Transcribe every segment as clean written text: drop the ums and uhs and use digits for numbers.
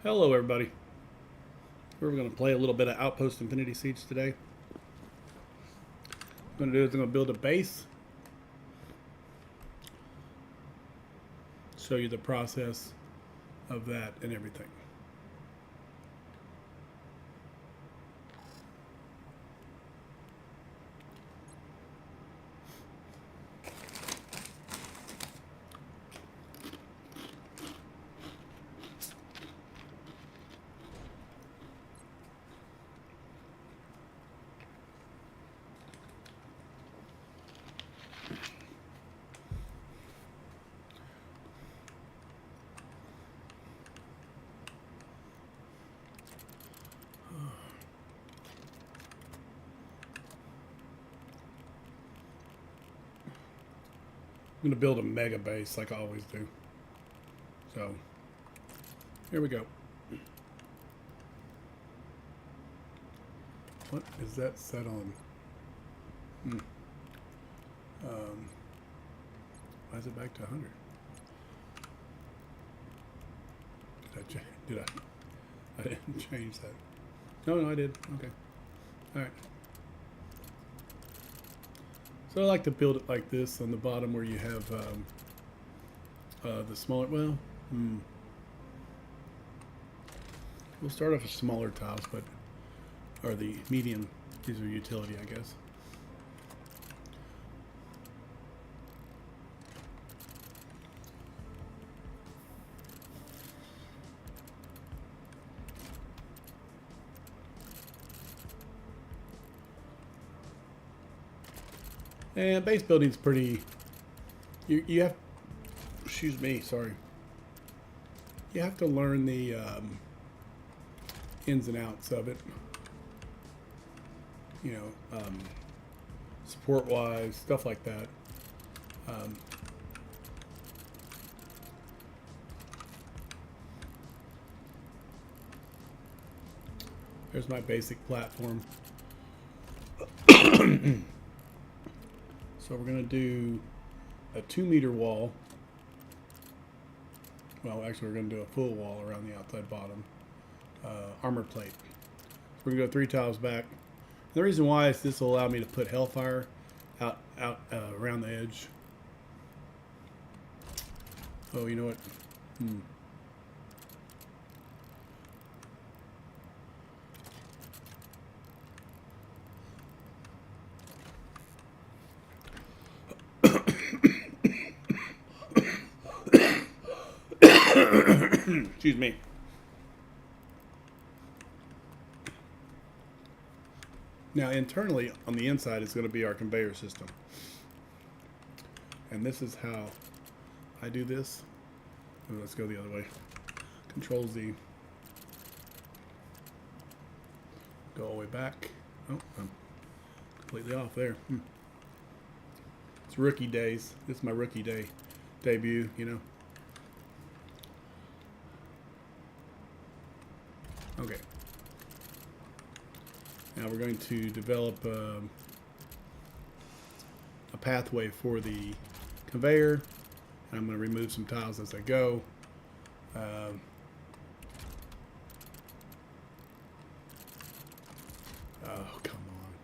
Hello, everybody. We're going to play a little bit of Outpost Infinity Siege today. What I'm going to do is I'm going to build a base, show you the process of that and everything. I'm going to build a mega base like I always do. So, here we go. What is that set on? Why is it back to 100? Did I? I didn't change that. No, I did. Okay. All right. So I like to build it like this on the bottom where you have the smaller, we'll start off with smaller tiles, or the medium, these are utility, I guess. And base building's pretty, you have, excuse me, sorry. You have to learn the ins and outs of it. You know, support-wise, stuff like that. There's my basic platform. So we're going to do a 2-meter wall. Well, actually, we're going to do a full wall around the outside bottom. Armor plate. We're going to go 3 tiles back. The reason why is this will allow me to put hellfire out around the edge. Oh, you know what? Excuse me. Now, internally, on the inside, is going to be our conveyor system. And this is how I do this. Oh, let's go the other way. Control Z. Go all the way back. Oh, I'm completely off there. It's rookie days. This is my rookie day debut, you know. Okay. Now we're going to develop a pathway for the conveyor. And I'm going to remove some tiles as I go. Oh, come on.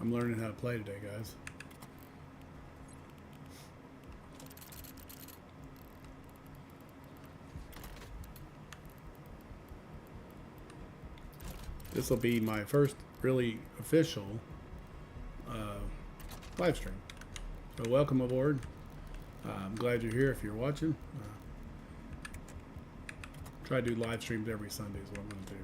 I'm learning how to play today, guys. This will be my first really official live stream. So welcome aboard. I'm glad you're here if you're watching. Try to do live streams every Sunday is what I'm going to do.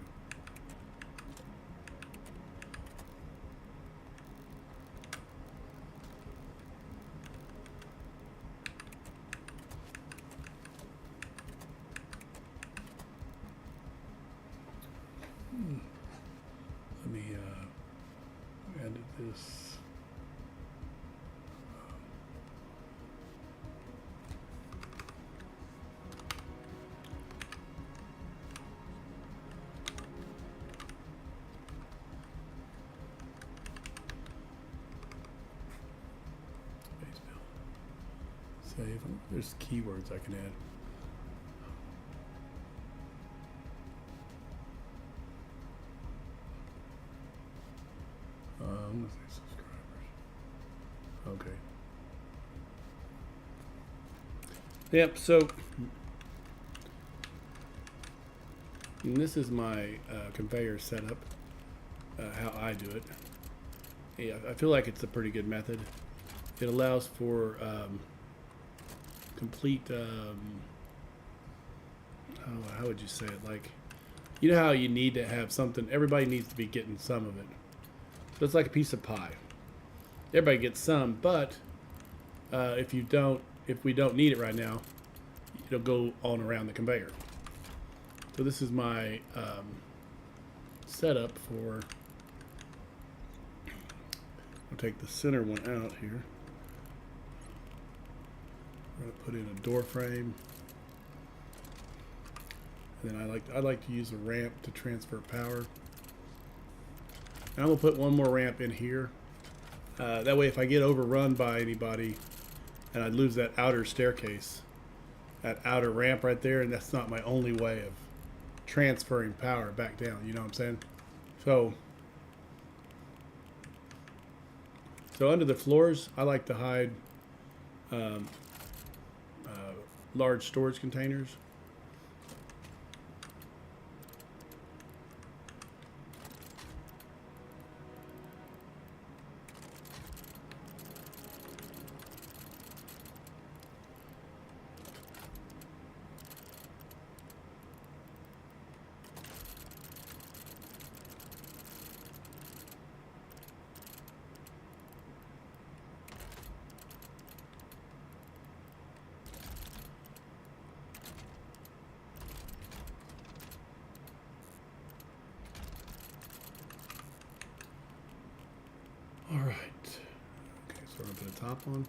Let me edit this. Save. There's keywords I can add. I'm gonna say subscribers. Okay. Yep. So this is my conveyor setup. How I do it. Yeah, I feel like it's a pretty good method. It allows for complete. How would you say it? Like, you know how you need to have something. Everybody needs to be getting some of it. So it's like a piece of pie. Everybody gets some, but if we don't need it right now, it'll go on around the conveyor. So this is my setup for. I'll take the center one out here. I'm going to put in a door frame. And then I like to use a ramp to transfer power. And I'm going to put one more ramp in here. That way if I get overrun by anybody and I lose that outer staircase, that outer ramp right there, and that's not my only way of transferring power back down, you know what I'm saying? So under the floors, I like to hide large storage containers. All right. Okay, so we're going to put a top on.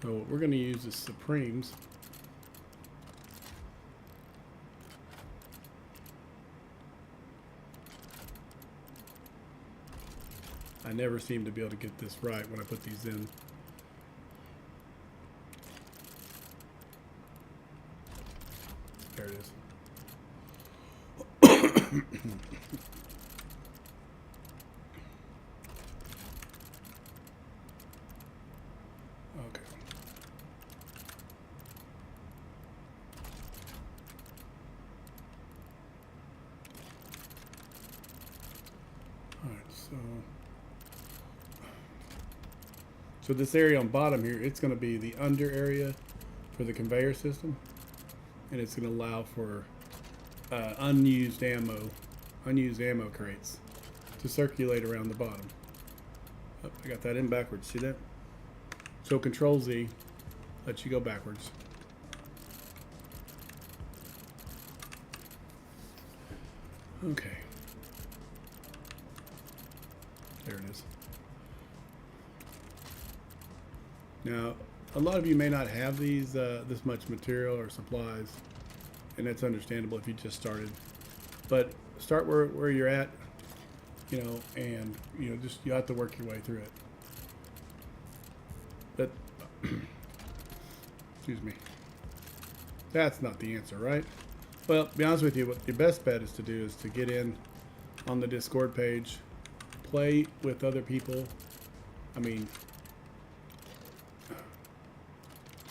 So we're going to use the Supremes. I never seem to be able to get this right when I put these in. There it is. Okay. All right, so this area on bottom here, it's going to be the under area for the conveyor system, and it's going to allow for unused ammo crates to circulate around the bottom. Oh, I got that in backwards. See that? So Control Z lets you go backwards. Okay. There it is. Now, a lot of you may not have these this much material or supplies, and that's understandable if you just started. But start where you're at, you know, and just you have to work your way through it. But excuse me, that's not the answer, right? Well, to be honest with you, what your best bet is to do is to get in on the Discord page, play with other people. I mean,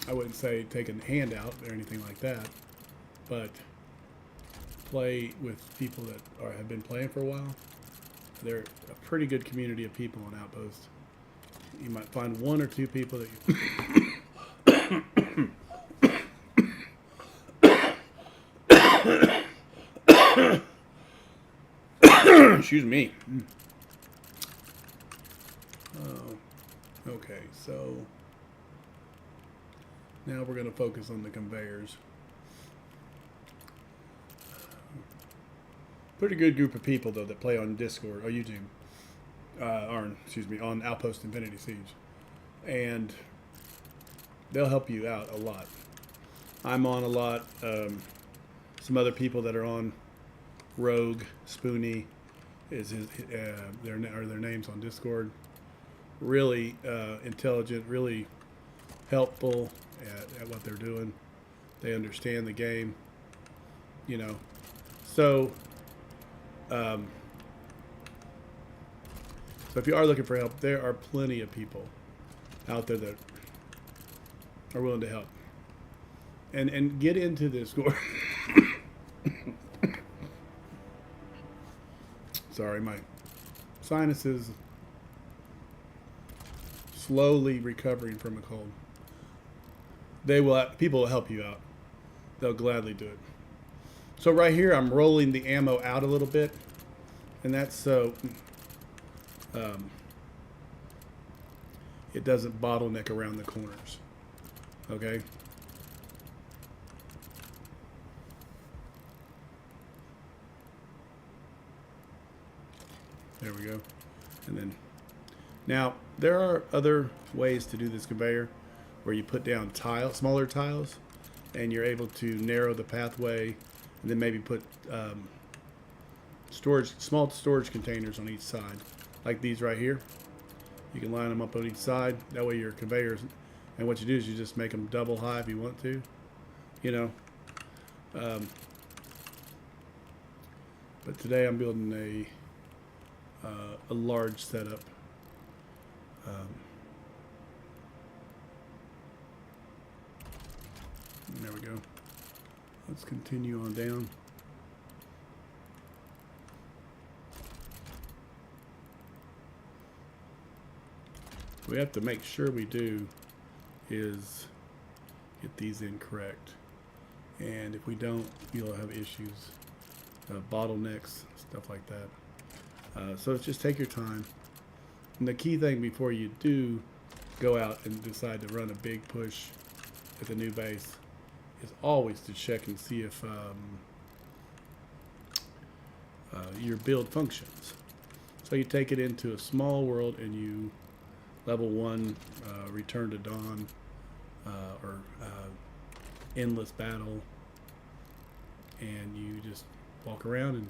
I wouldn't say take a handout or anything like that, but play with people that have been playing for a while. They're a pretty good community of people on Outpost. You might find one or two people that you excuse me. Okay, so now we're going to focus on the conveyors. Pretty good group of people though that play on Discord or YouTube, on Outpost Infinity Siege, and they'll help you out a lot. I'm on a lot. Some other people that are on Rogue, Spoonie, is their names on Discord. Really intelligent, really helpful at what they're doing. They understand the game, you know. So, so if you are looking for help, there are plenty of people out there that are willing to help. And get into this. Sorry, my sinuses slowly recovering from a cold. People will help you out. They'll gladly do it. So right here, I'm rolling the ammo out a little bit, and that's so it doesn't bottleneck around the corners. Okay. There we go. And then now there are other ways to do this conveyor where you put down smaller tiles, and you're able to narrow the pathway, and then maybe put small storage containers on each side, like these right here. You can line them up on each side. That way your conveyors, and what you do is you just make them double high if you want to, you know. But today I'm building a large setup. There we go. Let's continue on down. What we have to make sure we do is get these in correct. And if we don't, you'll have issues, bottlenecks, stuff like that. So just take your time. And the key thing before you do go out and decide to run a big push at the new base is always to check and see if your build functions. So you take it into a small world and you level 1 return to dawn or endless battle, and you just walk around and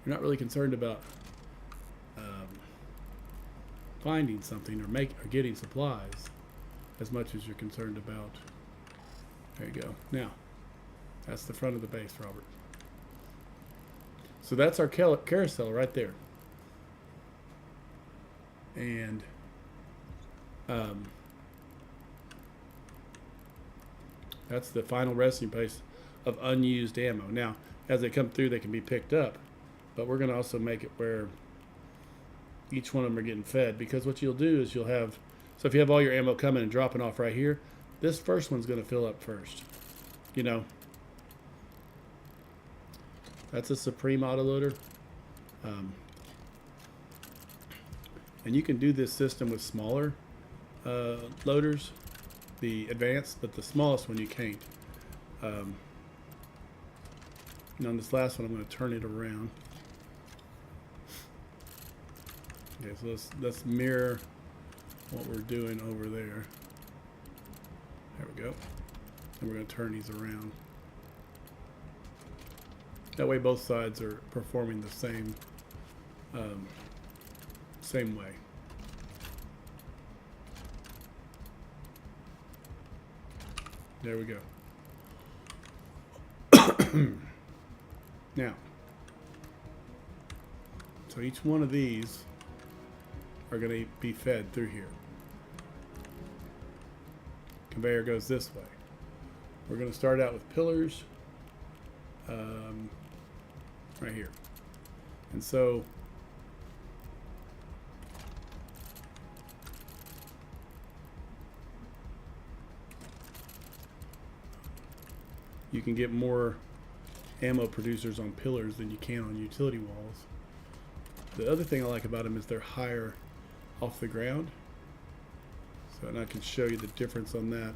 you're not really concerned about finding something or getting supplies as much as you're concerned about. There you go. Now, that's the front of the base, Robert. So that's our carousel right there. And that's the final resting place of unused ammo. Now, as they come through, they can be picked up, but we're going to also make it where each one of them are getting fed, because what you'll do is you'll have, so if you have all your ammo coming and dropping off right here, this first one's going to fill up first. You know, that's a Supreme autoloader. And you can do this system with smaller loaders, the advanced, but the smallest one you can't. And on this last one, I'm going to turn it around. Okay, so let's mirror what we're doing over there. There we go. And we're going to turn these around. That way both sides are performing the same way. There we go. Now, so each one of these are going to be fed through here. Conveyor goes this way. We're going to start out with pillars right here. And so you can get more ammo producers on pillars than you can on utility walls. The other thing I like about them is they're higher off the ground. So, and I can show you the difference on that.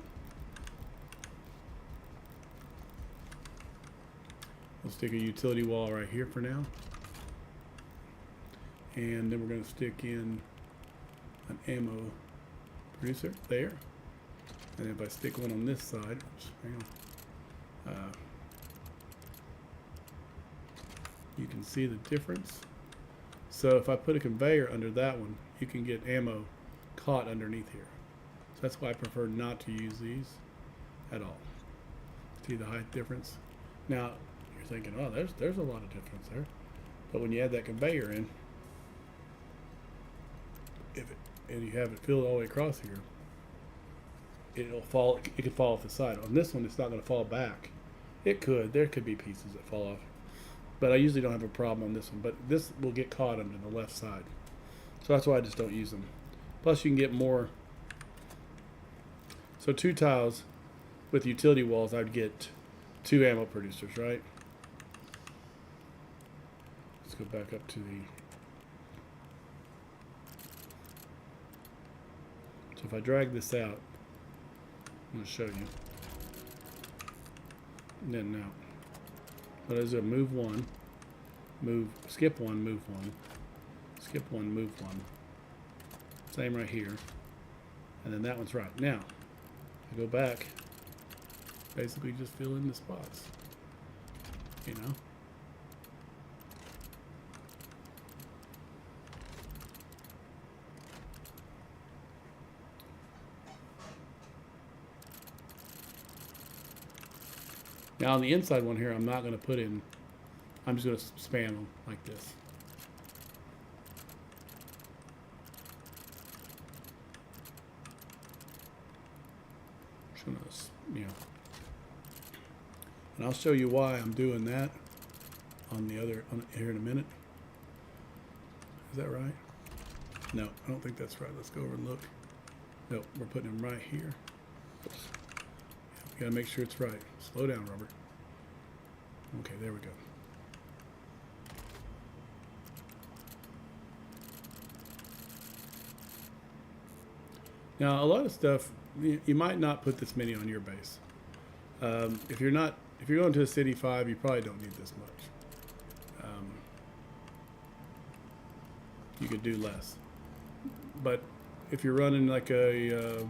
We'll stick a utility wall right here for now. And then we're going to stick in an ammo producer there. And if I stick one on this side, oops, hang on. You can see the difference. So if I put a conveyor under that one, you can get ammo caught underneath here. So that's why I prefer not to use these at all. See the height difference? Now you're thinking, oh, there's a lot of difference there. But when you add that conveyor in, and you have it filled all the way across here, it'll fall. It could fall off the side. On this one, it's not going to fall back. It could. There could be pieces that fall off, but I usually don't have a problem on this one. But this will get caught under the left side, so that's why I just don't use them. Plus, you can get more. So 2 tiles with utility walls, I'd get 2 ammo producers, right? Let's go back up to the. So if I drag this out, I'm going to show you. And then now, what is it? Move 1, skip 1, move 1, skip 1, move 1. Same right here. And then that one's right. Now, I go back, basically just fill in the spots, you know? Now on the inside one here, I'm not going to put in, I'm just going to spam them like this. Just going to, and I'll show you why I'm doing that on the other, here in a minute. Is that right? No, I don't think that's right. Let's go over and look. Nope, we're putting them right here. Oops. You gotta make sure it's right. Slow down, Robert. Okay, there we go. Now, a lot of stuff, you might not put this many on your base. If you're going to a city 5, you probably don't need this much. You could do less. But if you're running like a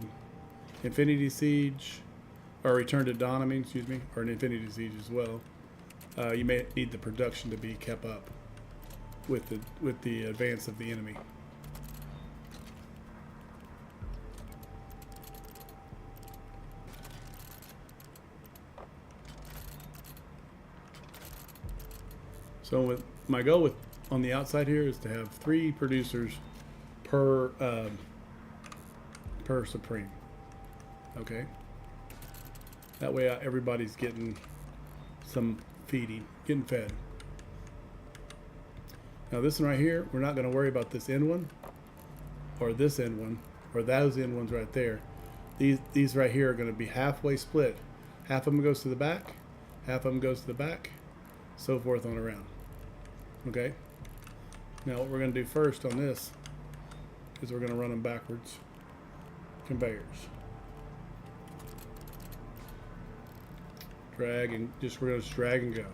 Infinity Siege, or Return to Dawn, or an Infinity Siege as well, you may need the production to be kept up with the advance of the enemy. So my goal on the outside here is to have 3 producers per Supreme. Okay. That way everybody's getting some feeding, getting fed. Now this one right here, we're not going to worry about this end one, or this end one, or those end ones right there. These right here are going to be halfway split. Half of them goes to the back, half of them goes to the back, so forth on around. Okay. Now what we're going to do first on this is we're going to run them backwards. Conveyors. Drag and we're going to drag and go.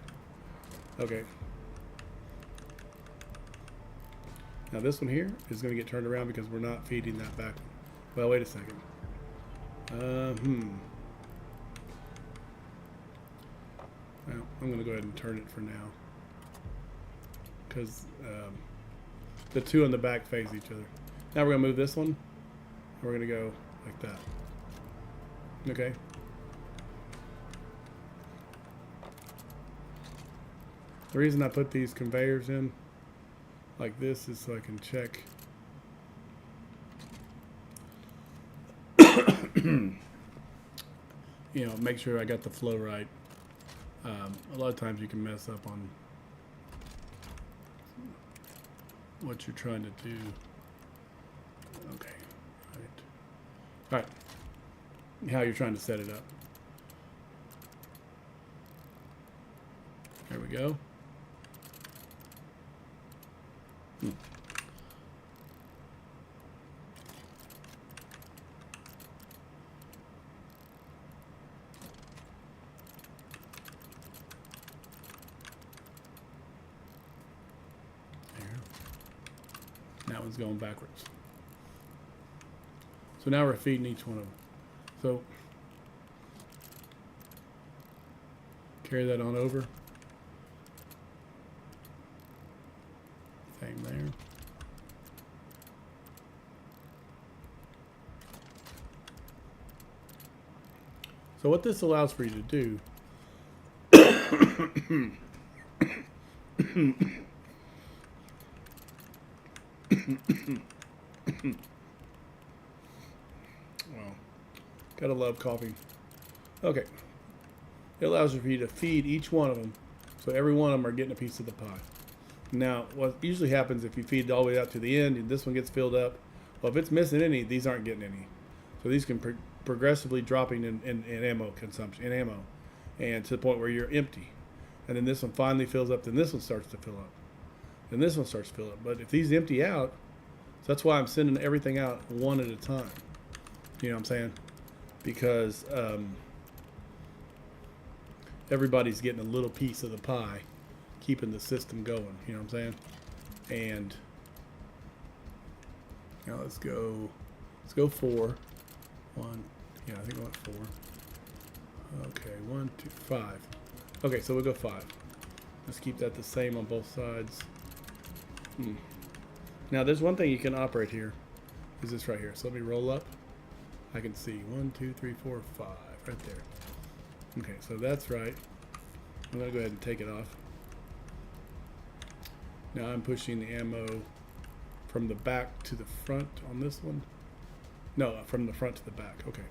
Okay. Now this one here is going to get turned around because we're not feeding that back. Well, wait a second. Well, I'm going to go ahead and turn it for now because the 2 on the back face each other. Now we're going to move this one and we're going to go like that. Okay. The reason I put these conveyors in like this is so I can check make sure I got the flow right. A lot of times you can mess up on what you're trying to do. Okay, all right, how you're trying to set it up. There we go. That one's going backwards. So now we're feeding each one of them. So Carry that on over. Same there. So what this allows for you to do well, gotta love coffee. Okay. It allows for you to feed each one of them, so every one of them are getting a piece of the pie. Now, what usually happens if you feed all the way out to the end and this one gets filled up, well, if it's missing any, these aren't getting any. So these can progressively dropping in ammo consumption, and to the point where you're empty. And then this one finally fills up, then this one starts to fill up. Then this one starts to fill up. But if these empty out, so that's why I'm sending everything out one at a time. You know what I'm saying? Because everybody's getting a little piece of the pie, keeping the system going. You know what I'm saying? And now let's go 4. 1, yeah, I think I went 4. Okay, 1, 2, 5. Okay, so we'll go 5. Let's keep that the same on both sides. Now, there's one thing you can operate here. Is this right here? So let me roll up. I can see 1, 2, 3, 4, 5 right there. Okay, so that's right. I'm gonna go ahead and take it off. Now I'm pushing the ammo from the back to the front on this one. No, from the front to the back. Okay.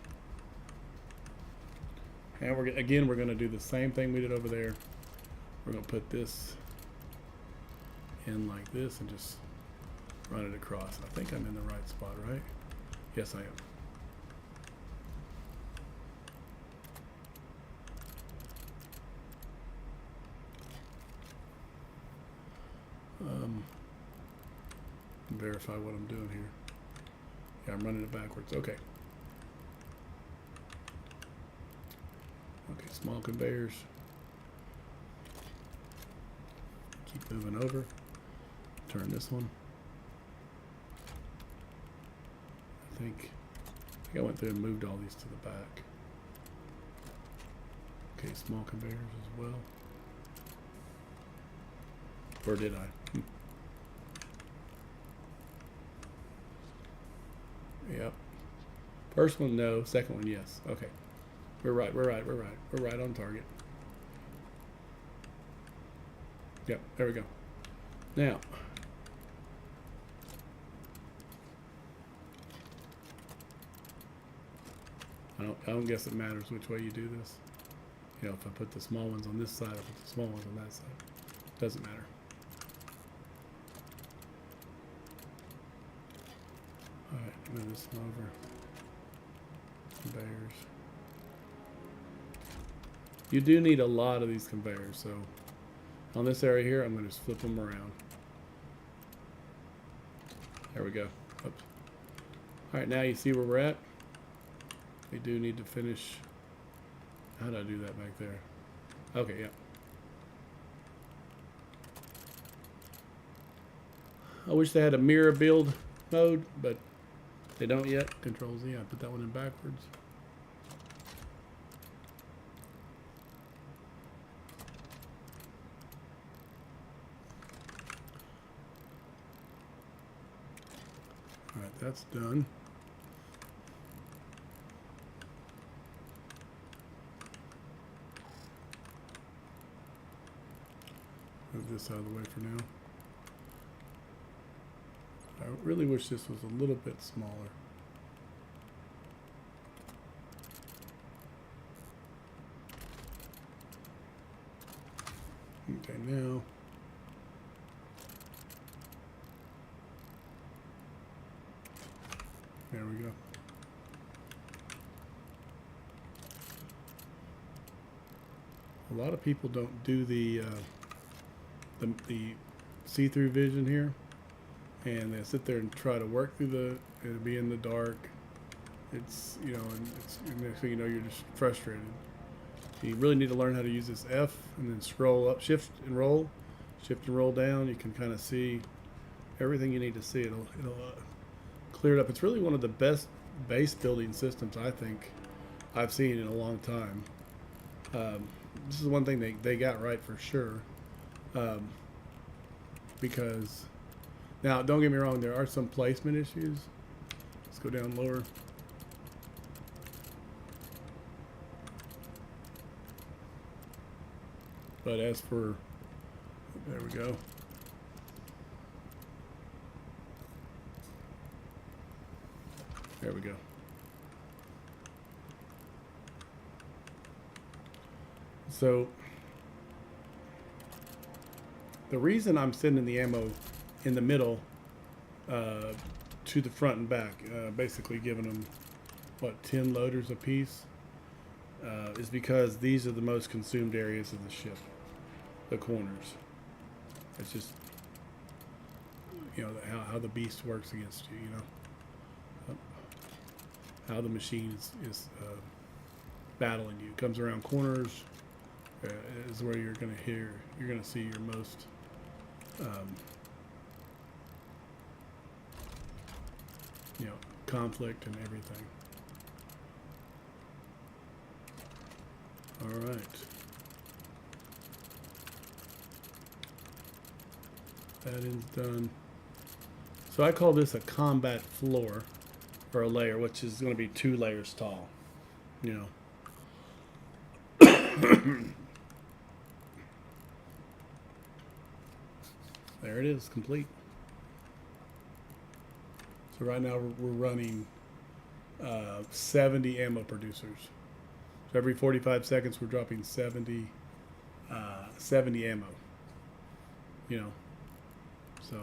And we're going to do the same thing we did over there. We're going to put this in like this and just run it across. I think I'm in the right spot, right? Yes, I am. Verify what I'm doing here. Yeah, I'm running it backwards. Okay. Okay, small conveyors. Keep moving over. Turn this one. I think I went through and moved all these to the back. Okay, small conveyors as well. Or did I? Yep. First one, no. Second one, yes. Okay. We're right on target. Yep, there we go. Now, I don't guess it matters which way you do this. You know, if I put the small ones on this side, I put the small ones on that side. Doesn't matter. Alright, move this one over. Conveyors. You do need a lot of these conveyors, so on this area here, I'm going to just flip them around. There we go. Oops. Alright, now you see where we're at. We do need to finish. How did I do that back there? Okay, yeah. I wish they had a mirror build mode, but they don't yet. Control Z, I put that one in backwards. Alright, that's done. Move this out of the way for now. I really wish this was a little bit smaller. Okay, now there we go. A lot of people don't do the see-through vision here, and they sit there and try to work through it'll be in the dark. It's, you know, and it's, next thing you know, you're just frustrated. You really need to learn how to use this F and then scroll up, shift and roll down. You can kind of see everything you need to see. It'll clear it up. It's really one of the best base building systems I think I've seen in a long time. This is one thing they got right for sure. Um, because now, don't get me wrong, there are some placement issues. Let's go down lower. But as for, there we go. There we go. So the reason I'm sending the ammo in the middle to the front and back, basically giving them, what, 10 loaders a piece, is because these are the most consumed areas of the ship, the corners. It's just, you know, how the beast works against you, you know, how the machine is battling you. Comes around corners, is where you're going to see your most you know, conflict and everything. All right. That is done. So I call this a combat floor, or a layer, which is going to be 2 layers tall, you know. There it is, complete. So right now we're running 70 ammo producers. So every 45 seconds we're dropping 70 ammo. You know, so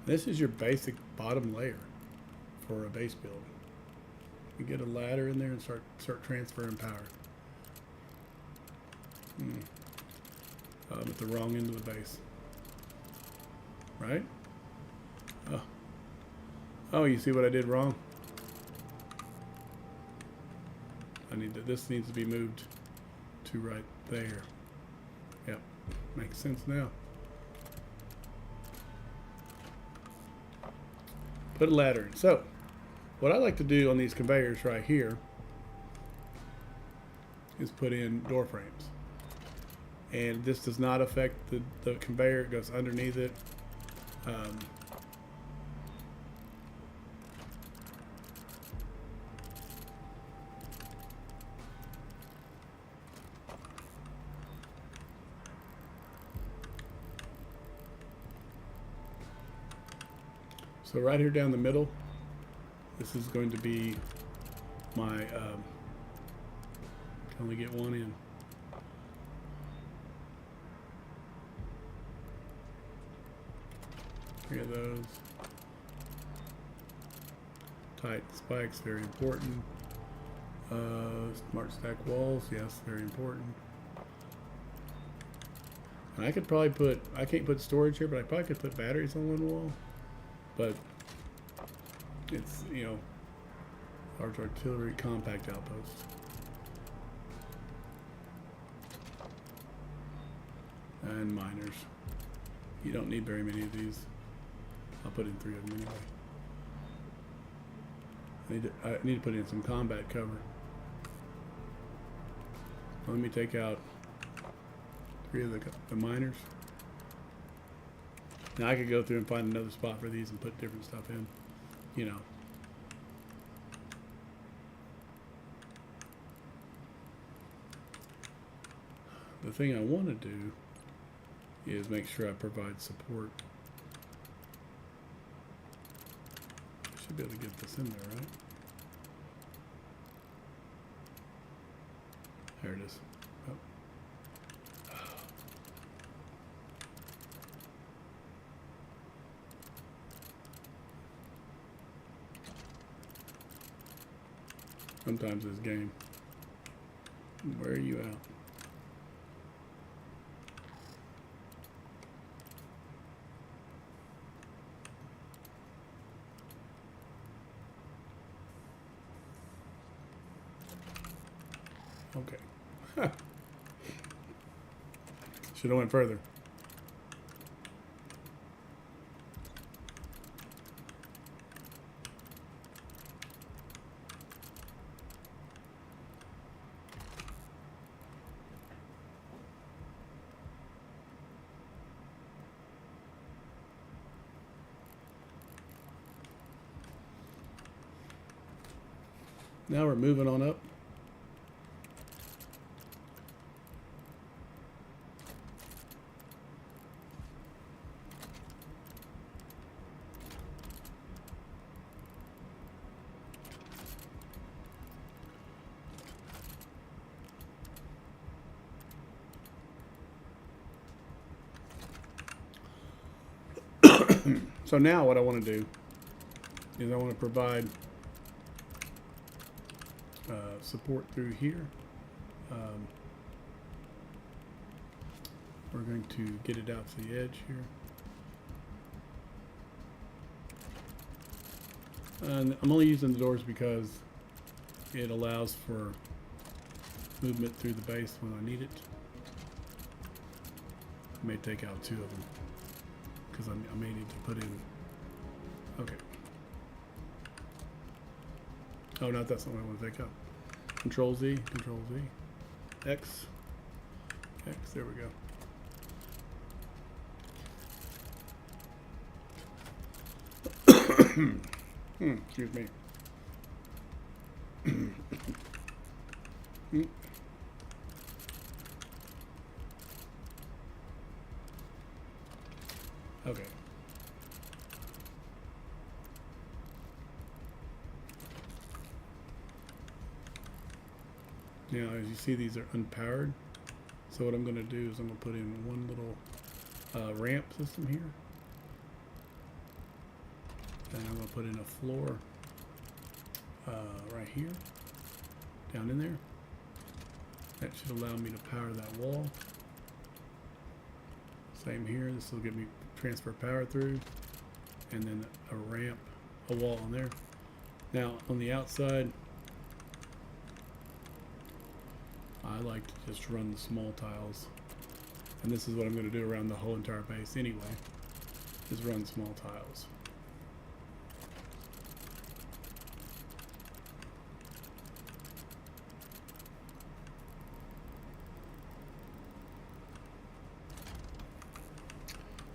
this is your basic bottom layer for a base build. You get a ladder in there and start transferring power. I'm at the wrong end of the base. Right? Oh, you see what I did wrong? This needs to be moved to right there. Yep, makes sense now. Put a ladder in. So, what I like to do on these conveyors right here is put in door frames. And this does not affect the conveyor. It goes underneath it. So right here down the middle, this is going to be my, can only get one in. Three of those. Tight spikes, very important. Smart stack walls, yes, very important. And I could probably put, I can't put storage here, but I probably could put batteries on one wall. But it's, you know, large artillery compact outpost. And miners. You don't need very many of these. I'll put in 3 of them anyway. I need to put in some combat cover. Let me take out 3 of the miners. Now I could go through and find another spot for these and put different stuff in, you know. The thing I want to do is make sure I provide support. I should be able to get this in there, right? There it is. Oh. Sometimes this game. Where are you out? Okay. Should have went further. Now we're moving on up. So now what I want to do is I want to provide support through here. We're going to get it out to the edge here. And I'm only using the doors because it allows for movement through the base when I need it. I may take out 2 of them because I may need to put in. Okay. Oh, not that's not what I want to take out. Control Z, Control Z, X, X. There we go. Excuse me. Okay. Now, as you see, these are unpowered. So what I'm going to do is I'm going to put in one little ramp system here. And I'm going to put in a floor right here, down in there. That should allow me to power that wall. Same here. This will get me transfer power through, and then a ramp, a wall on there. Now on the outside, I like to just run the small tiles, and this is what I'm going to do around the whole entire base anyway, is run small tiles.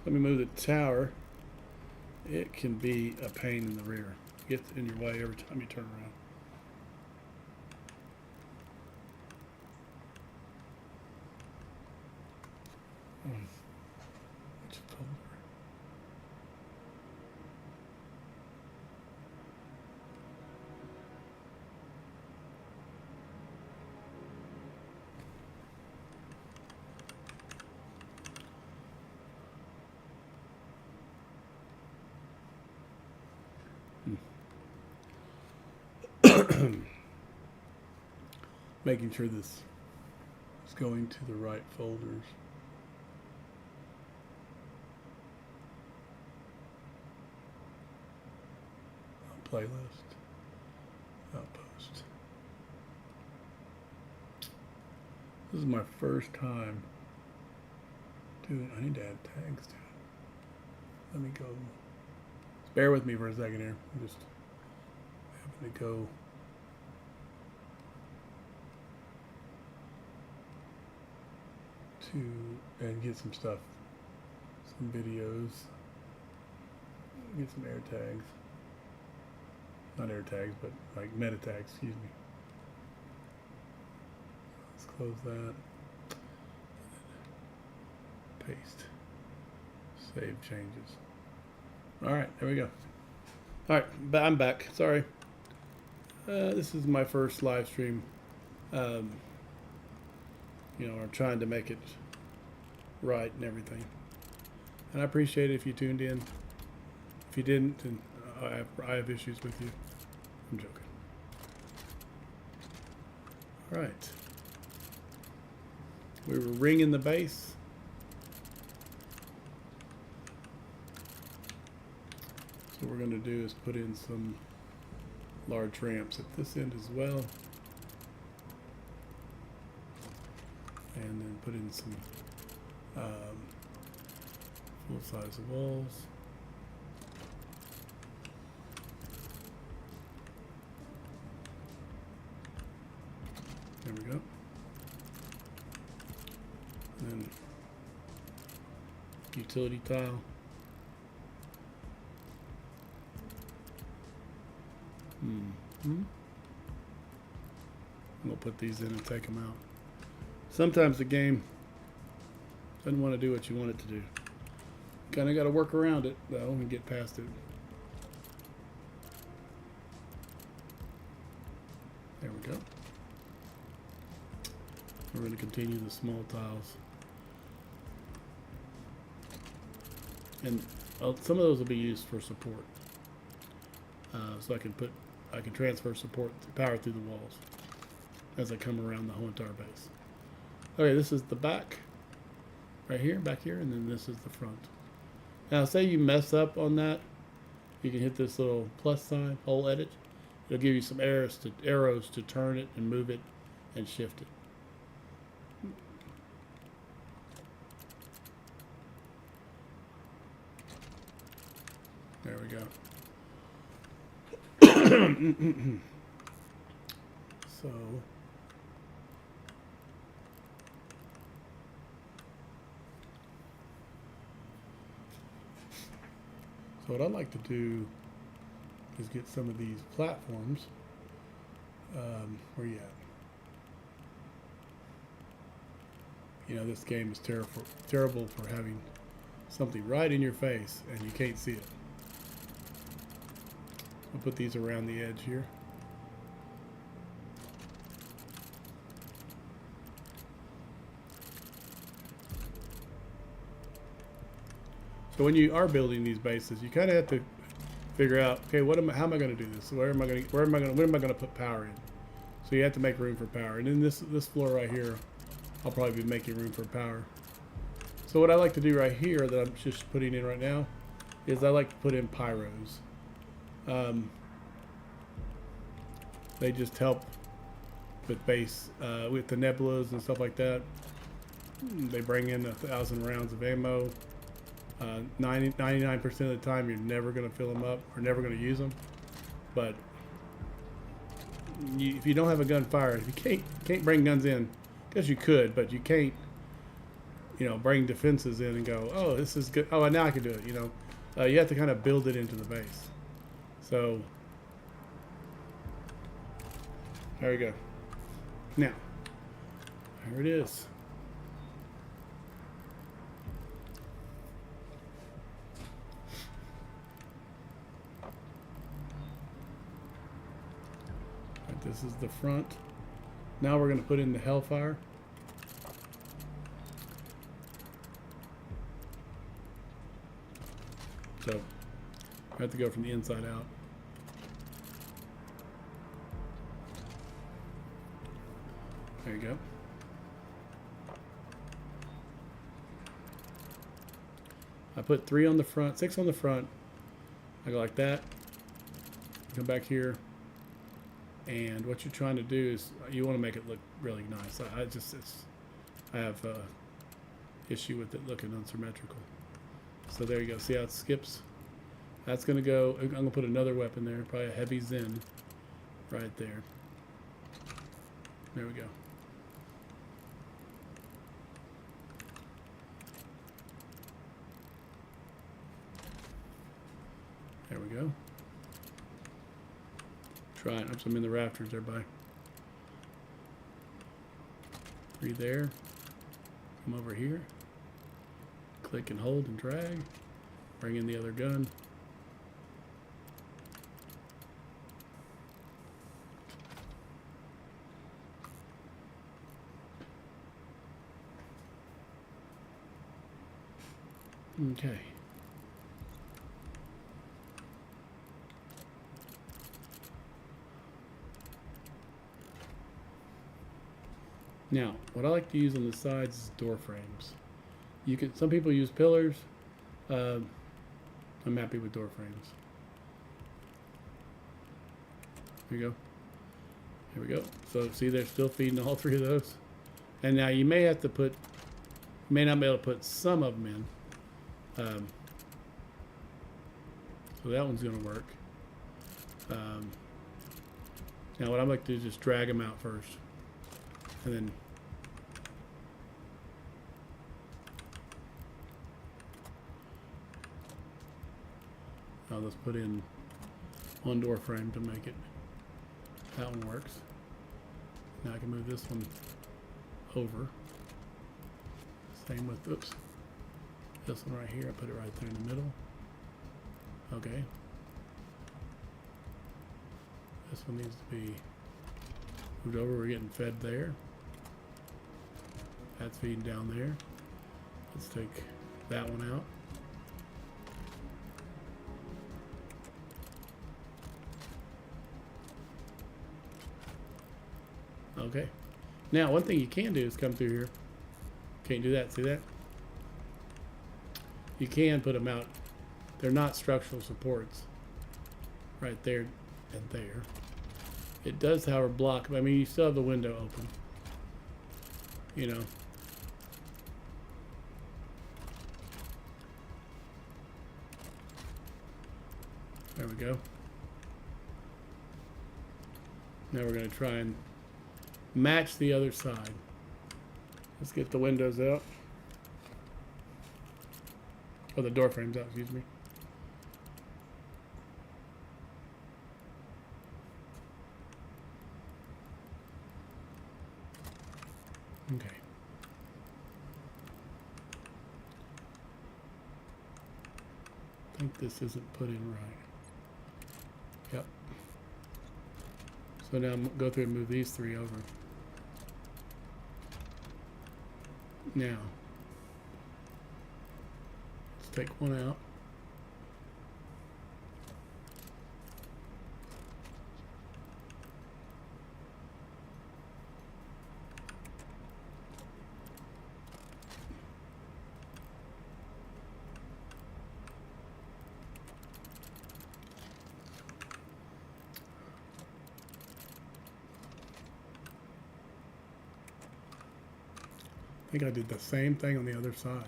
Let me move the tower. It can be a pain in the rear. Get in your way every time you turn around. Which folder? Making sure this is going to the right folders. Playlist, Outpost. This is my first time doing. I need to add tags to it. Let me go. Bear with me for a second here. I'm just having to go. And get some stuff, some videos, get some air tags, not air tags, but like meta tags, excuse me. Let's close that, paste, save changes. All right, there we go. All right, I'm back, sorry. This is my first live stream. You know, I'm trying to make it right and everything. And I appreciate it if you tuned in. If you didn't, then I have issues with you. I'm joking. All right. We were ringing the base. So what we're going to do is put in some large ramps at this end as well. And then put in some full-size walls. There we go. And then utility tile. We'll put these in and take them out. Sometimes the game doesn't want to do what you want it to do. Kind of got to work around it though and get past it. There we go. We're going to continue the small tiles. And some of those will be used for support. So I can transfer support power through the walls as I come around the whole entire base. Okay, this is the back, right here, back here, and then this is the front. Now, say you mess up on that, you can hit this little plus sign, hole edit. It'll give you some arrows to turn it and move it and shift it. There we go. So what I'd like to do is get some of these platforms. Where you at? You know, this game is terrible for having something right in your face and you can't see it. We'll put these around the edge here. So when you are building these bases, you kind of have to figure out, okay, how am I going to do this? When am I going to put power in? So you have to make room for power. And in this floor right here, I'll probably be making room for power. So what I like to do right here that I'm just putting in right now is I like to put in pyros. They just help with base, with the nebulas and stuff like that. They bring in 1,000 rounds of ammo. 99% of the time, you're never going to fill them up or never going to use them. But if you don't have a gunfire, if you can't bring guns in, because you could, but you can't, bring defenses in and go, oh, this is good. Oh, now I can do it. You have to kind of build it into the base. So there we go. Now, here it is. Right, this is the front. Now we're going to put in the hellfire. So I have to go from the inside out. There you go. I put 3 on the front, 6 on the front. I go like that. Come back here. And what you're trying to do is you want to make it look really nice. I have issue with it looking unsymmetrical. So there you go. See how it skips? That's going to go. I'm going to put another weapon there, probably a heavy Zen right there. There we go. There we go. Try it. Oops, I'm in the rafters there, bye. 3 there. Come over here. Click and hold and drag. Bring in the other gun. Okay. Now, what I like to use on the sides is door frames. Some people use pillars. I'm happy with door frames. Here we go. Here we go. So see, they're still feeding all 3 of those. And now you may have to put, may not be able to put some of them in. So that one's going to work. Now what I like to do is just drag them out first. And then I'll just put in 1 door frame to make it. That one works. Now I can move this one over. Same with, oops, this one right here. I put it right there in the middle. Okay. This one needs to be moved over. We're getting fed there. That's feeding down there. Let's take that one out. Okay. Now, one thing you can do is come through here. Can't do that. See that? You can put them out. They're not structural supports. Right there and there. It does, however, block. I mean, you still have the window open. You know. There we go. Now we're going to try and match the other side. Let's get the windows out. Oh, the door frames out, excuse me. Okay. I think this isn't put in right. Yep. So now I'm go through and move these three over. Now, let's take one out. I think I did the same thing on the other side.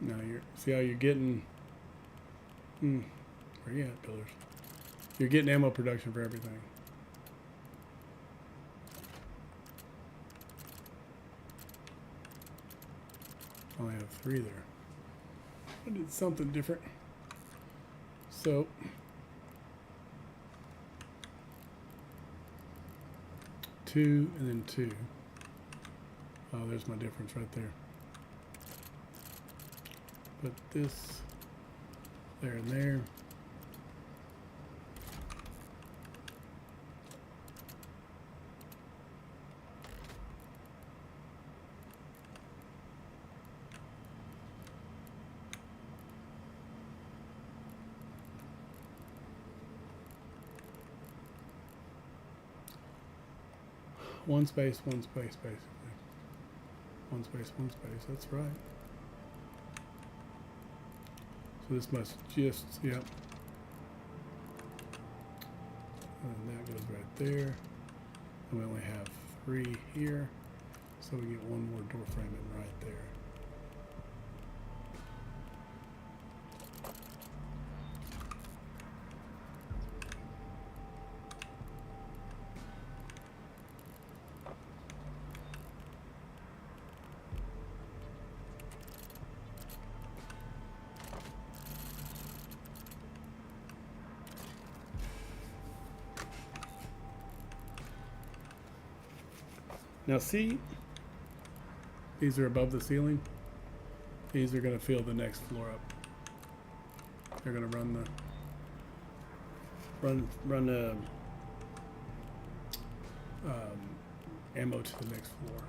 Now see how you're getting, where you at, pillars? You're getting ammo production for everything. I only have 3 there. I did something different. So, two and then 2. Oh, there's my difference right there. Put this there and there. One space, basically. One space, that's right. So this must just, yep. And that goes right there. And we only have 3 here. So we get one more door frame in right there. Now see, these are above the ceiling. These are going to fill the next floor up. They're going to run the ammo to the next floor.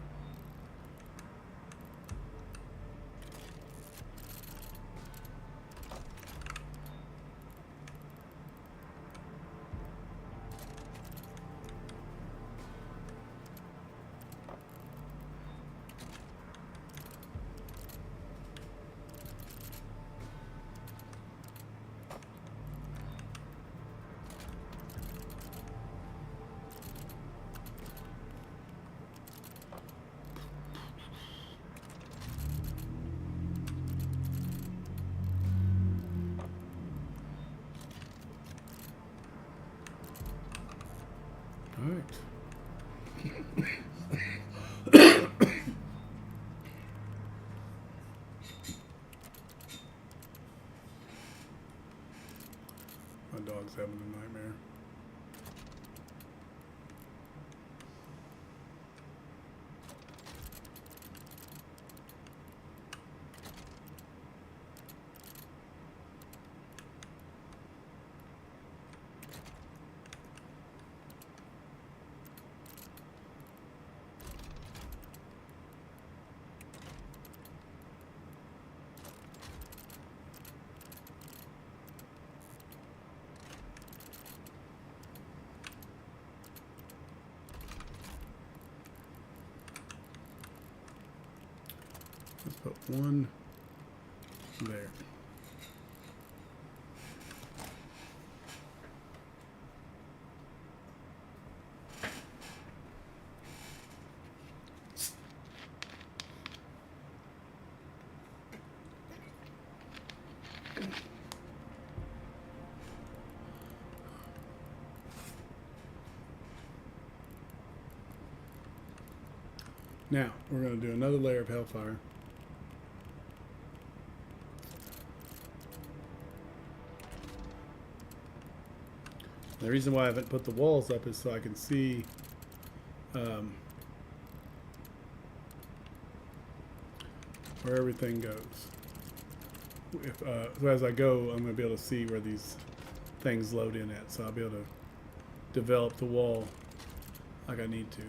Perfect. My dog's having a nightmare. Let's put one there. Now, we're going to do another layer of hellfire. The reason why I haven't put the walls up is so I can see where everything goes. So as I go, I'm going to be able to see where these things load in at, so I'll be able to develop the wall like I need to.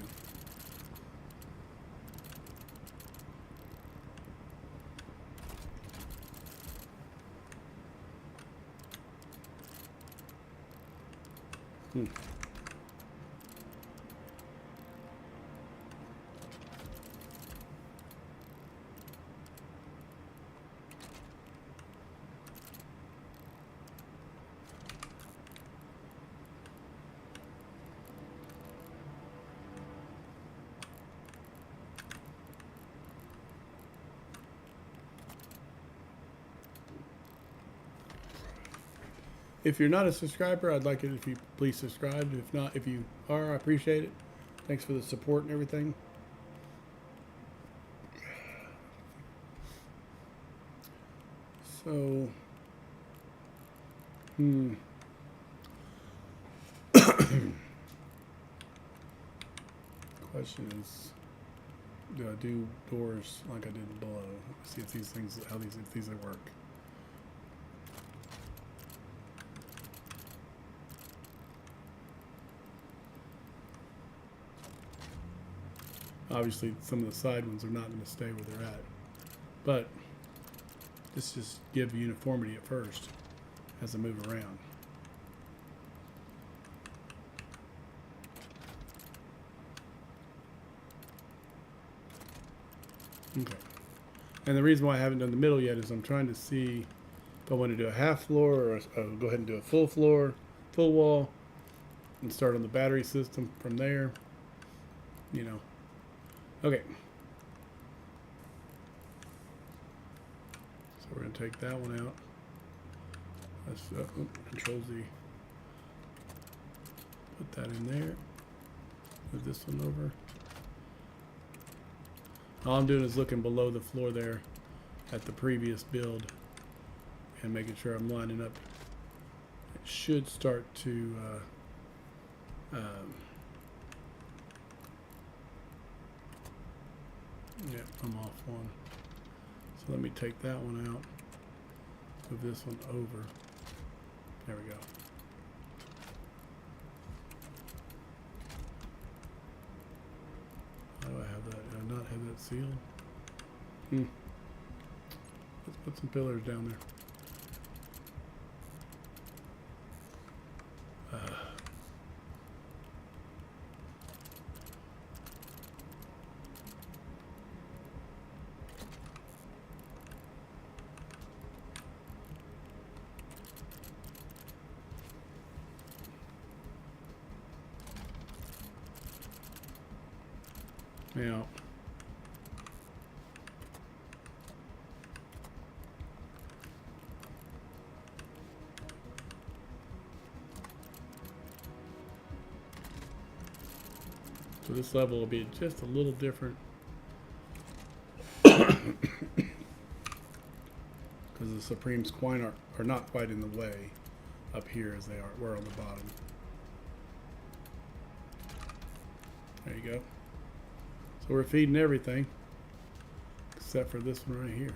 If you're not a subscriber, I'd like it if you please subscribe. If not, if you are, I appreciate it. Thanks for the support and everything. So, question is, do I do doors like I did below? See if these things, if these work. Obviously, some of the side ones are not going to stay where they're at, but this just gives uniformity at first as I move around. Okay, and the reason why I haven't done the middle yet is I'm trying to see if I want to do a half floor or go ahead and do a full floor, full wall, and start on the battery system from there. You know. Okay. So we're going to take that one out. Let's Control Z. Put that in there. Move this one over. All I'm doing is looking below the floor there at the previous build and making sure I'm lining up. It should start to yeah, I'm off one. So let me take that one out. Move this one over. There we go. How do I have that? Do I not have that sealed? Let's put some pillars down there. Now, So this level will be just a little different. Because the Supremes are not quite in the way up here as they were on the bottom. There you go. So we're feeding everything except for this one right here.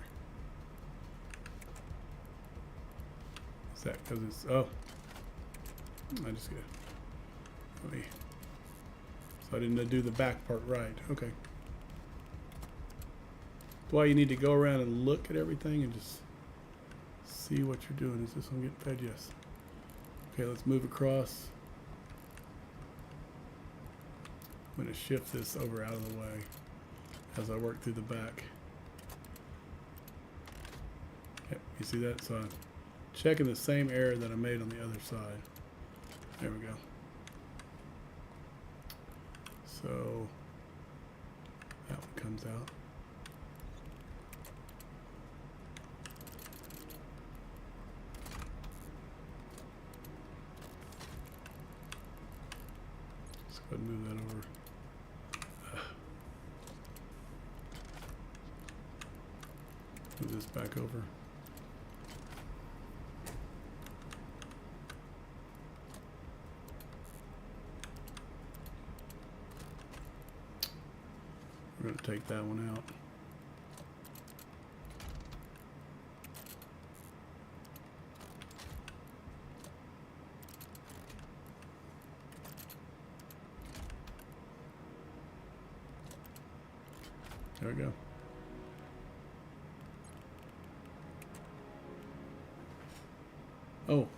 Is that because it's, oh, I just get, let me, so I didn't do the back part right. Okay. That's why you need to go around and look at everything and just see what you're doing. Is this one getting fed? Yes. Okay, let's move across. I'm going to shift this over out of the way as I work through the back. Yep, you see that? So I'm checking the same error that I made on the other side. There we go. So that one comes out. Let's go ahead and move that over. Move this back over. We're going to take that one out. There we go. Oh,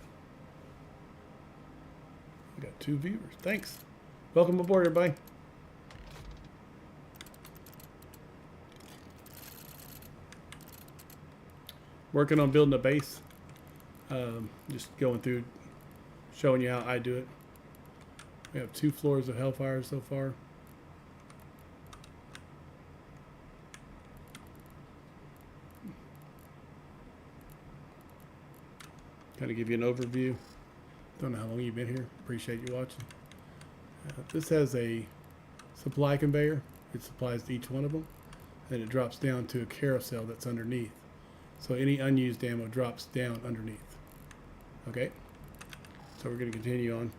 we got 2 viewers. Thanks. Welcome aboard, everybody. Working on building a base. Just going through, showing you how I do it. We have 2 floors of hellfire so far. Kind of give you an overview. Don't know how long you've been here. Appreciate you watching. This has a supply conveyor. It supplies to each one of them. And it drops down to a carousel that's underneath. So any unused ammo drops down underneath. Okay? So we're going to continue on.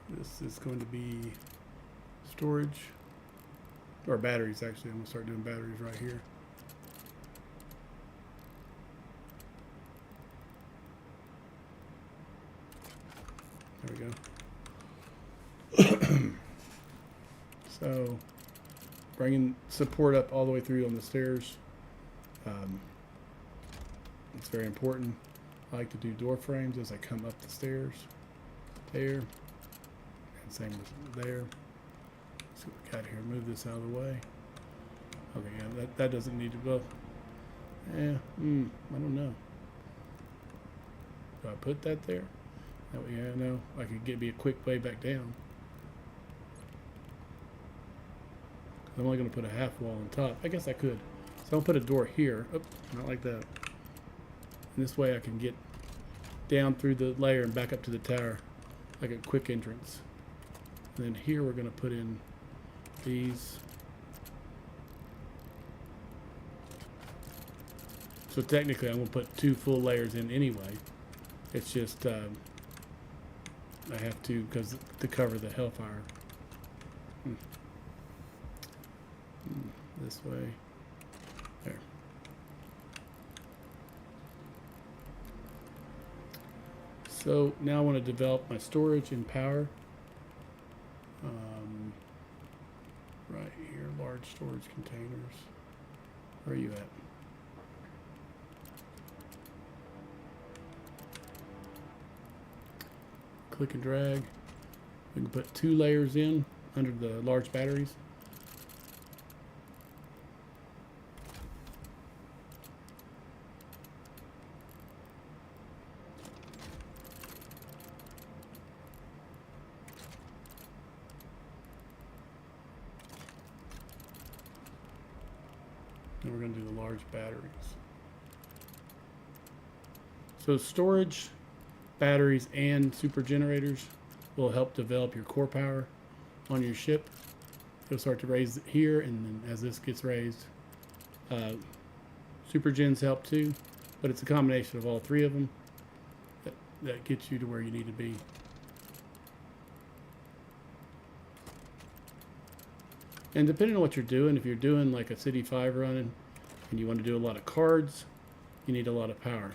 This is going to be storage. Or batteries, actually. I'm going to start doing batteries right here. There we go. So, bringing support up all the way through on the stairs. It's very important. I like to do door frames as I come up the stairs. There. And same as there. Let's see what we got here. Move this out of the way. Okay, yeah, that doesn't need to go. Yeah, I don't know. Do I put that there? Oh, yeah, no, I could be a quick way back down. I'm only going to put a half wall on top. I guess I could. So I'll put a door here. Oh, not like that. And this way I can get down through the layer and back up to the tower like a quick entrance. And then here we're going to put in these. So technically I'm going to put 2 full layers in anyway. It's just I have to, because to cover the hellfire. This way. There. So now I want to develop my storage and power. Right here, large storage containers. Where are you at? Click and drag. We can put 2 layers in under the large batteries. And we're going to do the large batteries. So storage, batteries, and super generators will help develop your core power on your ship. It'll start to raise here, and then as this gets raised, super gens help too, but it's a combination of all three of them that gets you to where you need to be. And depending on what you're doing, if you're doing like a City 5 run and you want to do a lot of cards, you need a lot of power.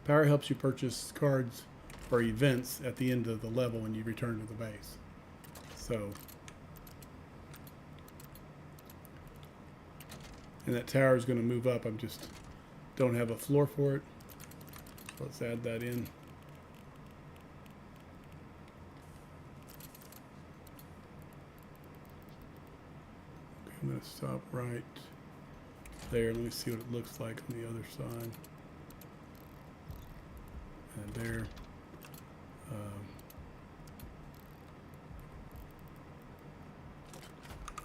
Power helps you purchase cards or events at the end of the level when you return to the base. So, and that tower is going to move up. I just don't have a floor for it. So let's add that in. Okay, I'm going to stop right there. Let me see what it looks like on the other side. And there.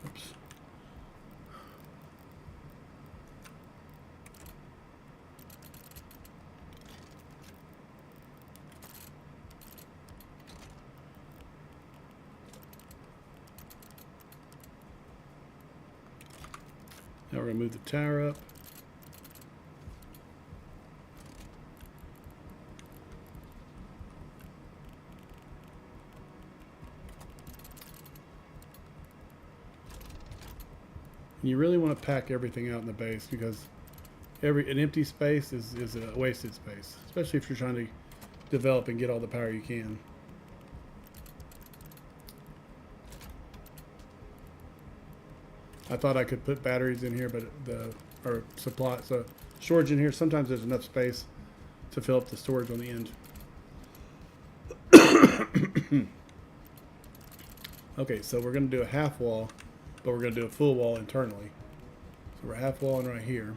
Oops. Now we're going to move the tower up. You really want to pack everything out in the base, because an empty space is a wasted space, especially if you're trying to develop and get all the power you can. I thought I could put batteries in here, but or supply, so storage in here. Sometimes there's enough space to fill up the storage on the end. Okay, so we're going to do a half wall, but we're going to do a full wall internally. So we're half walling right here.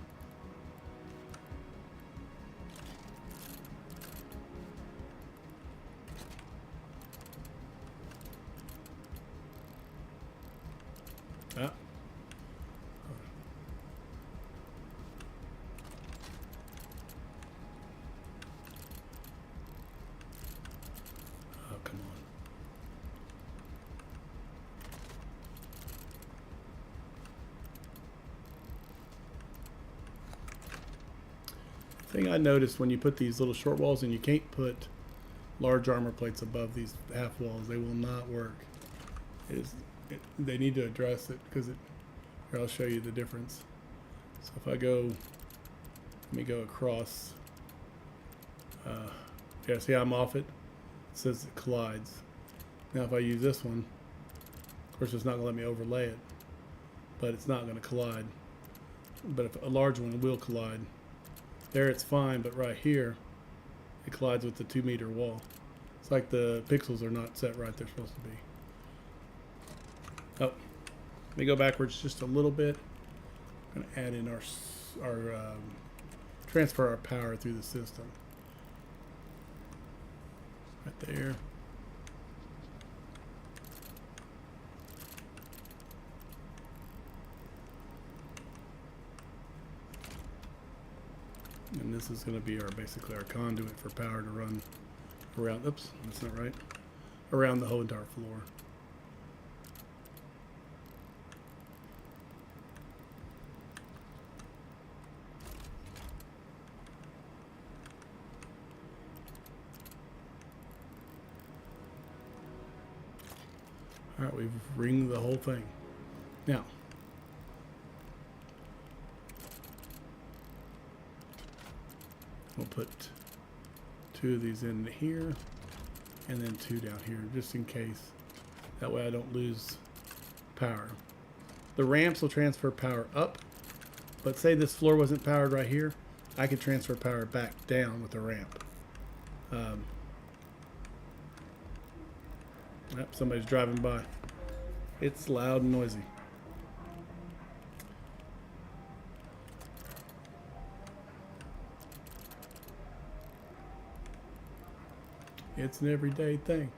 Ah. Oh, come on. Thing I noticed when you put these little short walls, and you can't put large armor plates above these half walls, they will not work. They need to address it, because here, I'll show you the difference. So if I go, let me go across. Yeah, see how I'm off it? It says it collides. Now if I use this one, of course it's not going to let me overlay it, but it's not going to collide. But if a large one will collide. There it's fine, but right here it collides with the 2-meter wall. It's like the pixels are not set right. They're supposed to be. Oh, let me go backwards just a little bit. I'm going to add in our transfer our power through the system. Right there. And this is going to be basically our conduit for power to run around. Oops, that's not right. Around the whole entire floor. All right, we've ringed the whole thing. Now, we'll put 2 of these in here, and then 2 down here, just in case. That way I don't lose power. The ramps will transfer power up, but say this floor wasn't powered right here, I could transfer power back down with the ramp. Yep, somebody's driving by. It's loud and noisy. It's an everyday thing.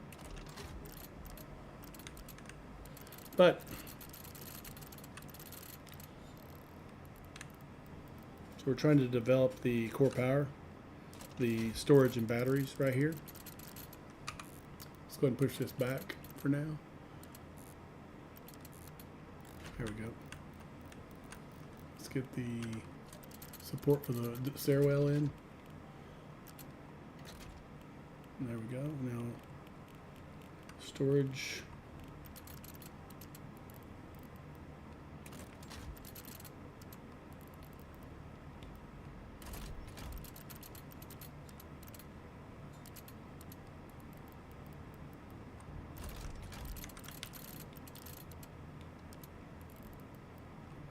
But so we're trying to develop the core power, the storage and batteries right here. go ahead and push this back for now. There we go. Let's get the support for the stairwell in. There we go. Now, storage.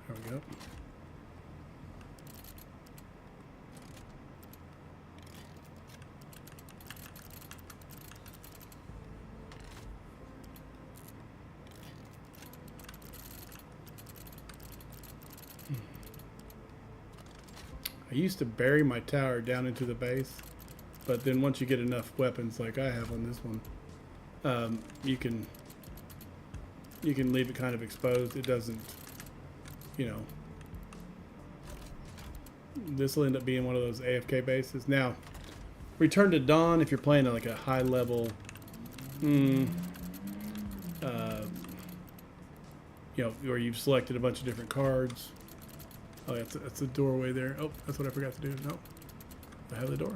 There we go. I used to bury my tower down into the base, but then once you get enough weapons like I have on this one, you can leave it kind of exposed. It doesn't, you know, this will end up being one of those AFK bases. Now, Return to Dawn, if you're playing at like a high level, you know, where you've selected a bunch of different cards. Oh, that's the doorway there. Oh, that's what I forgot to do. No, I have the door.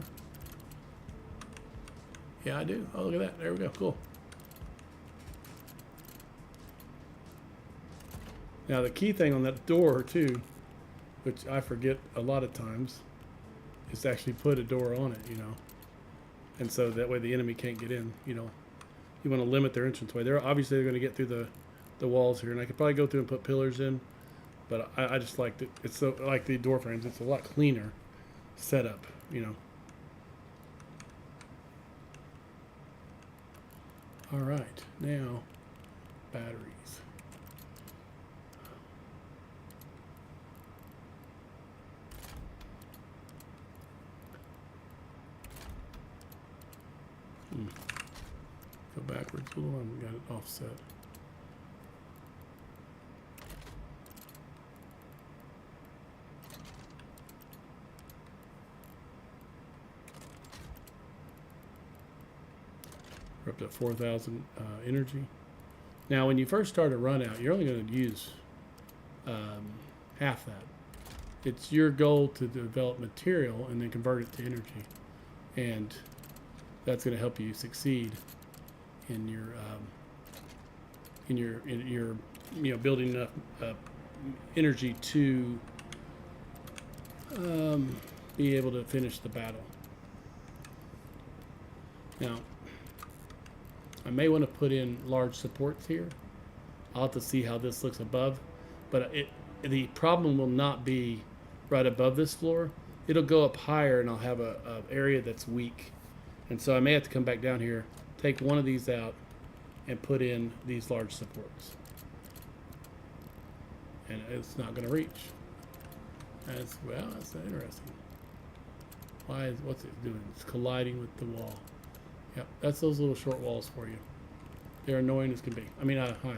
Yeah, I do. Oh, look at that. There we go. Cool. Now, the key thing on that door, too, which I forget a lot of times, is to actually put a door on it, you know. And so that way the enemy can't get in, you know. You want to limit their entranceway. They're going to get through the walls here. And I could probably go through and put pillars in. But I just liked it. It's so, like the door frames. It's a lot cleaner setup, you know. All right, now batteries. Go backwards a little. I got it offset. We're up to 4,000 energy. Now, when you first start a run out, you're only going to use half that. It's your goal to develop material and then convert it to energy, and that's going to help you succeed in your you know, building enough energy to be able to finish the battle. Now, I may want to put in large supports here. I'll have to see how this looks above, but the problem will not be right above this floor. It'll go up higher, and I'll have a area that's weak, and so I may have to come back down here, take one of these out, and put in these large supports, and it's not going to reach. That's interesting. What's it doing? It's colliding with the wall. Yep, that's those little short walls for you. They're annoying as can be. I mean, hi.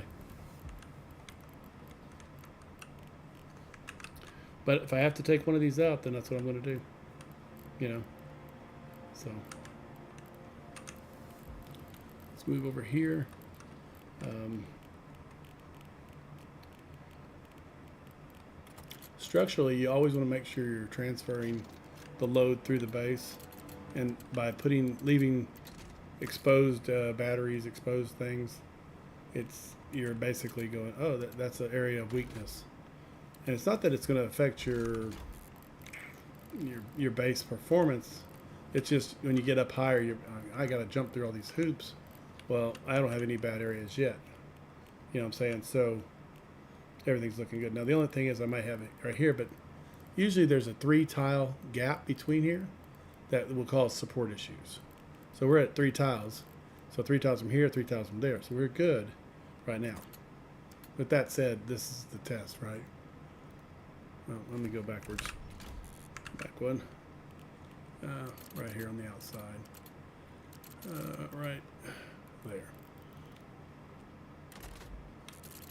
But if I have to take one of these out, then that's what I'm going to do. You know. So let's move over here. Structurally, you always want to make sure you're transferring the load through the base, and by leaving exposed batteries, exposed things, you're basically going, oh, that's an area of weakness. And it's not that it's going to affect your base performance. It's just when you get up higher, I got to jump through all these hoops. Well, I don't have any bad areas yet. You know what I'm saying? So everything's looking good. Now, the only thing is I might have it right here, but usually there's a 3-tile gap between here that will cause support issues. So we're at 3 tiles. So 3 tiles from here, 3 tiles from there. So we're good right now. With that said, this is the test, right? Well, let me go backwards. Back one. Right here on the outside. Right there.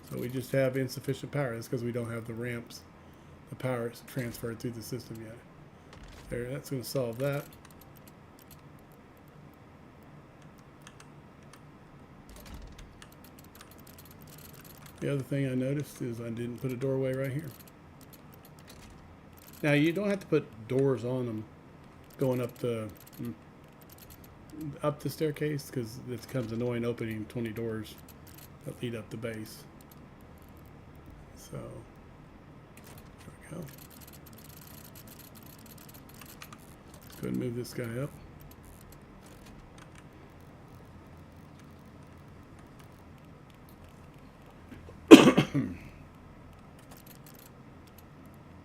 So we just have insufficient power. That's because we don't have the ramps. The power is transferred through the system yet. There, that's going to solve that. The other thing I noticed is I didn't put a doorway right here. Now you don't have to put doors on them going up the staircase, because it becomes annoying opening 20 doors that lead up the base. So there we go. Let's go ahead and move this guy up.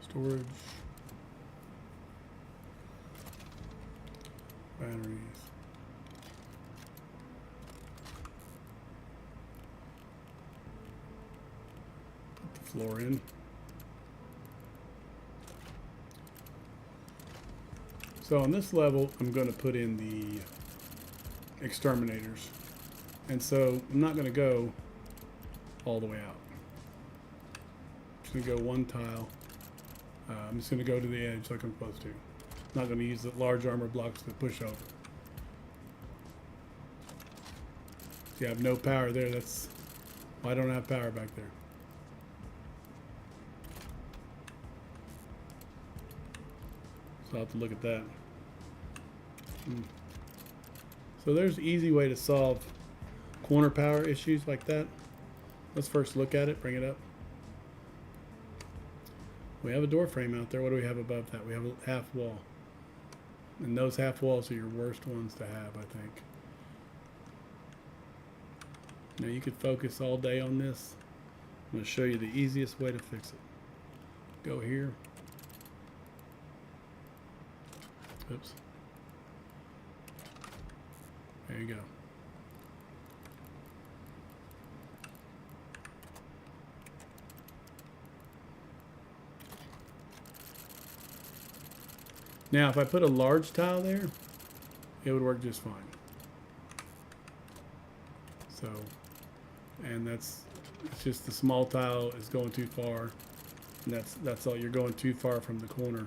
Storage. Batteries. Put the floor in. So on this level, I'm going to put in the exterminators. And so I'm not going to go all the way out. I'm just going to go one tile. I'm just going to go to the edge like I'm supposed to. I'm not going to use the large armor blocks to push over. See, I have no power there. That's why I don't have power back there. So I'll have to look at that. So there's an easy way to solve corner power issues like that. Let's first look at it, bring it up. We have a door frame out there. What do we have above that? We have a half wall. And those half walls are your worst ones to have, I think. Now you could focus all day on this. I'm going to show you the easiest way to fix it. Go here. Oops. There you go. Now, if I put a large tile there, it would work just fine. So, and it's just the small tile is going too far, and that's all. You're going too far from the corner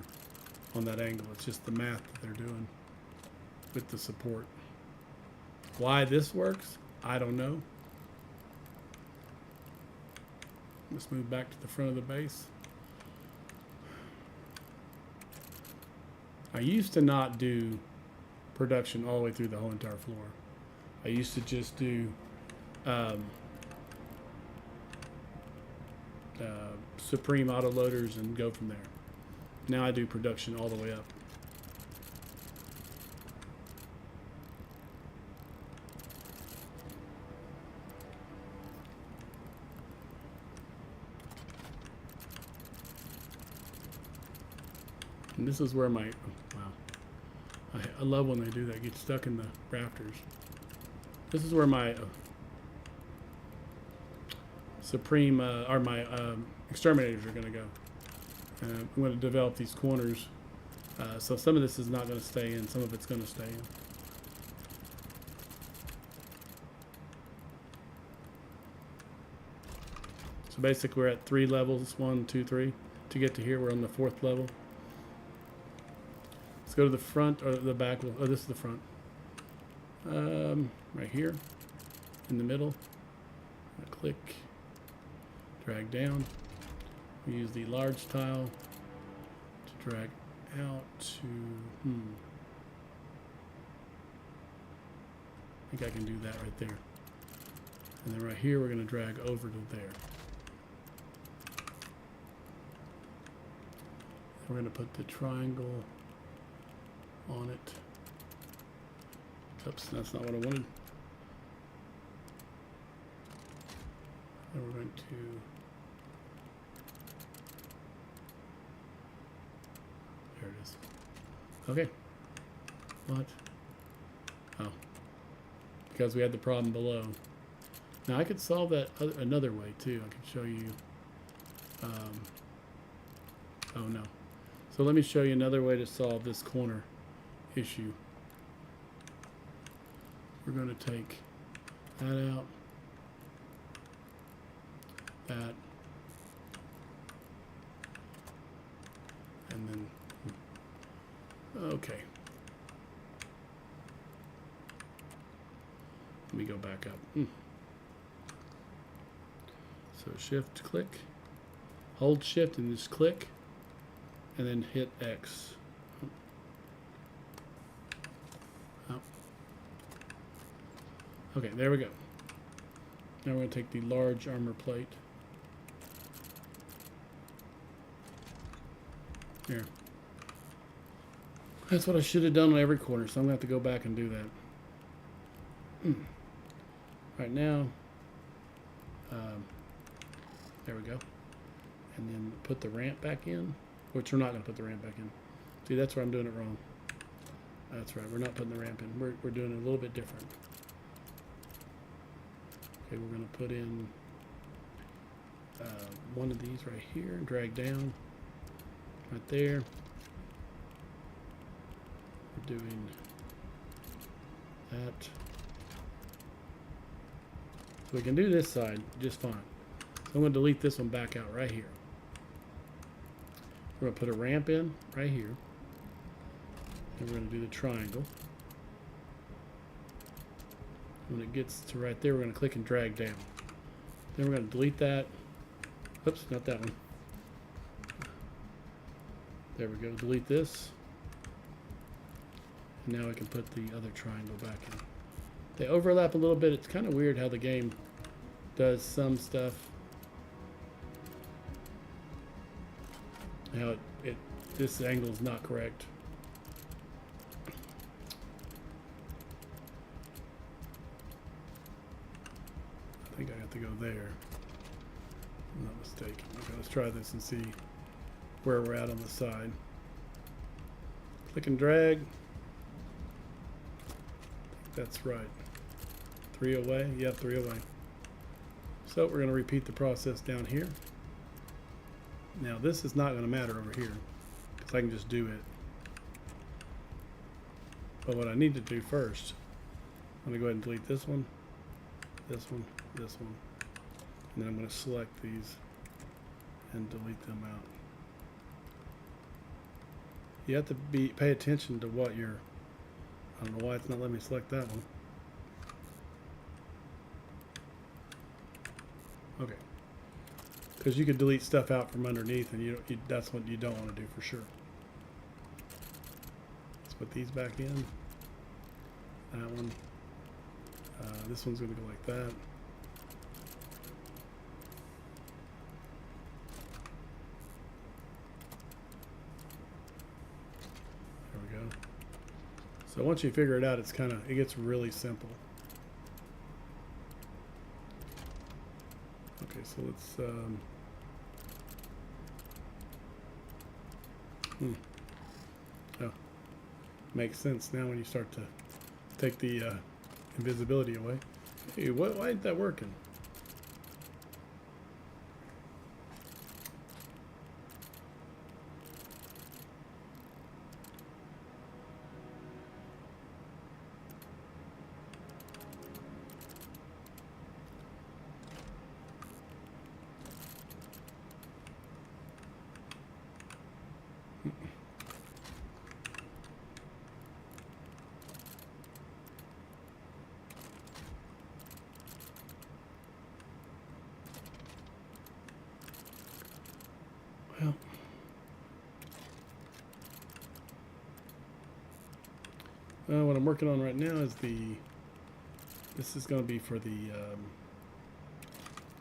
on that angle. It's just the math that they're doing with the support. Why this works, I don't know. Let's move back to the front of the base. I used to not do production all the way through the whole entire floor. I used to just do Supreme autoloaders and go from there. Now I do production all the way up. And this is where my, wow, I love when they do that, get stuck in the rafters. This is where my Supreme, or my exterminators are going to go. I'm going to develop these corners. So some of this is not going to stay in, some of it's going to stay in. So basically we're at 3 levels, 1, 2, 3. To get to here, we're on the 4th level. Let's go to the front or the back. Oh, this is the front. Right here, in the middle. Click, drag down. We use the large tile to drag out to, I think I can do that right there. And then right here, we're going to drag over to there. We're going to put the triangle on it. Oops, that's not what I wanted. And we're going to there it is. Okay. What? Oh. Because we had the problem below. Now I could solve that another way too. I could show you oh no. So let me show you another way to solve this corner issue. We're going to take that out, that, and then, okay. Let me go back up. So shift, click, hold shift and just click, and then hit X. Oh. Okay, there we go. Now we're going to take the large armor plate. Here. That's what I should have done on every corner, so I'm going to have to go back and do that. Right now, there we go. And then put the ramp back in, which we're not going to put the ramp back in. See, that's where I'm doing it wrong. That's right, we're not putting the ramp in. We're doing it a little bit different. Okay, we're going to put in one of these right here, drag down, right there. We're doing that. So we can do this side just fine. So I'm going to delete this one back out right here. We're going to put a ramp in right here. And we're going to do the triangle. When it gets to right there, we're going to click and drag down. Then we're going to delete that. Oops, not that one. There we go. Delete this. And now we can put the other triangle back in. They overlap a little bit. It's kind of weird how the game does some stuff. How this angle is not correct. I think I have to go there. I'm not mistaken. Okay, let's try this and see where we're at on the side. Click and drag. That's right. 3 away? Yep, 3 away. So we're going to repeat the process down here. Now this is not going to matter over here because I can just do it. But what I need to do first, I'm going to go ahead and delete this one, this one, this one. And then I'm going to select these and delete them out. You have to pay attention to what you're... I don't know why it's not letting me select that one. Okay. Because you could delete stuff out from underneath, and that's what you don't want to do for sure. Let's put these back in. That one. This one's going to go like that. There we go. So once you figure it out, it gets really simple. Okay, so let's oh, makes sense now when you start to take the invisibility away. Hey, why ain't that working? Well, what I'm working on right now is this is going to be for the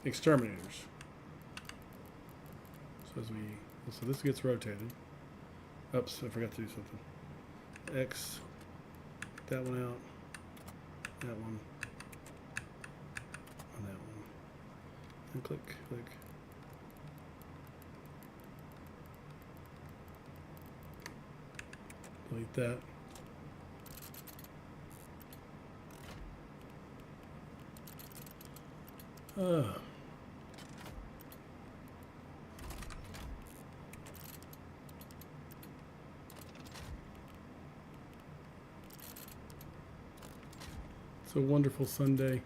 exterminators. So this gets rotated. Oops, I forgot to do something. X, that one out, that one, and that one, and click, click. Delete that. It's a wonderful Sunday.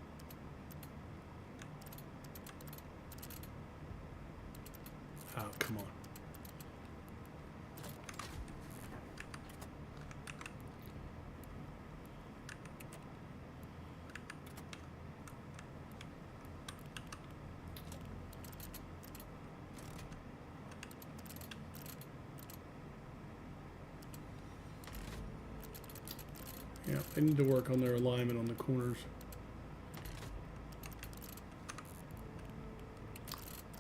Oh, come on. They need to work on their alignment on the corners.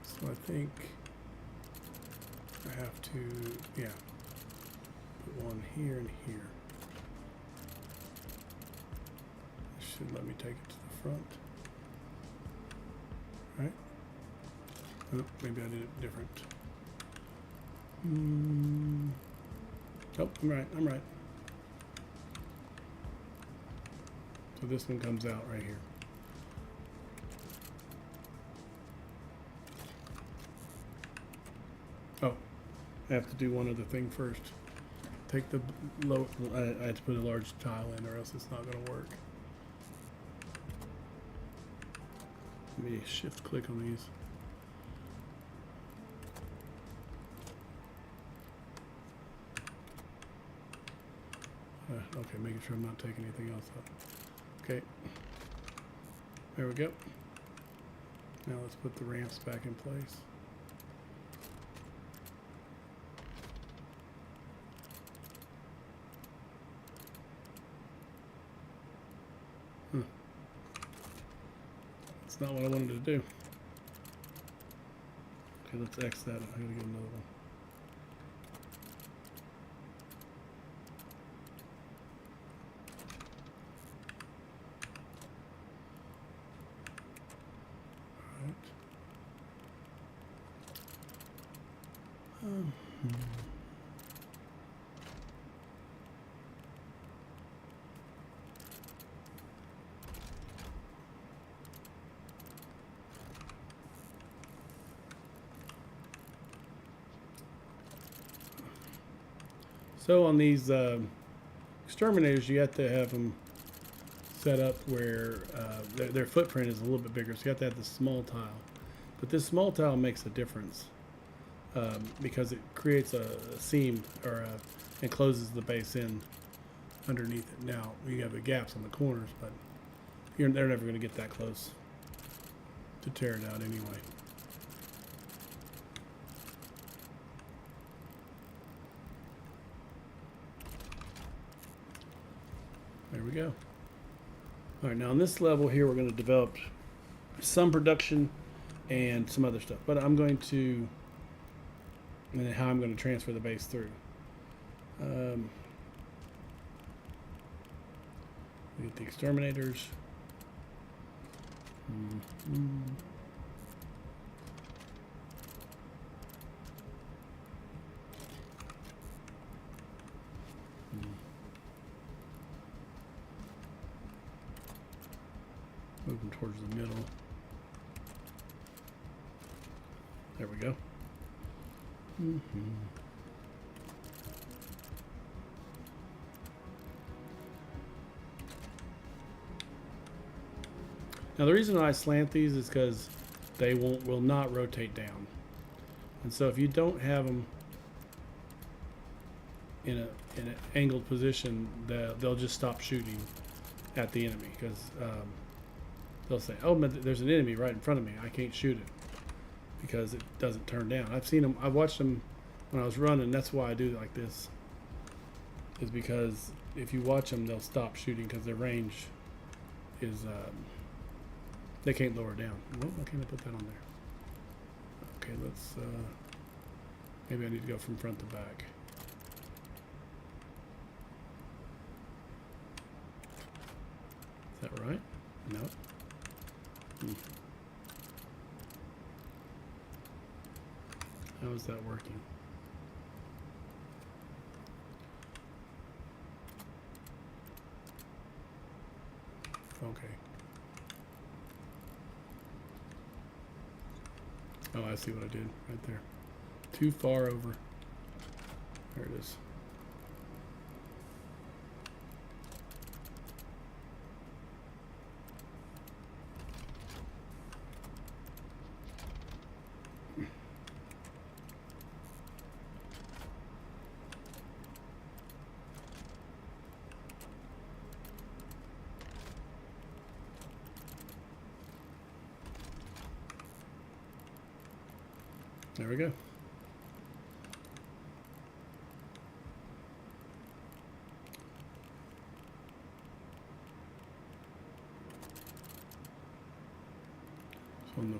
So I think I have to, yeah, put one here and here. This should let me take it to the front. Right? Oh, maybe I did it different. Oh, I'm right, I'm right. So this one comes out right here. Oh, I have to do one other thing first. Take the low, I have to put a large tile in or else it's not going to work. Let me shift click on these. Okay, making sure I'm not taking anything else up. Okay, there we go. Now let's put the ramps back in place. That's not what I wanted to do. Okay, let's X that. I gotta get another one. So on these exterminators, you have to have them set up where their footprint is a little bit bigger. So you have to have this small tile. But this small tile makes a difference because it creates a seam or encloses the base in underneath it. Now, you have the gaps on the corners, but they're never going to get that close to tear it out anyway. There we go. All right, now on this level here, we're going to develop some production and some other stuff. But I'm going to, and then how I'm going to transfer the base through. We get the exterminators. Moving towards the middle. There we go. Now the reason I slant these is because they will not rotate down, and so if you don't have them in an angled position, they'll just stop shooting at the enemy because they'll say, "Oh, but there's an enemy right in front of me. I can't shoot it because it doesn't turn down." I've seen them. I watched them when I was running. That's why I do it like this. Is because if you watch them, they'll stop shooting because their range is they can't lower down. Well, why can't I put that on there? Okay, let's. Maybe I need to go from front to back. Is that right? No. How is that working? Okay. Oh, I see what I did right there. Too far over. There it is. There we go.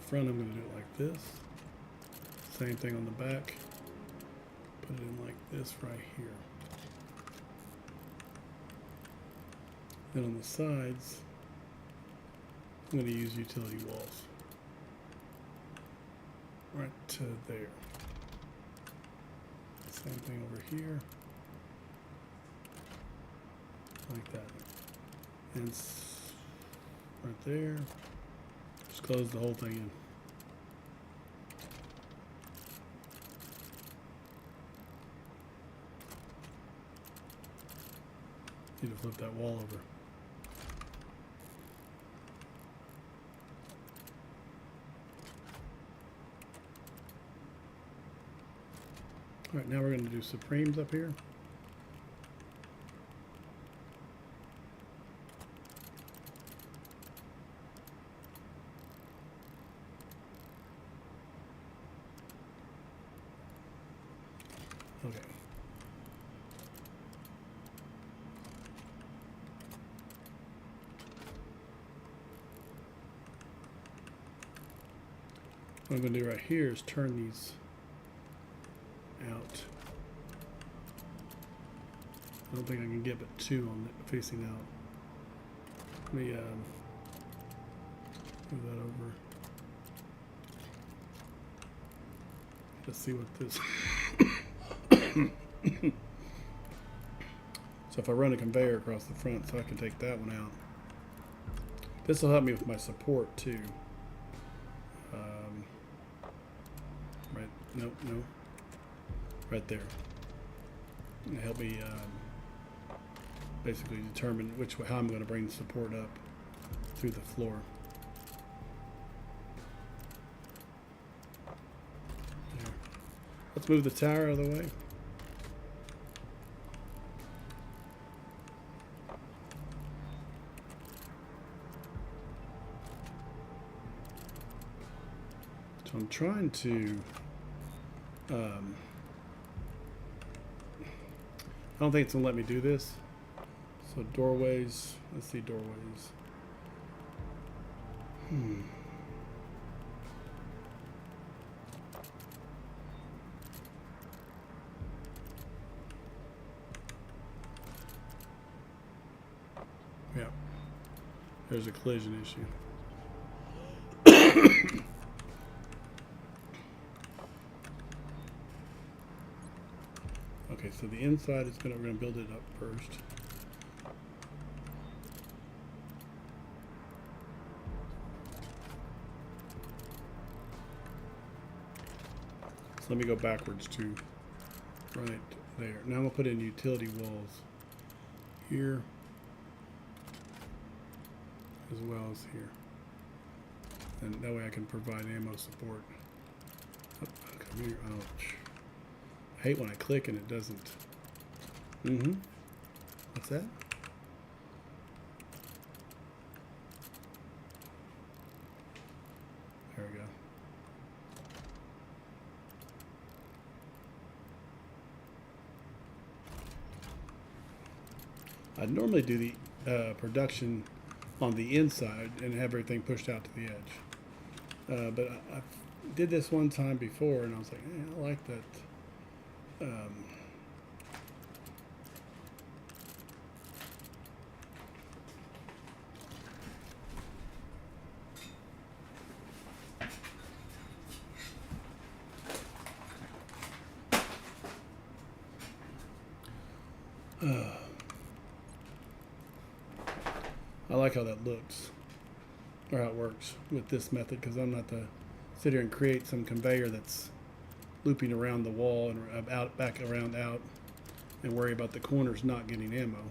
front, I'm going to do it like this. Same thing on the back. Put it in like this right here. Then on the sides, I'm going to use utility walls. Right to there. Same thing over here. Like that. And right there. Just close the whole thing in. Need to flip that wall over. All right, now we're going to do Supremes up here. Okay. What I'm going to do right here is turn these out. I don't think I can get but two on it facing out. Let me move that over. Let's see what this. So if I run a conveyor across the front, so I can take that one out. This will help me with my support too. Right, no, right there. It'll help me basically determine how I'm going to bring the support up through the floor. There. Let's move the tower out of the way. So I'm trying to I don't think it's gonna let me do this. So doorways, let's see doorways. Yeah, there's a collision issue. Okay, so the inside is we're gonna build it up first. So let me go backwards to right there. Now I'm gonna put in utility walls here as well as here. And that way I can provide ammo support. Oh, come here, ouch. I hate when I click and it doesn't. What's that? There we go. I'd normally do the production on the inside and have everything pushed out to the edge. But I did this one time before and I was like, hey, I like that. I like how that looks, or how it works with this method, because I'm not to sit here and create some conveyor that's looping around the wall and out, back around out, and worry about the corners not getting ammo.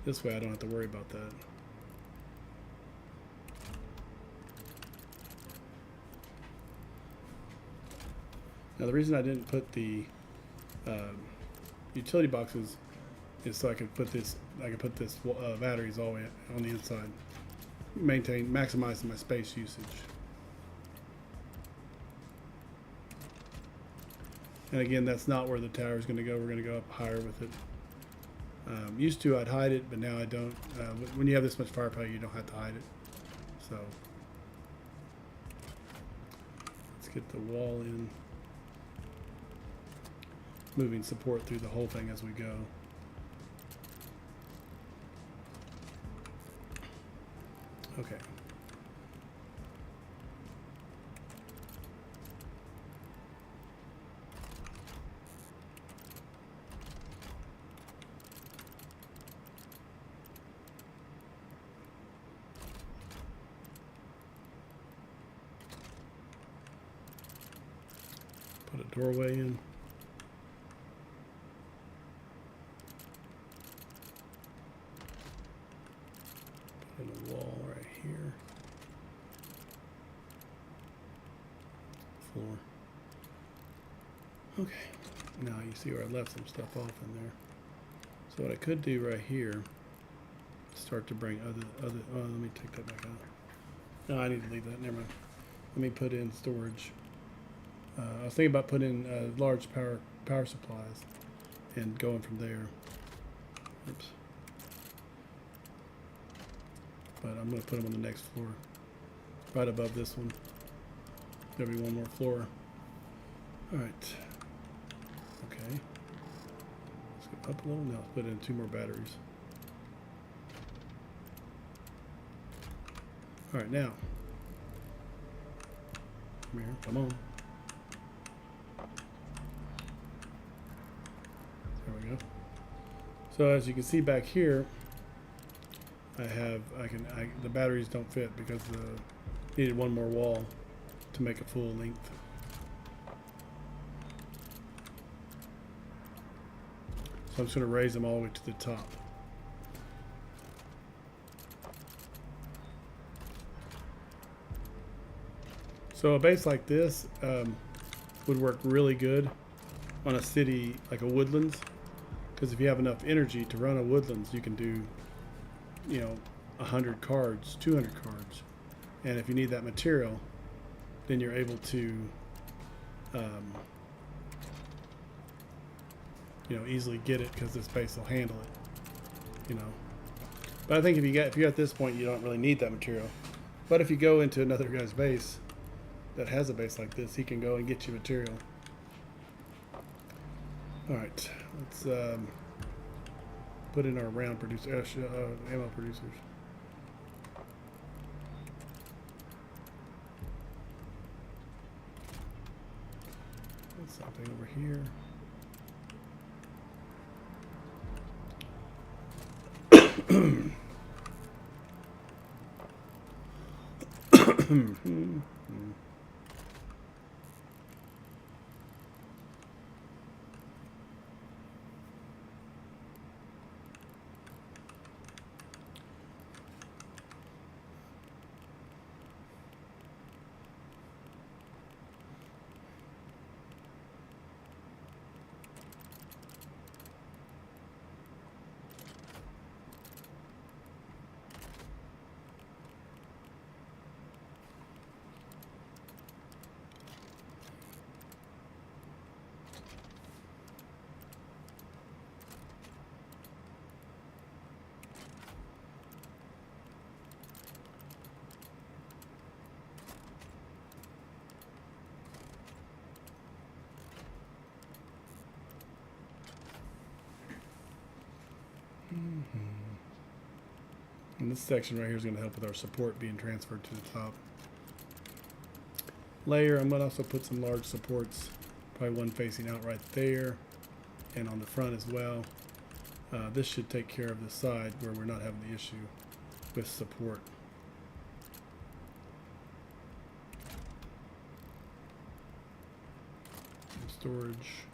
This way I don't have to worry about that. Now the reason I didn't put the utility boxes is so I could put this batteries all the way on the inside, maximizing my space usage. And again, that's not where the tower is going to go. We're going to go up higher with it. Used to, I'd hide it, but now I don't. When you have this much firepower, you don't have to hide it. So get the wall in. Moving support through the whole thing as we go. Okay. Put a doorway in. Put in a wall right here. Floor. Okay. Now you see where I left some stuff off in there. So what I could do right here, start to bring other. Oh, let me take that back out. No, I need to leave that. Never mind. Let me put in storage. I was thinking about putting large power supplies and going from there. Oops. But I'm going to put them on the next floor, right above this one. There'll be one more floor. All right. Okay. Let's go up a little. Now let's put in 2 more batteries. All right, now. Come here. Come on. There we go. So as you can see back here, the batteries don't fit because needed one more wall to make a full length. So I'm just going to raise them all the way to the top. So a base like this would work really good on a city like a Woodlands, because if you have enough energy to run a Woodlands, you can do, 100 cards, 200 cards, and if you need that material, then you're able to, easily get it because this base will handle it, But I think if you're at this point, you don't really need that material. But if you go into another guy's base that has a base like this, he can go and get you material. All right, let's put in our round producer, ammo producers. That's something over here. And this section right here is going to help with our support being transferred to the top. Layer, I'm going to also put some large supports, probably one facing out right there and on the front as well. This should take care of the side where we're not having the issue with support. Some storage.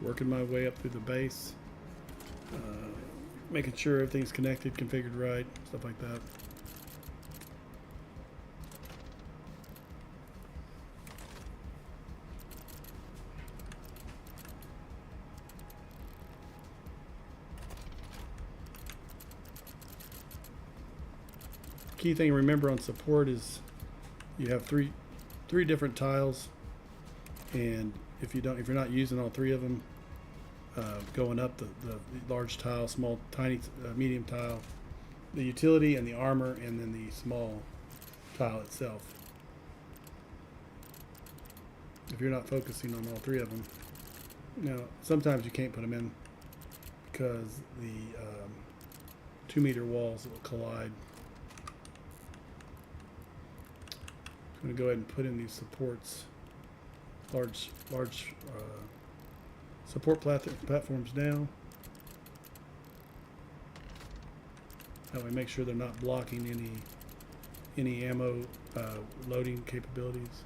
working my way up through the base, making sure everything's connected, configured right, stuff like that. Key thing to remember on support is you have three different tiles, and if you're not using all three of them, going up the large tile, small, tiny, medium tile, the utility and the armor, and then the small tile itself. If you're not focusing on all three of them, now sometimes you can't put them in because the 2-meter walls will collide. I'm going to go ahead and put in these supports, large support platforms now. That way, make sure they're not blocking any ammo loading capabilities.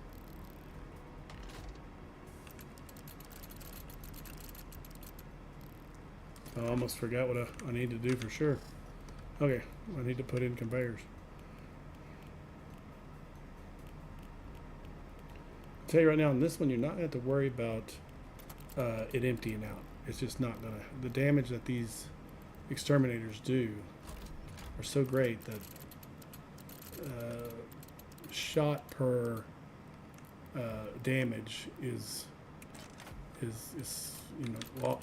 I almost forgot what I need to do for sure. Okay, I need to put in conveyors. I'll tell you right now, on this one, you're not going to have to worry about it emptying out. It's just not going to. The damage that these exterminators do are so great that shot per damage is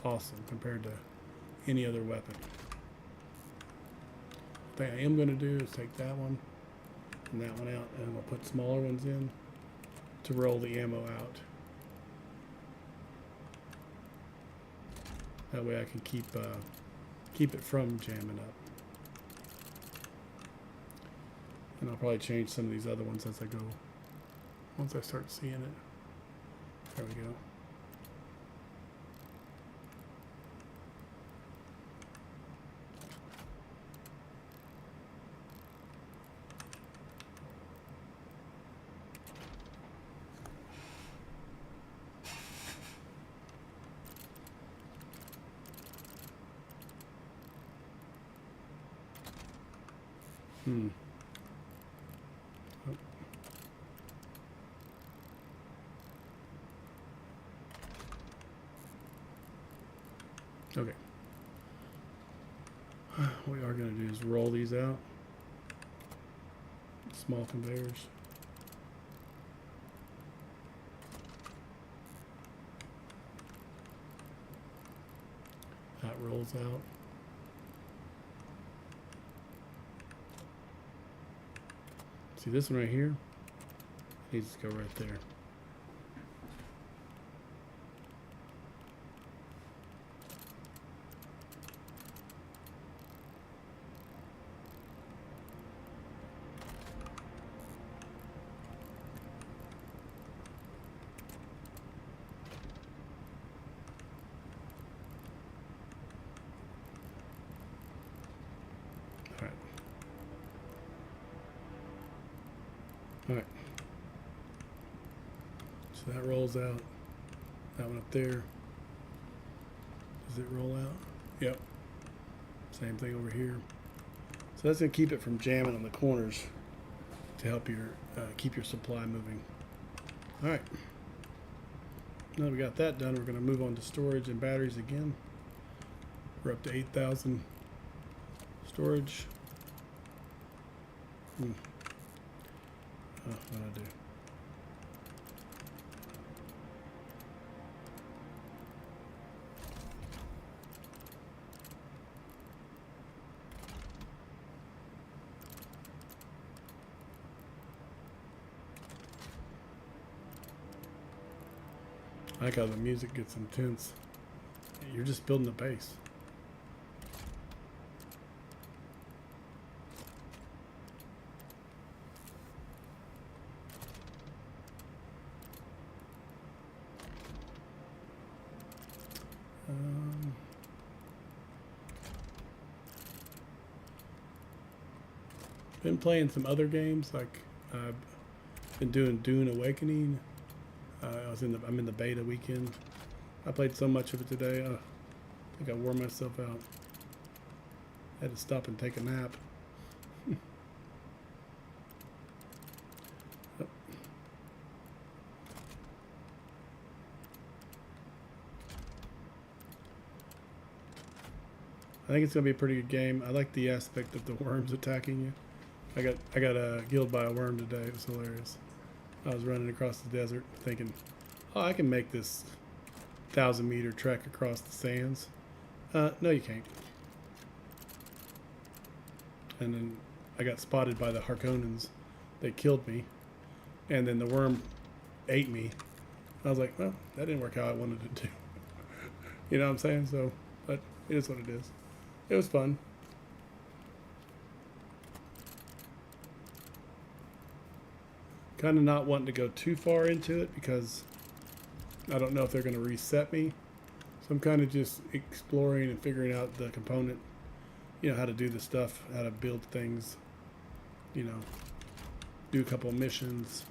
awesome compared to any other weapon. The thing I am going to do is take that one and that one out, and we'll put smaller ones in to roll the ammo out. That way I can keep it from jamming up. And I'll probably change some of these other ones as I go. Once I start seeing it. There we go. Okay. What we are going to do is roll these out. Small conveyors. That rolls out. See this one right here? Needs to go right there. Alright, so that rolls out. That one up there. Does it roll out? Yep. Same thing over here. So that's going to keep it from jamming on the corners to help your keep your supply moving. Alright. Now that we got that done, we're going to move on to storage and batteries again. We're up to 8,000 storage. Oh, what do I do? I like how the music gets intense. You're just building a base. Been playing some other games, like I've been doing Dune Awakening. I'm in the beta weekend. I played so much of it today. I think I wore myself out. I had to stop and take a nap. Yep. I think it's gonna be a pretty good game. I like the aspect of the worms attacking you. I got killed by a worm today. It was hilarious. I was running across the desert thinking, oh, I can make this 1,000-meter trek across the sands. No, you can't. And then I got spotted by the Harkonnens. They killed me. And then the worm ate me. I was like, well, that didn't work how I wanted it to. You know what I'm saying? So, but it is what it is. It was fun. Kind of not wanting to go too far into it because I don't know if they're going to reset me. So I'm kind of just exploring and figuring out the component, you know, how to do the stuff, how to build things, you know, do a couple of missions,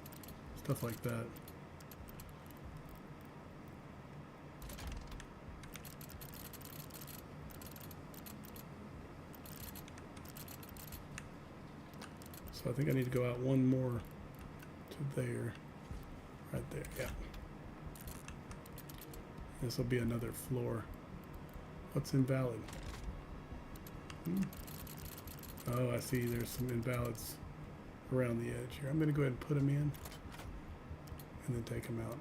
stuff like that. So I think I need to go out one more to there, right there, yeah. This will be another floor. What's invalid? Oh, I see there's some invalids around the edge here. I'm going to go ahead and put them in and then take them out.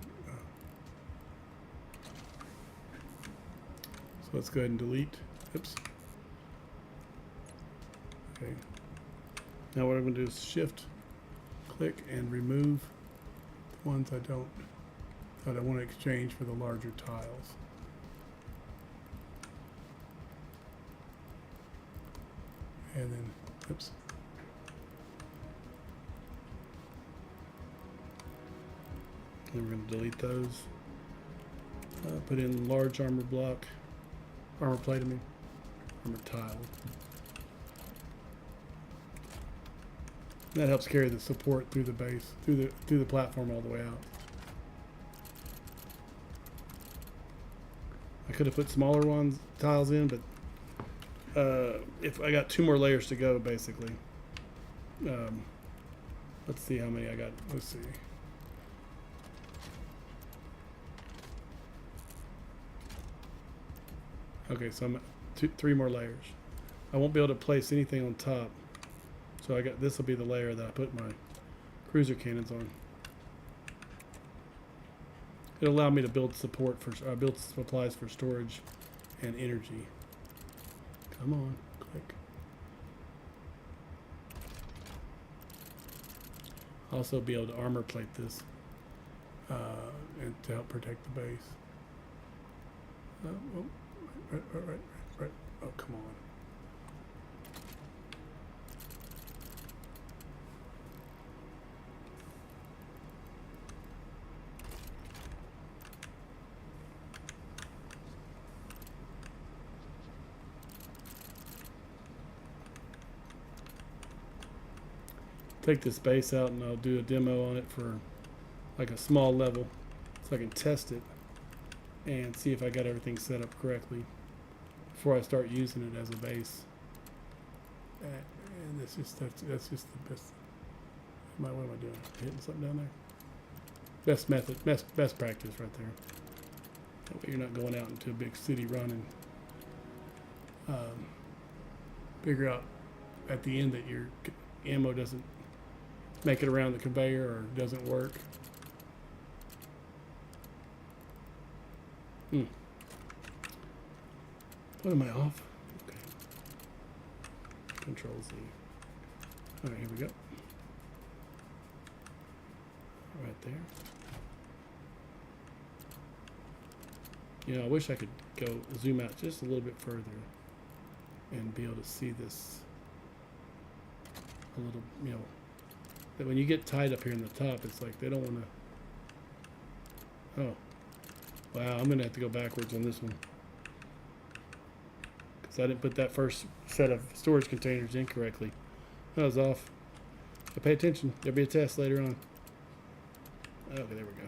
So let's go ahead and delete. Oops. Okay. Now what I'm going to do is shift, click, and remove the ones I don't want to exchange for the larger tiles. And then, oops. And we're going to delete those. Put in large armor block, armor plate, armor tile. That helps carry the support through the base, through the platform all the way out. I could have put smaller tiles in, but if I got 2 more layers to go, basically. Let's see how many I got. Let's see. Okay, so I'm at 3 more layers. I won't be able to place anything on top. So this will be the layer that I put my cruiser cannons on. It'll allow me to build support for build supplies for storage and energy. Come on, click. Also be able to armor plate this and to help protect the base. Oh, right. Oh, come on. Take this base out and I'll do a demo on it for like a small level so I can test it and see if I got everything set up correctly before I start using it as a base. And that's just the best. What am I doing? Hitting something down there? Best method, best practice right there. That way you're not going out into a big city running. Figure out at the end that your ammo doesn't make it around the conveyor or doesn't work. What am I off? Okay. Control Z. Alright, here we go. Right there. You know, I wish I could go zoom out just a little bit further and be able to see this a little, you know, that when you get tied up here in the top, it's like they don't want to. Oh, wow, I'm gonna have to go backwards on this one because I didn't put that first set of storage containers in correctly. I was off. So pay attention, there'll be a test later on. Okay, there we go.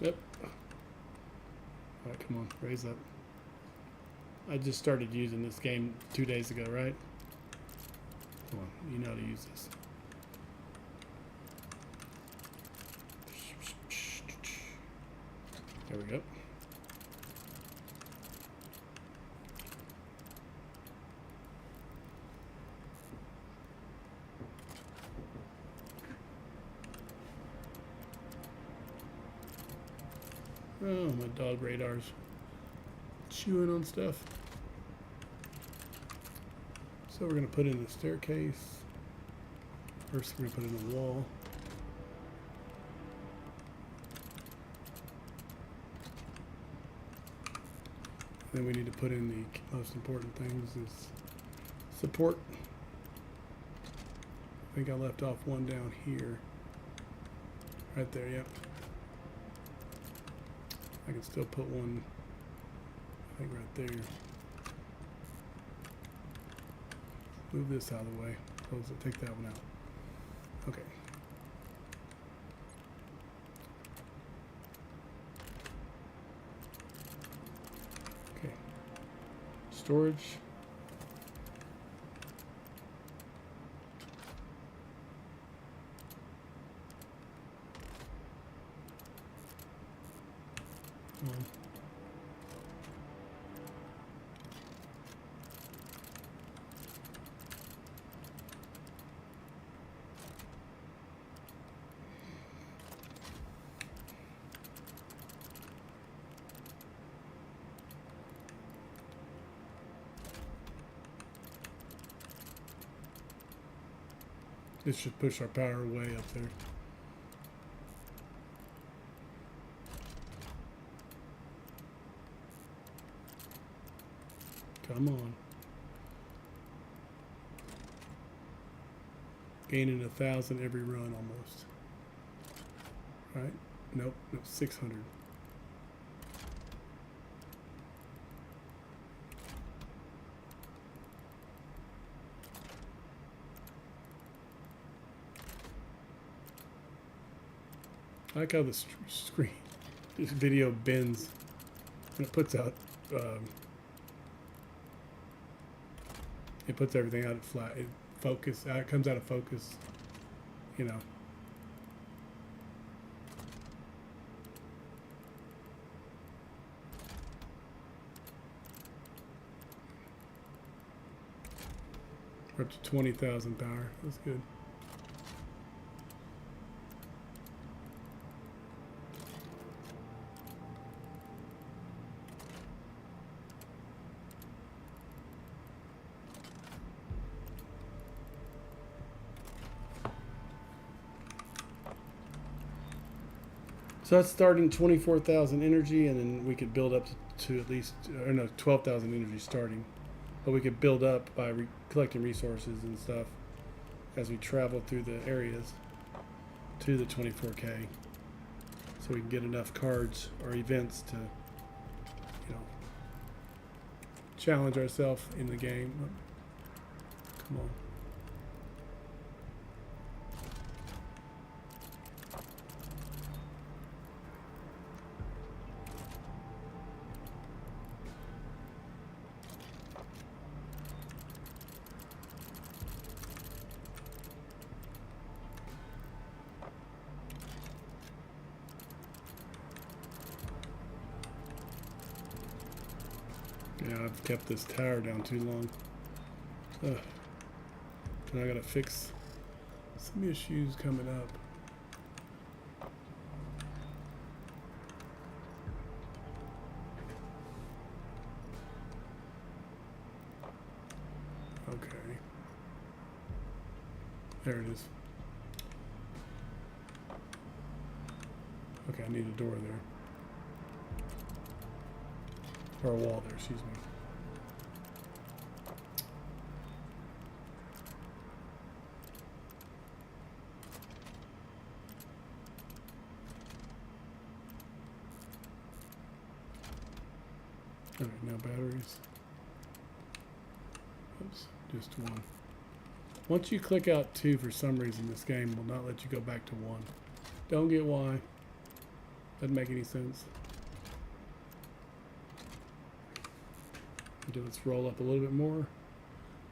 Yep. Alright, come on, raise up. I just started using this game 2 days ago, right? Come on, you know how to use this. There we go. Oh, my dog radar's chewing on stuff. So we're going to put in the staircase. First we're going to put in a wall. Then we need to put in the most important things is support. I think I left off one down here. Right there, yep. I can still put one, I think right there. Move this out of the way. Close it, take that one out. Okay. Okay. Storage. This should push our power way up there. Come on. Gaining 1,000 every run almost. Right? Nope, 600. I like how the screen, this video bends and it puts out, it puts everything out flat. It comes out of focus, you know. We're up to 20,000 power. That's good. So that's starting 24,000 energy, and then we could build up to at least, or no, 12,000 energy starting. But we could build up by collecting resources and stuff as we travel through the areas to the 24K. So we can get enough cards or events to, you know, challenge ourselves in the game. Come on. Yeah, I've kept this tower down too long. And I gotta fix some issues coming up. Okay. There it is. Okay, I need a door there. Or a wall there, excuse me. Alright, now batteries. Oops, just one. Once you click out 2, for some reason this game will not let you go back to 1. Don't get why. Doesn't make any sense. Let's roll up a little bit more.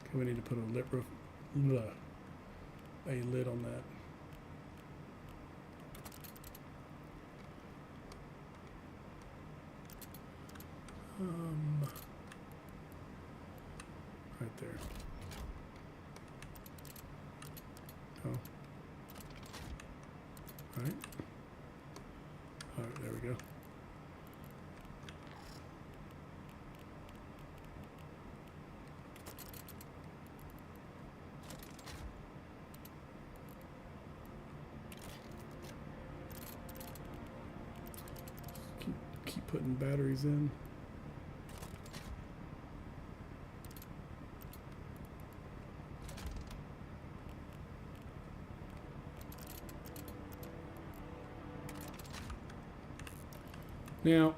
Okay, we need to put a lid on that. Right there. Oh. All right. All right, there we go. Keep putting batteries in. Now,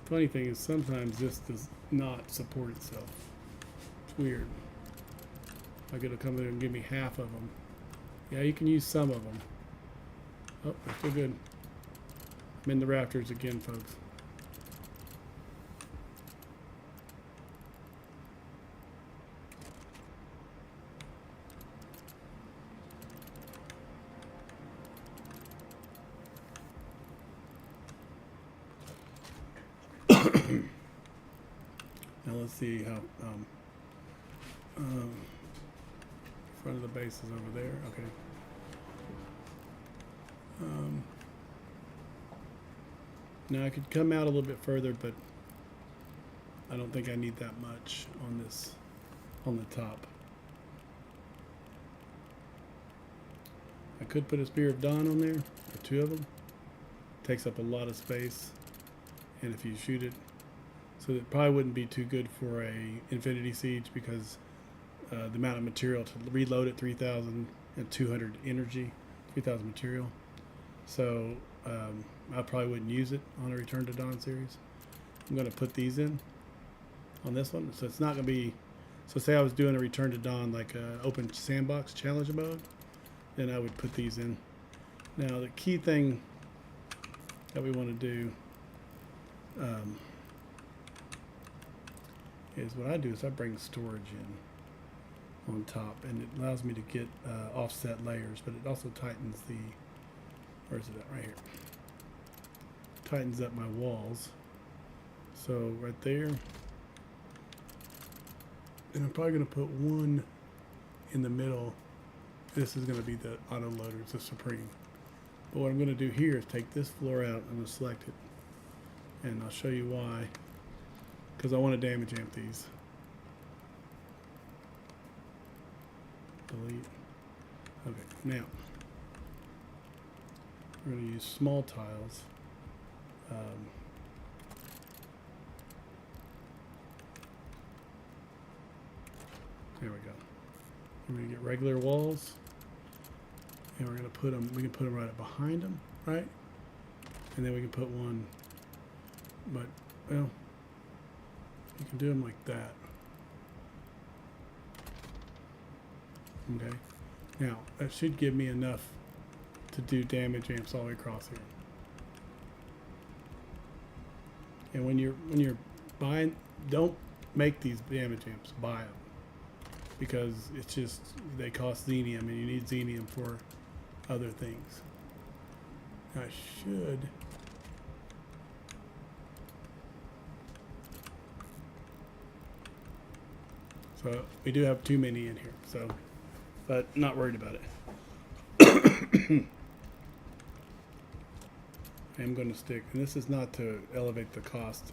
funny thing is sometimes this does not support itself. It's weird. I gotta come in and give me half of them. Yeah, you can use some of them. Oh, they're still good. I'm in the rafters again, folks. Now let's see how front of the base is over there. Okay. Now I could come out a little bit further, but I don't think I need that much on this, on the top. I could put a Spear of Dawn on there, or two of them. Takes up a lot of space, and if you shoot it, so it probably wouldn't be too good for a Infinity Siege because the amount of material to reload at 3,200 energy, 3,000 material. So I probably wouldn't use it on a Return to Dawn series. I'm going to put these in on this one, so it's not going to be. So say I was doing a Return to Dawn like open sandbox challenge mode, then I would put these in. Now the key thing that we want to do is what I do is I bring storage in on top, and it allows me to get offset layers, but it also tightens the, where is it at? Right here. Tightens up my walls. So right there, and I'm probably going to put one in the middle. This is going to be the auto loader, it's a Supreme. But what I'm going to do here is take this floor out. I'm going to select it, and I'll show you why. Because I want to damage amp these. Delete. Okay, now we're going to use small tiles. There we go. We're going to get regular walls, and we're going to put them. We can put them right up behind them, right? And then we can put one. But well, you can do them like that. Okay. Now that should give me enough to do damage amps all the way across here. And when you're buying, don't make these damage amps. Buy them, because it's just they cost xenium, and you need xenium for other things. I should. So we do have too many in here, so, but not worried about it. I am going to stick, and this is not to elevate the cost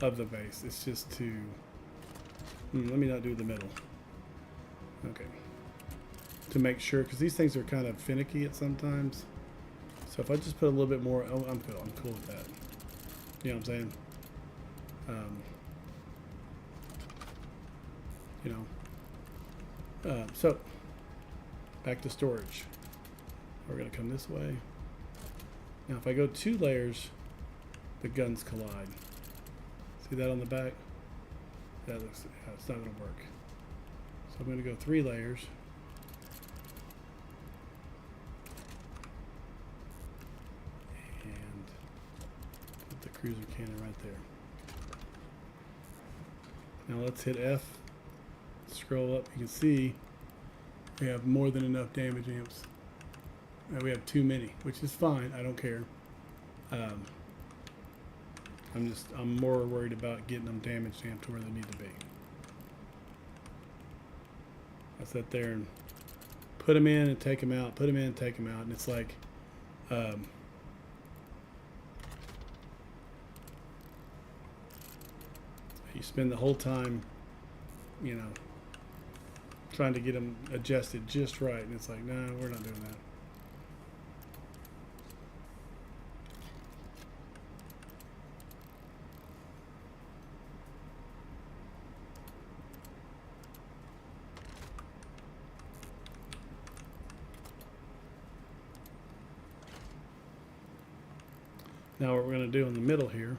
of the base, it's just to, let me not do the middle. Okay. To make sure, because these things are kind of finicky at sometimes. So if I just put a little bit more, oh, I'm cool with that. You know what I'm saying? So back to storage. We're going to come this way. Now if I go 2 layers, the guns collide. See that on the back? That looks, yeah, it's not going to work. I'm going to go 3 layers. And put the cruiser cannon right there. Now let's hit F. Scroll up. You can see we have more than enough damage amps. And we have too many, which is fine. I don't care. I'm more worried about getting them damage amped to where they need to be. I sit there and put them in and take them out, put them in and take them out, and it's like you spend the whole time, you know, trying to get them adjusted just right, and it's like, no, we're not doing that. Now what we're going to do in the middle here,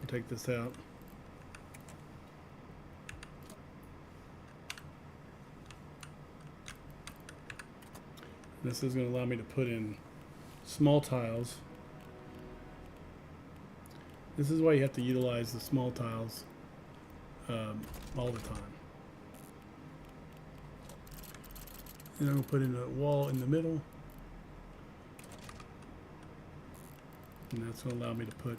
we'll take this out. This is going to allow me to put in small tiles. This is why you have to utilize the small tiles all the time. And I'm going to put in a wall in the middle. And that's going to allow me to put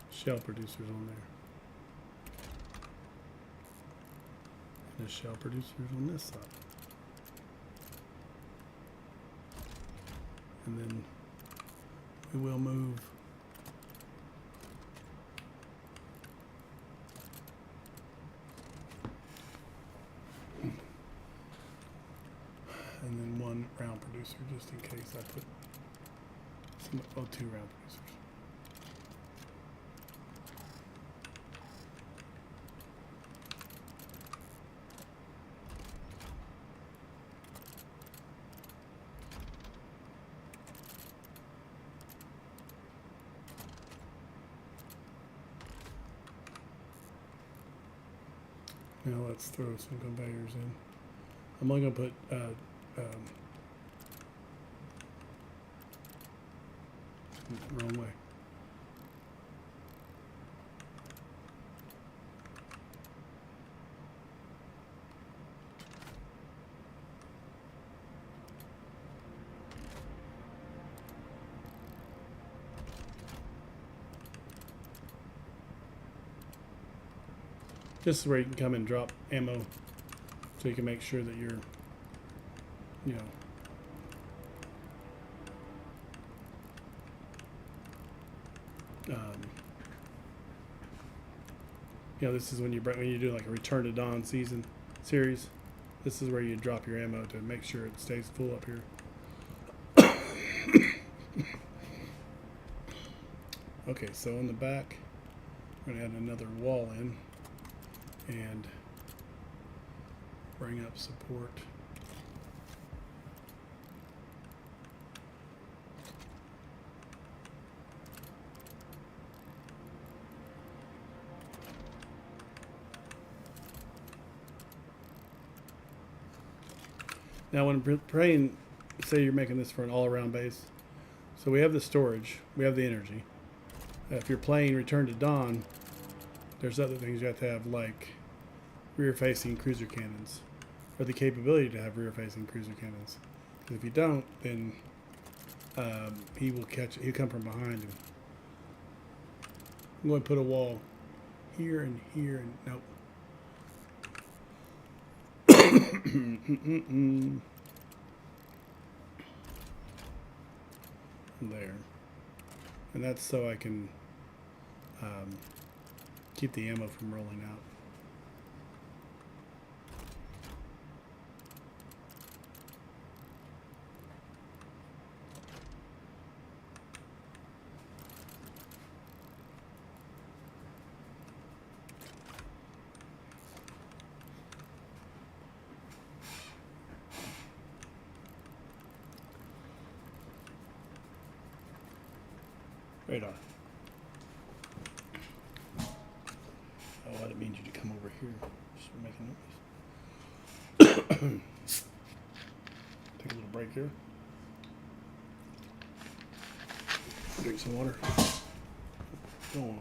shell producers on there. And the shell producers on this side. And then we will move and then 1 round producer just in case I put some, 2 round producers. Now let's throw some conveyors in. I'm only going to put wrong way. This is where you can come and drop ammo, so you can make sure that you're, you know, this is when you do like a Return to Dawn series. This is where you drop your ammo to make sure it stays full up here. Okay, so in the back, we're going to add another wall in and bring up support. Now when praying, say you're making this for an all-around base, so we have the storage, we have the energy. If you're playing Return to Dawn, there's other things you have to have, like rear-facing cruiser cannons, or the capability to have rear-facing cruiser cannons. Because if you don't, then he'll come from behind him. I'm going to put a wall here and here and nope. There, and that's so I can keep the ammo from rolling out. Radar. Oh, that means you to come over here. Just making noise. Take a little break here. Drink some water. Go on.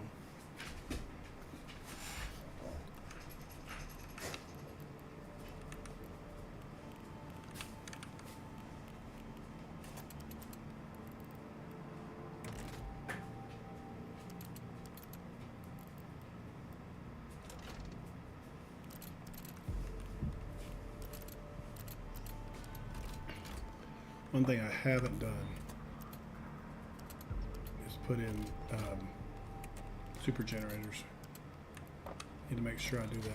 One thing I haven't done is put in super generators. Need to make sure I do that.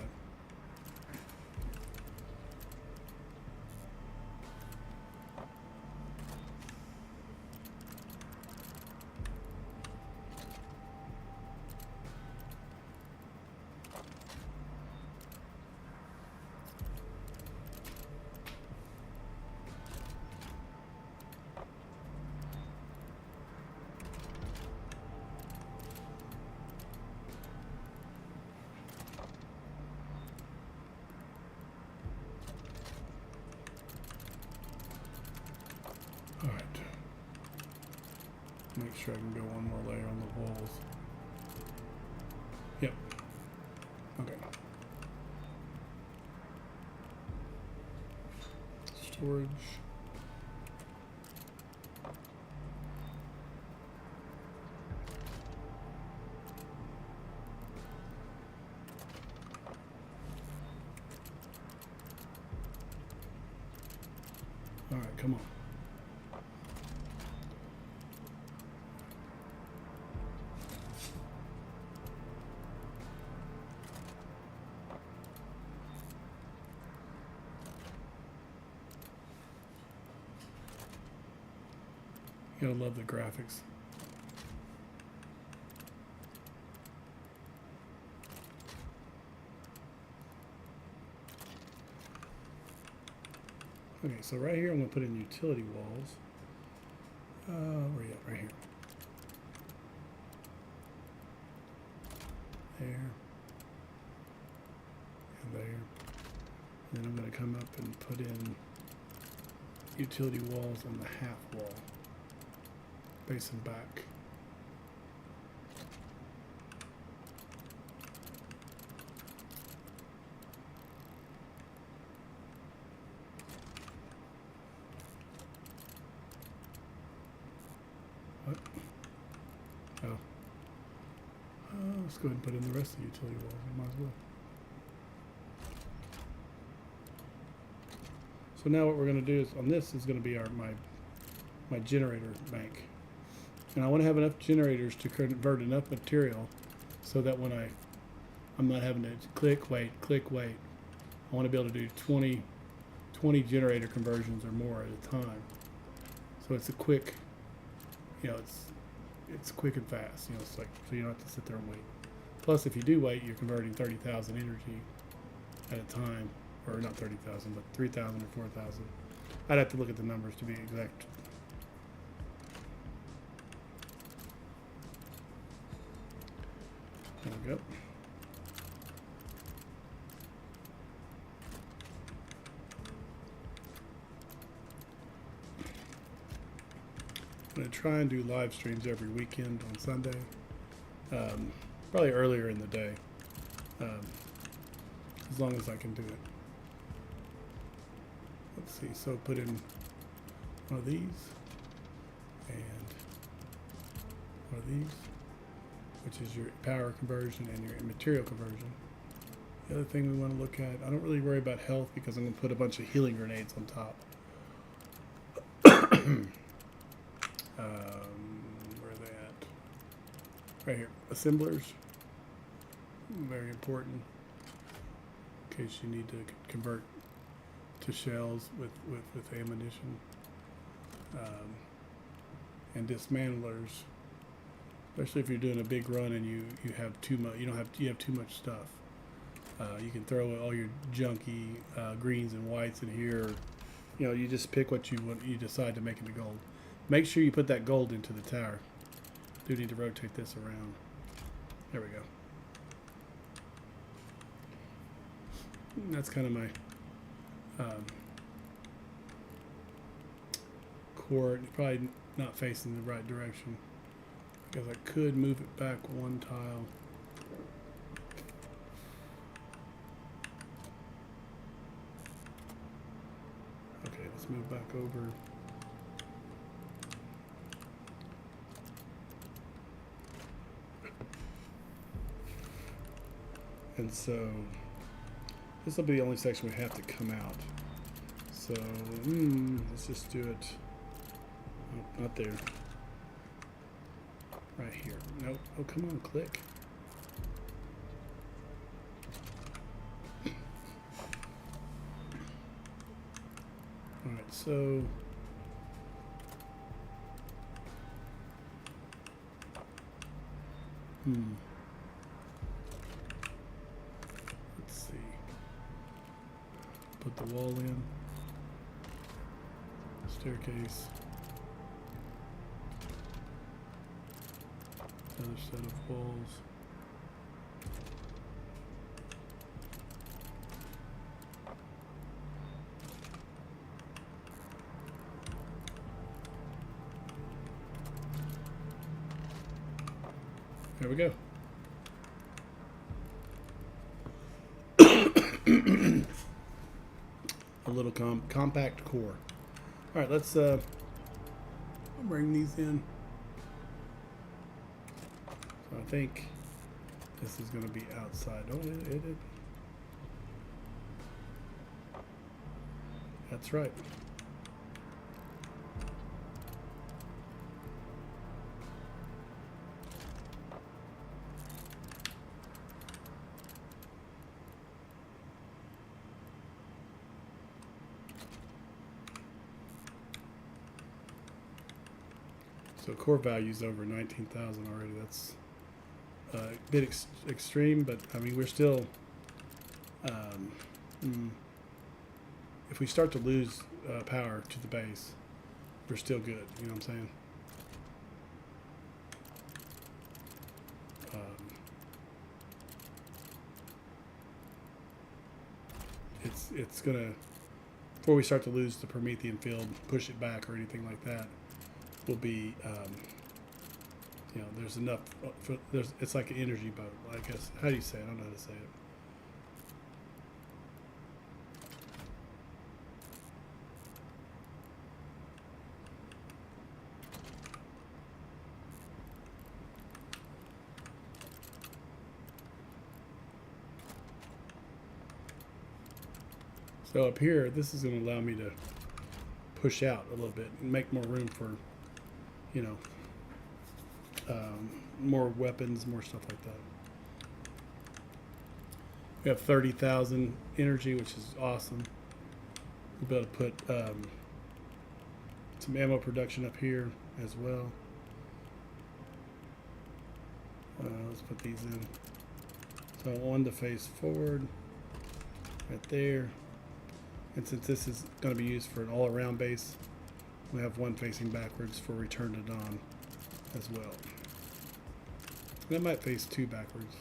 All right. Make sure I can go one more layer on the walls. Yep. Okay. Storage. All right, come on. You gotta love the graphics. Okay, so right here I'm gonna put in utility walls. Where you at? Right here. There. And there. And then I'm gonna come up and put in utility walls on the half wall. Facing back. What? Oh. Let's go ahead and put in the rest of the utility walls. We might as well. So now what we're going to do is on this is going to be my generator bank. And I want to have enough generators to convert enough material so that when I'm not having to click, wait. I want to be able to do 20 generator conversions or more at a time. So it's a quick, it's quick and fast. It's like, so you don't have to sit there and wait. Plus, if you do wait, you're converting 30,000 energy at a time, or not 30,000, but 3,000 or 4,000. I'd have to look at the numbers to be exact. There we go. I'm going to try and do live streams every weekend on Sunday, probably earlier in the day, as long as I can do it. Let's see, so put in one of these and one of these, which is your power conversion and your material conversion. The other thing we want to look at, I don't really worry about health because I'm going to put a bunch of healing grenades on top. Where are they at? Right here. Assemblers. Very important in case you need to convert to shells with ammunition. And dismantlers, especially if you're doing a big run and you have too much, you have too much stuff. You can throw all your junky greens and whites in here. You just pick what you want. You decide to make into gold. Make sure you put that gold into the tower. Do need to rotate this around. There we go. That's kind of my core. Probably not facing the right direction because I could move it back one tile. Okay, let's move back over. And so this will be the only section we have to come out. So let's just do it. Oh, not there. Right here. Nope. Oh, come on, click. All right, so let's see. Put the wall in. Staircase. Another set of walls. There we go. A little compact core. All right, let's bring these in. So I think this is going to be outside. Oh, it. That's right. So core value's over 19,000 already. That's a bit extreme, but I mean, we're still, if we start to lose power to the base, we're still good. You know what I'm saying? It's gonna, before we start to lose the Promethean field, push it back or anything like that, will be, you know, there's enough for, it's like an energy boat, I guess. How do you say it? I don't know how to say it. So up here, this is going to allow me to push out a little bit and make more room for, you know, more weapons, more stuff like that. We have 30,000 energy, which is awesome. We'll be able to put some ammo production up here as well. Let's put these in. So one to face forward, right there. And since this is going to be used for an all-around base, we have one facing backwards for return to dawn as well. That might face two backwards.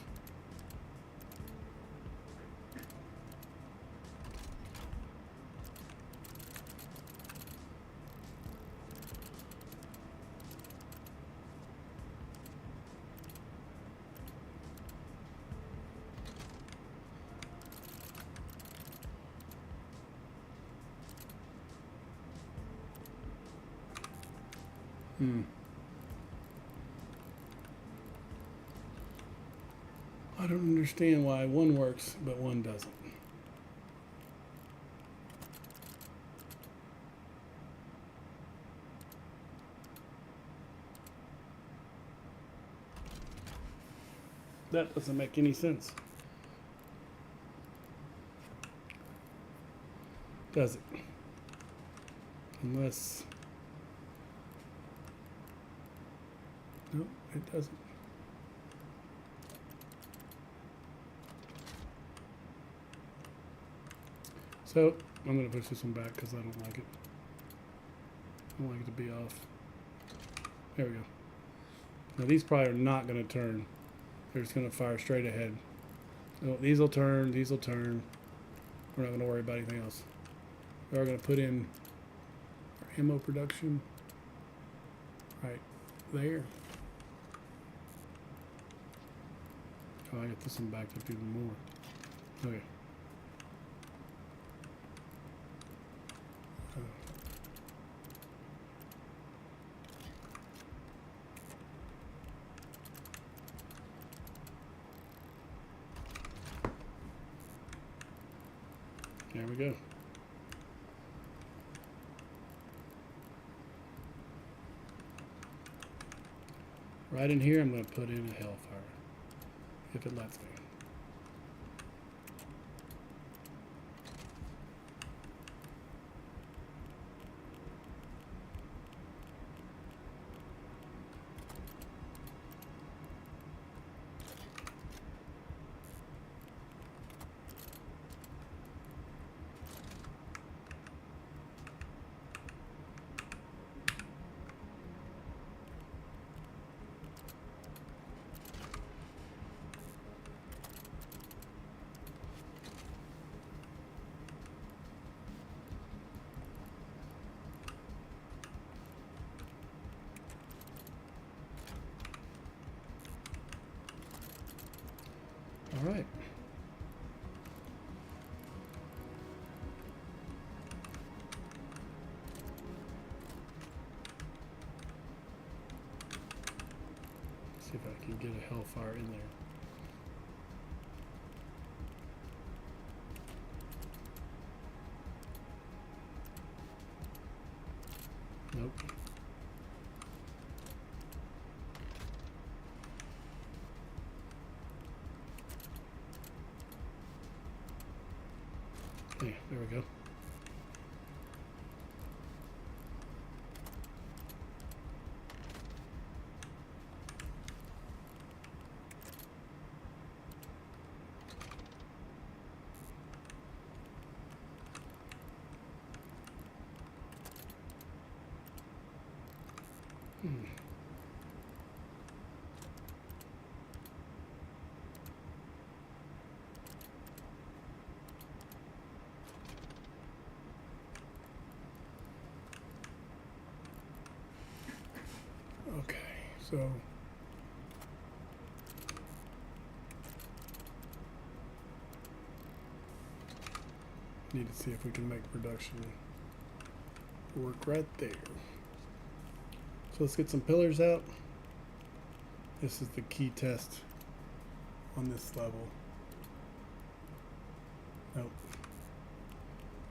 I don't understand why one works but one doesn't. That doesn't make any sense. Does it? Unless... No, it doesn't. So, I'm going to push this one back because I don't like it. I don't like it to be off. There we go. Now these probably are not going to turn. They're just going to fire straight ahead. So these will turn, these will turn. We're not going to worry about anything else. We are going to put in our ammo production right there. Oh, I got this one backed up even more. Okay. There we go. Right in here, I'm going to put in a hellfire, if it lets me. All right. See if I can get a hellfire in there. Nope. Yeah, there we go. Okay, so need to see if we can make production work right there. So let's get some pillars out. This is the key test on this level. Nope.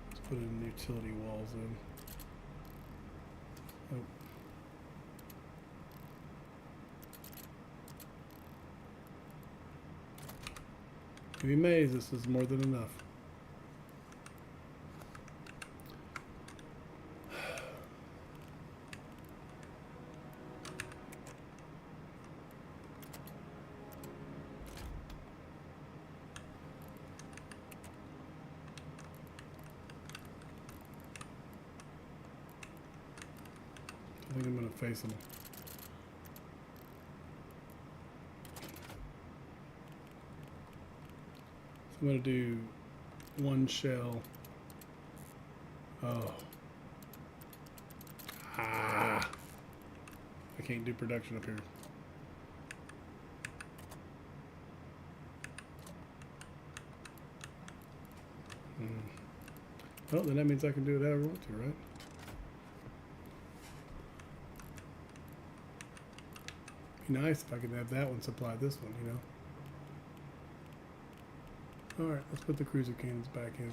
Let's put in utility walls in. Nope. You'd be amazed, this is more than enough. I think I'm going to face them. I'm going to do one shell. Oh. Ah. I can't do production up here. Well, then that means I can do it however I want to, right? Be nice if I could have that one supply this one, you know? Alright, let's put the cruiser cannons back in.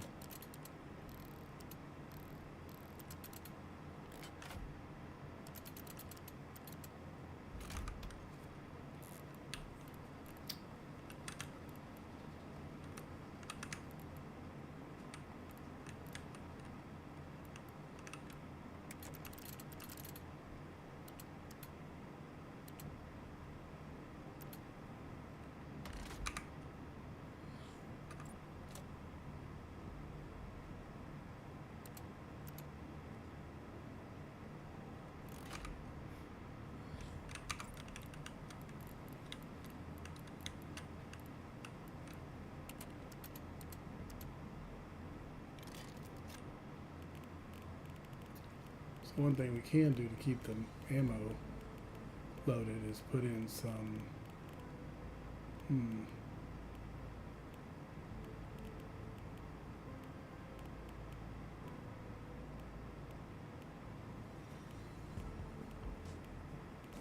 So one thing we can do to keep the ammo loaded is put in some do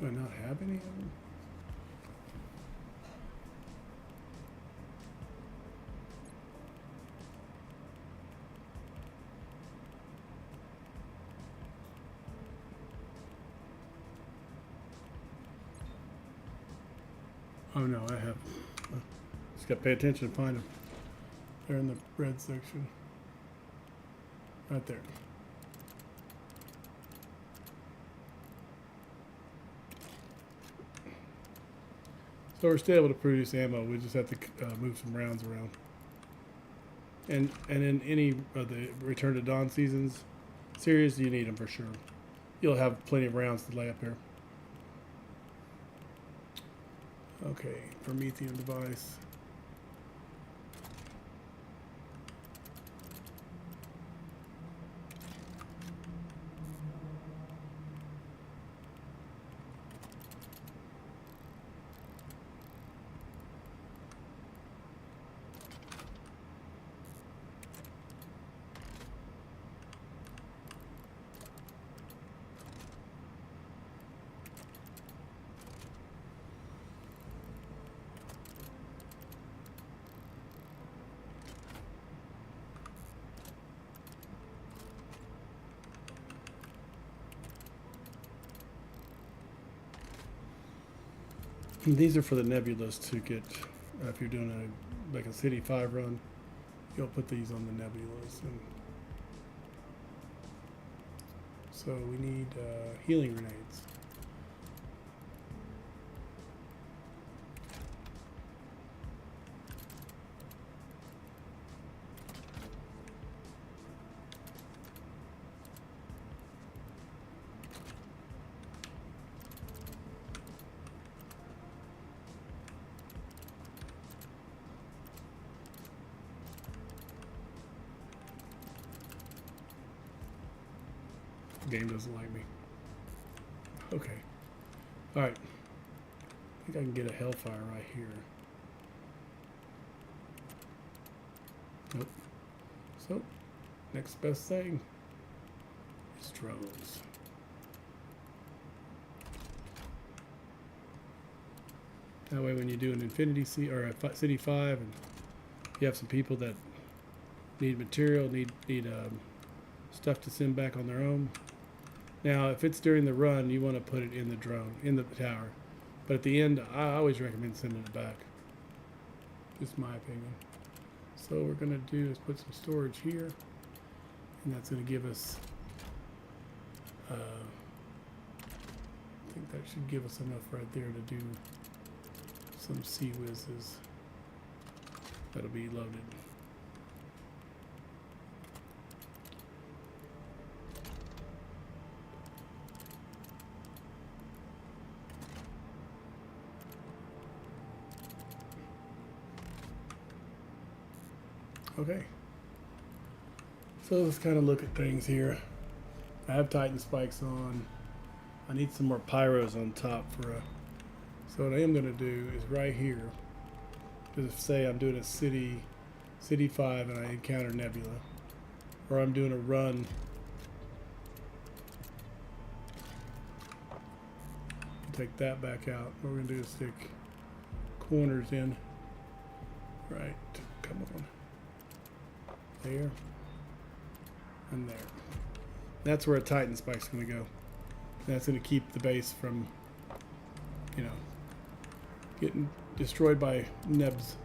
I not have any of them? Oh no, I have. Just got to pay attention and find them. They're in the red section. Right there. So we're still able to produce ammo. We just have to move some rounds around. And in any of the Return to Dawn seasons series, you need them for sure. You'll have plenty of rounds to lay up here. Okay, Promethean device. These are for the nebulas to get, if you're doing like a City 5 run, you'll put these on the nebulas. And so we need healing grenades. Game doesn't like me. Okay. Alright. I think I can get a hellfire right here. Nope. So, next best thing is drones. That way when you do an Infinity C or a City 5 and you have some people that need material, need stuff to send back on their own. Now, if it's during the run, you want to put it in the drone, in the tower. But at the end, I always recommend sending it back. Just my opinion. So what we're going to do is put some storage here. And that's going to give us, I think that should give us enough right there to do some sea whizzes. That'll be loaded. Okay, so let's kind of look at things here. I have Titan spikes on. I need some more pyros on top for a. So what I am going to do is right here. Just say I'm doing a city 5 and I encounter nebula, or I'm doing a run. Take that back out. What we're going to do is stick corners in. Right, come on. There and there. That's where a Titan spike's going to go. That's going to keep the base from, getting destroyed by nebs.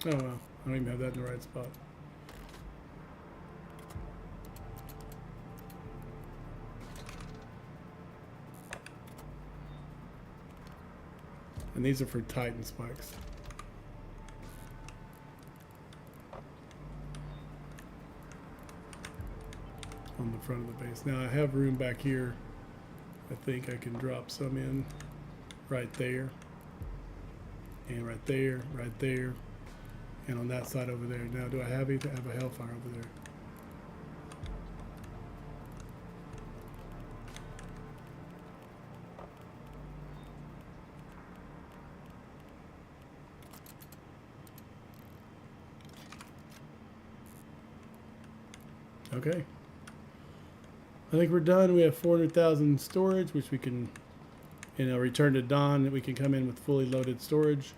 Oh well, I don't even have that in the right spot. And these are for Titan spikes. On the front of the base. Now I have room back here. I think I can drop some in right there. and right there, and on that side over there. Now, do I have anything? I have a hellfire over there. Okay. I think we're done. We have 400,000 storage, which we can, return to dawn. That we can come in with fully loaded storage.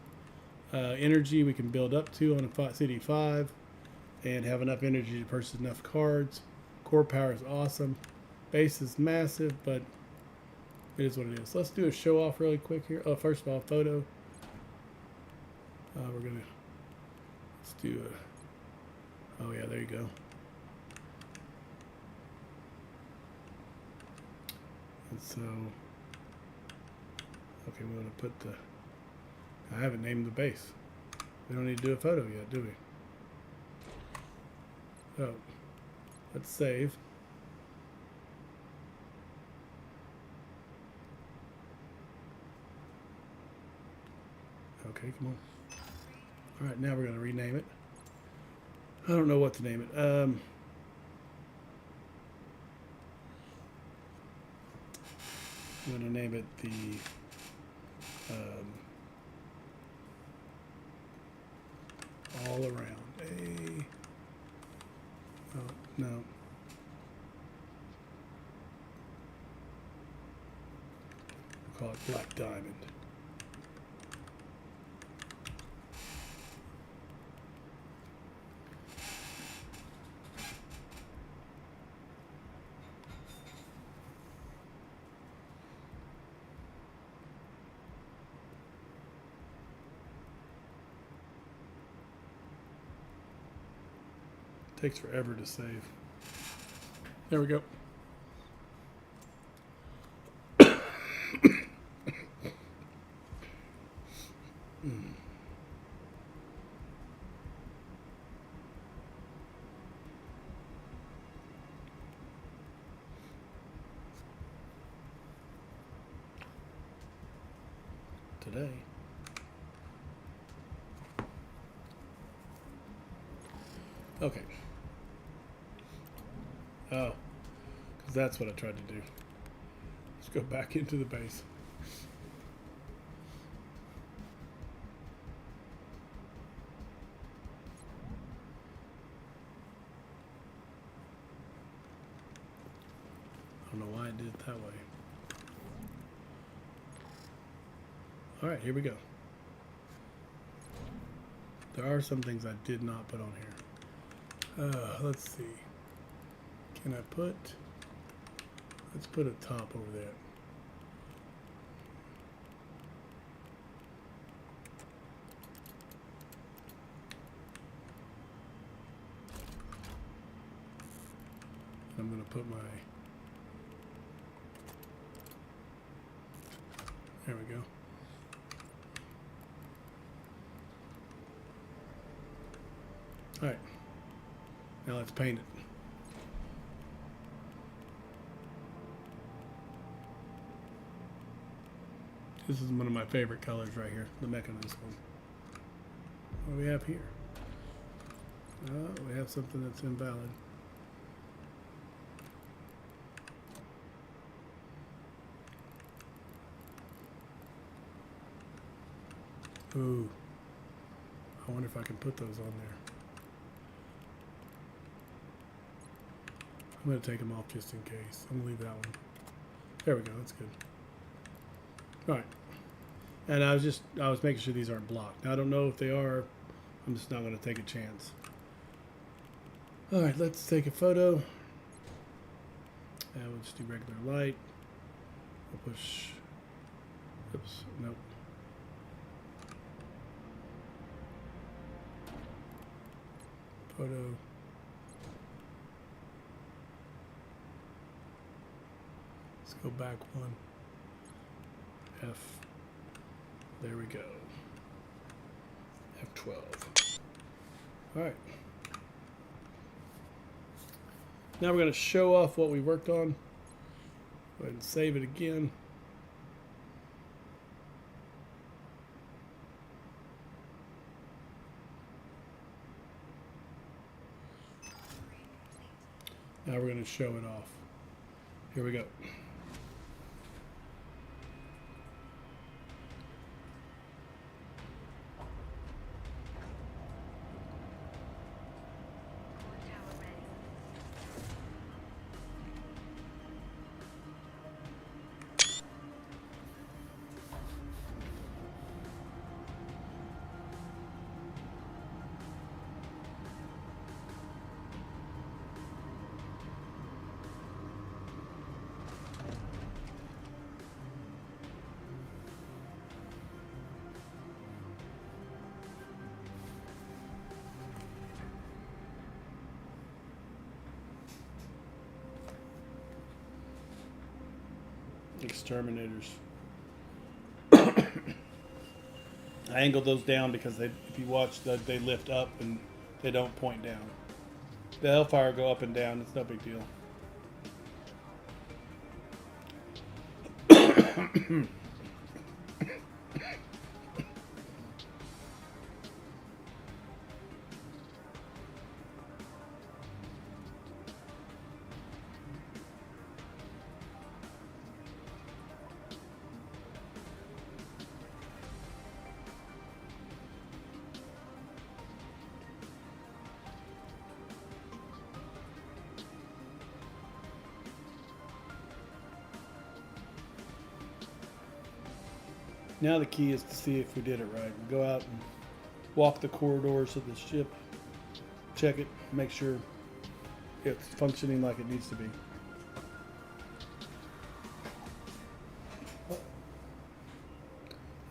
Energy we can build up to on a CD5, and have enough energy to purchase enough cards. Core power is awesome. Base is massive, but it is what it is. Let's do a show off really quick here. Oh, first of all, photo. Let's do a. Oh yeah, there you go. And so, okay, we're going to put the, I haven't named the base. We don't need to do a photo yet, do we? So, let's save. Okay, come on. All right, now we're going to rename it. I don't know what to name it. I'm going to name it the all around. Oh, no. We'll call it Black Diamond. Takes forever to save. There we go. Today. Okay. Oh, because that's what I tried to do. Let's go back into the base. I don't know why I did it that way. All right, here we go. There are some things I did not put on here. Let's see. Can I put, let's put a top over there. I'm going to put my, there we go. All right, now let's paint it. This is one of my favorite colors right here, the mechanism one. What do we have here? We have something that's invalid. Ooh, I wonder if I can put those on there. I'm going to take them off just in case. I'm going to leave that one. There we go, that's good. All right, and I was making sure these aren't blocked. Now I don't know if they are. I'm just not going to take a chance. All right, let's take a photo. And we'll just do regular light. We'll push. Oops, nope. Photo. Let's go back one. F. There we go. F12. All right. Now we're going to show off what we worked on. Go ahead and save it again. Now we're going to show it off. Here we go. Exterminators. I angled those down because if you watch, they lift up and they don't point down. The hellfire go up and down. It's no big deal. Now the key is to see if we did it right. We go out and walk the corridors of the ship, check it, make sure it's functioning like it needs to be.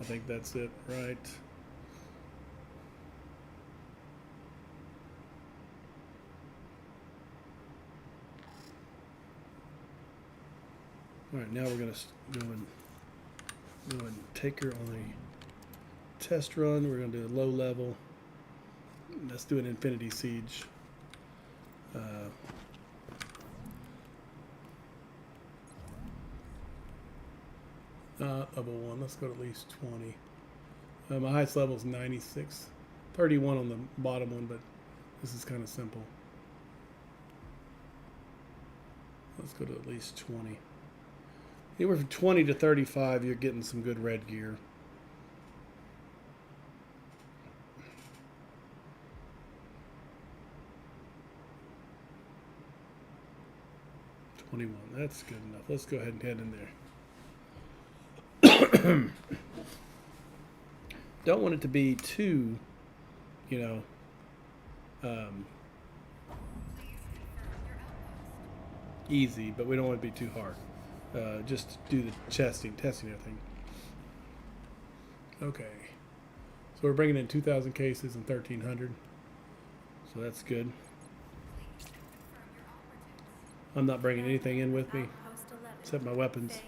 I think that's it, right? All right, now we're going to go and take her on a test run. We're going to do a low level. Let's do an Infinity Siege. Level 1. Let's go to at least 20. My highest level is 96. 31 on the bottom one, but this is kind of simple. Let's go to at least 20. Anywhere from 20 to 35, you're getting some good red gear. $21. That's good enough. Let's go ahead and head in there. Don't want it to be too, easy, but we don't want it to be too hard. Just do the testing everything. Okay, so we're bringing in 2,000 cases and 1,300, so that's good. I'm not bringing anything in with me except my weapons.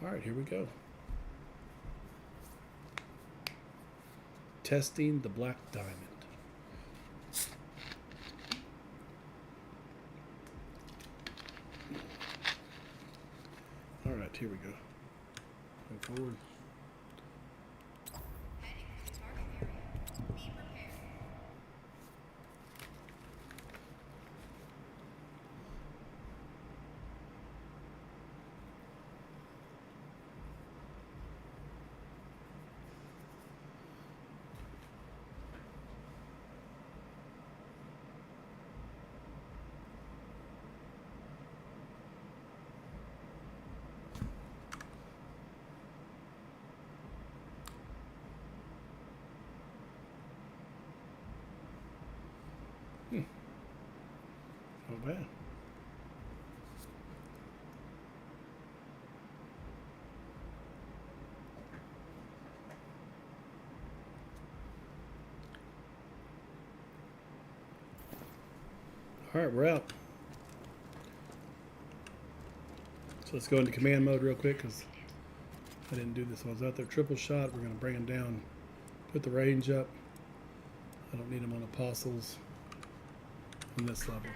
All right, here we go. Testing the black diamond. All right, here we go. Go forward. Not bad. All right, we're out. So let's go into command mode real quick because I didn't do this while I was out there. Triple shot. We're going to bring them down, put the range up. I don't need them on apostles on this level.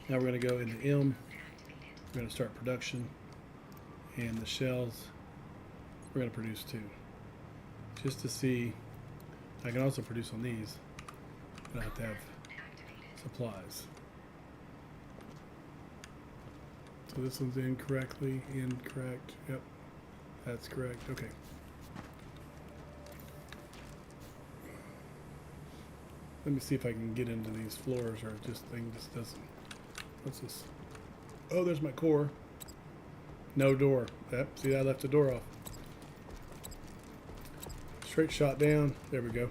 Now we're going to go into M. We're going to start production. And the shells, we're going to produce 2. Just to see I can also produce on these, but I have to have supplies. So this one's incorrectly incorrect. Yep, that's correct. Okay. Let me see if I can get into these floors, or this thing just doesn't. What's this? Oh, there's my core. No door. Yep, see, I left the door off. Straight shot down. There we go.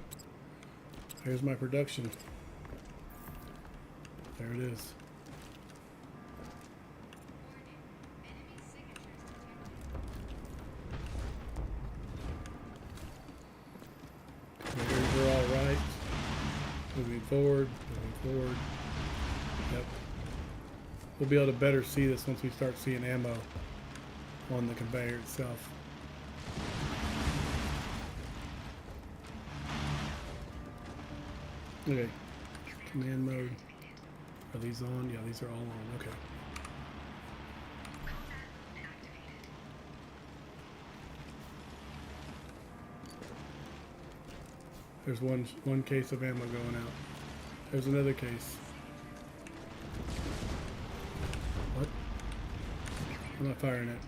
Here's my production. There it is. Conveyors are all right. Moving forward, moving forward. Yep. We'll be able to better see this once we start seeing ammo on the conveyor itself. Okay. Command mode. Are these on? Yeah, these are all on. Okay. There's one case of ammo going out. There's another case. What? I'm not firing it.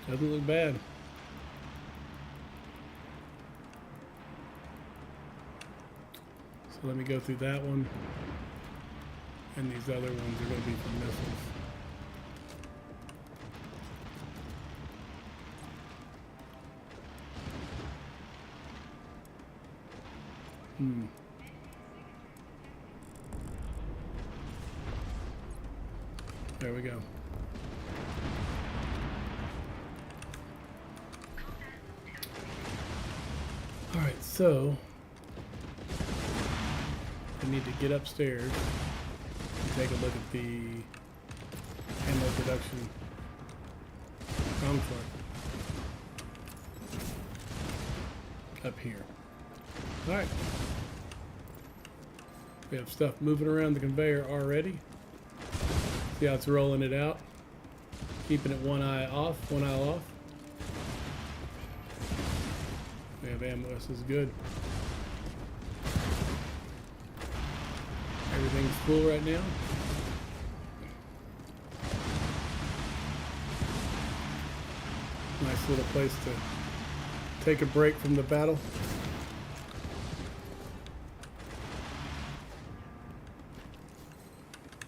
Doesn't look bad. So let me go through that one. And these other ones are going to be for missiles. There we go. Alright, so I need to get upstairs and take a look at the ammo production conflict up here. Alright. We have stuff moving around the conveyor already. See how it's rolling it out? Keeping it one eye off, one eye off. We have ammo. This is good. Everything's full right now. Nice little place to take a break from the battle.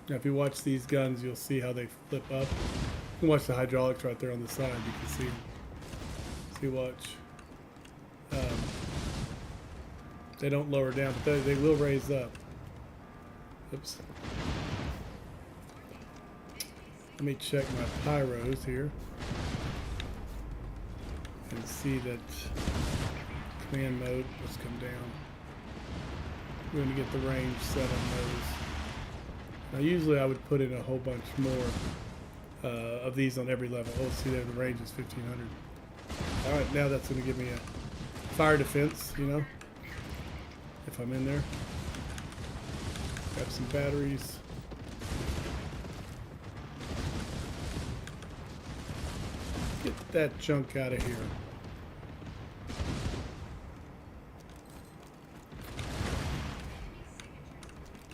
Now, if you watch these guns, you'll see how they flip up. You can watch the hydraulics right there on the side. You can see. See, watch. They don't lower down, but they will raise up. Oops. Let me check my pyros here and see that command mode. Let's come down. We're going to get the range set on those. Now, usually I would put in a whole bunch more of these on every level. Oh, see there, the range is 1500. All right, now that's going to give me a fire defense, you know, if I'm in there. Grab some batteries. Get that junk out of here.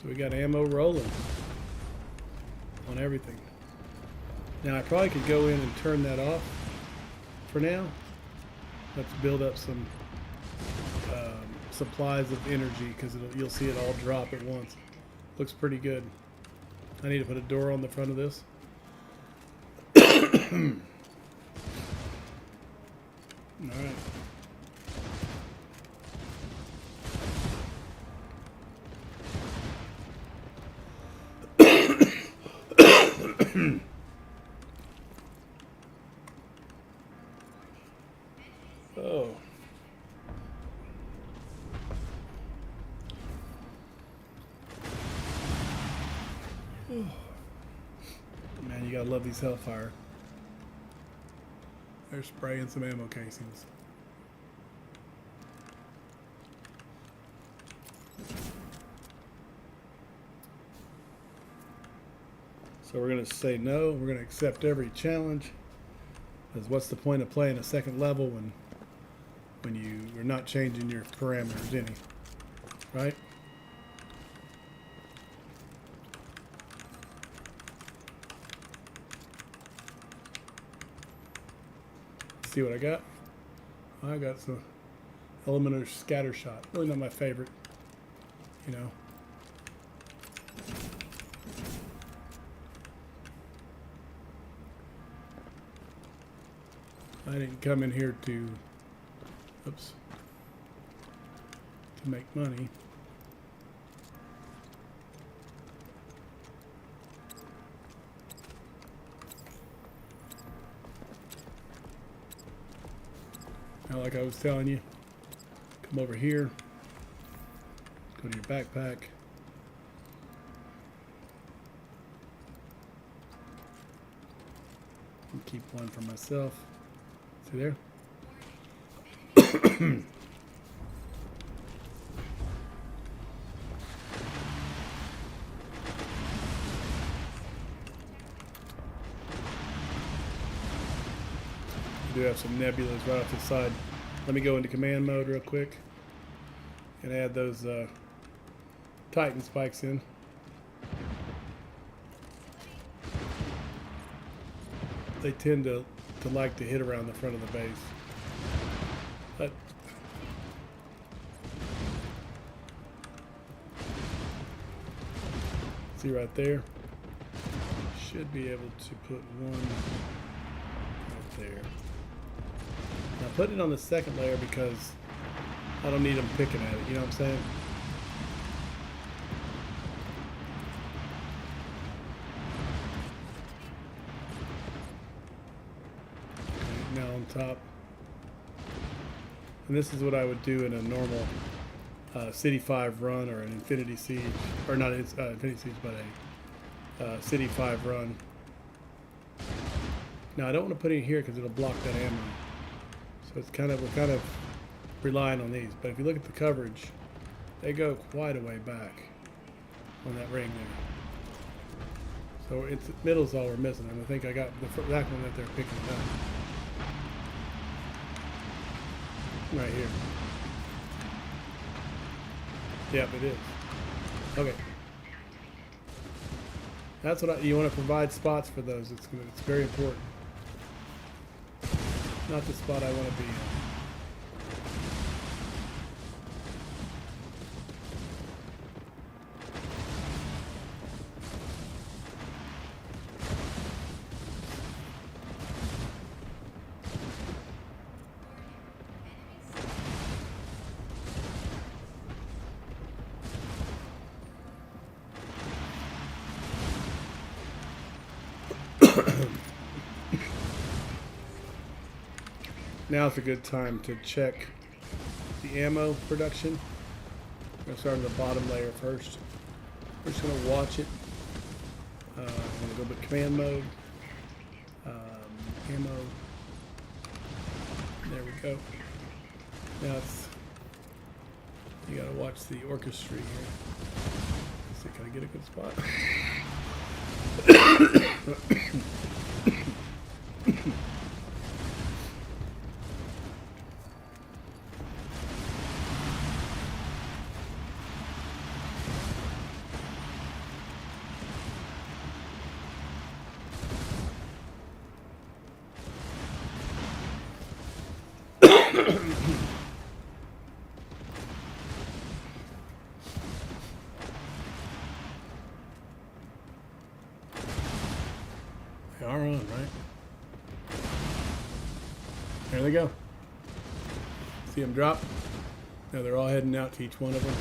So we got ammo rolling on everything. Now I probably could go in and turn that off for now. Let's build up some supplies of energy, because you'll see it all drop at once. Looks pretty good. I need to put a door on the front of this. All right. Oh. Man, you gotta love these hellfire. They're spraying some ammo casings. So we're going to say no. We're going to accept every challenge. Because what's the point of playing a second level when you are not changing your parameters any, right? See what I got? I got some elemental scatter shot. Really not my favorite, you know. I didn't come in here to, oops, to make money. Now, like I was telling you, come over here, go to your backpack. And keep one for myself. See there? We do have some nebulas right off the side. Let me go into command mode real quick and add those Titan spikes in. They tend to like to hit around the front of the base. But see right there? Should be able to put one right there. Now put it on the second layer because I don't need them picking at it, you know what I'm saying? Okay, now on top. And this is what I would do in a normal City 5 run or an Infinity Siege, or not Infinity Siege, but a City 5 run. Now I don't want to put it in here because it'll block that ammo. So it's we're kind of relying on these. But if you look at the coverage, they go quite a way back on that ring there. So it's the middle's all we're missing. And I think I got that one that they're picking up. Right here. Yep, it is. Okay. That's what you want to provide spots for those. It's very important. Not the spot I want to be in. Now it's a good time to check the ammo production. I'm going to start on the bottom layer first. We're just going to watch it. I'm going to go to command mode. Ammo. There we go. Now you got to watch the orchestra here. Let's see, can I get a good spot? They are on, right? There they go. See them drop? Now they're all heading out to each one of them.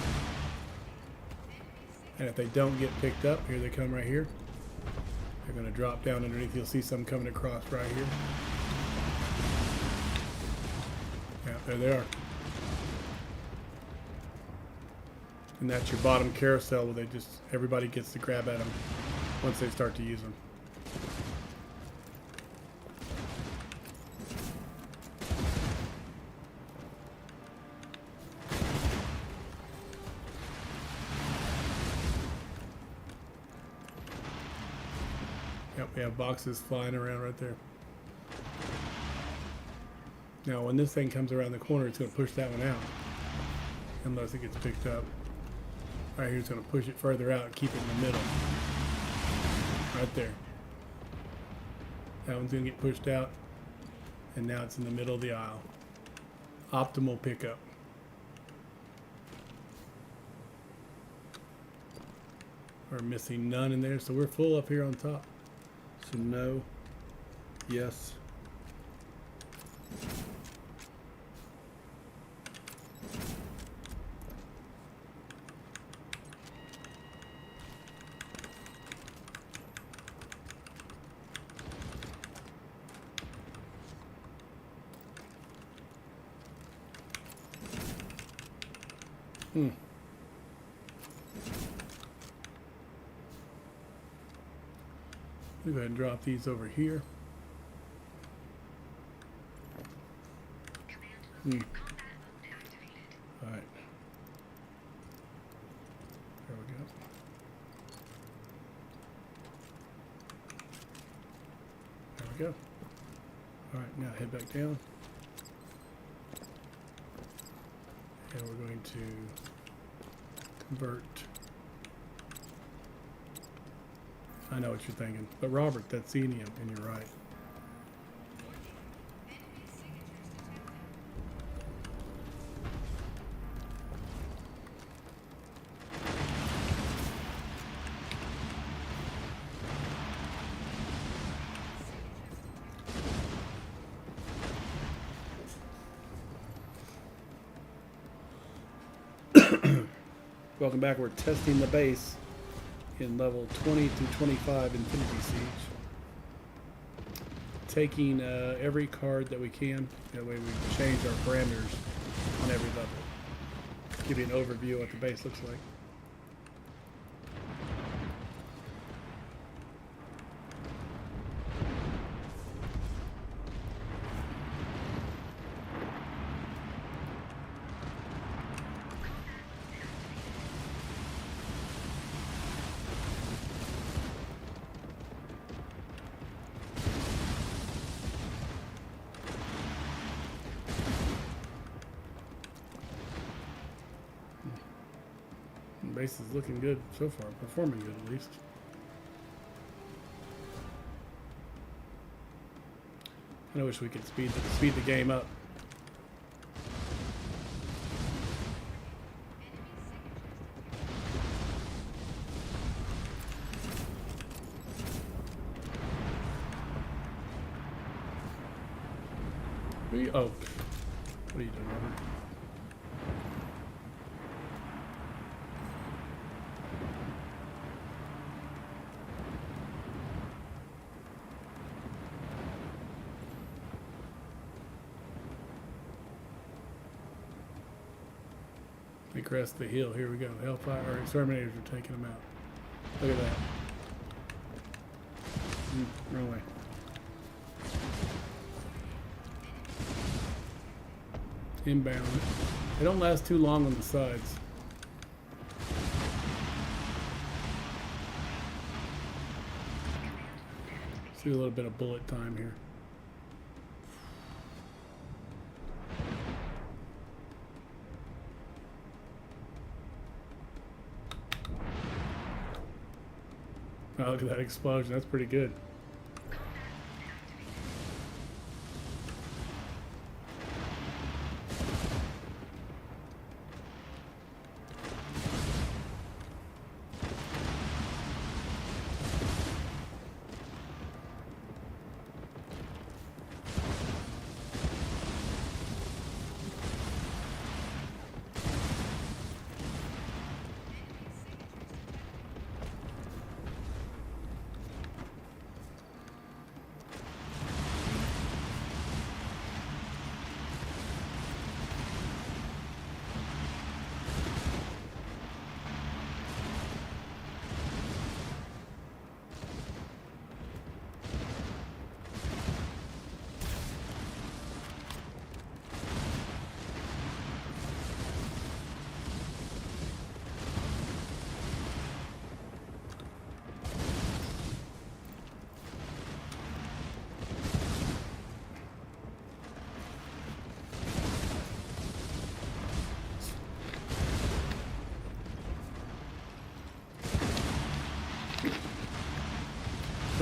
And if they don't get picked up, here they come right here. They're going to drop down underneath. You'll see some coming across right here. Yeah, there they are. And that's your bottom carousel where everybody gets to grab at them once they start to use them. Yep, we have boxes flying around right there. Now, when this thing comes around the corner, it's going to push that one out. Unless it gets picked up. Right here, it's going to push it further out and keep it in the middle. Right there. That one's going to get pushed out. And now it's in the middle of the aisle. Optimal pickup. We're missing none in there, so we're full up here on top. So no, yes. We'll go ahead and drop these over here. All right. There we go. There we go. All right, now head back down. And we're going to convert. I know what you're thinking, but Robert, that's Xenium, and you're right. Welcome back. We're testing the base in level 20 through 25 Infinity Siege. Taking every card that we can. That way we change our parameters on every level. Give you an overview of what the base looks like. Base is looking good so far, performing good at least. I wish we could speed the game up. Oh, what are you doing, Robert? We crest the hill. Here we go. Hellfire or exterminators are taking them out. Look at that. Wrong way. Inbound. They don't last too long on the sides. See a little bit of bullet time here. Oh, look at that explosion. That's pretty good.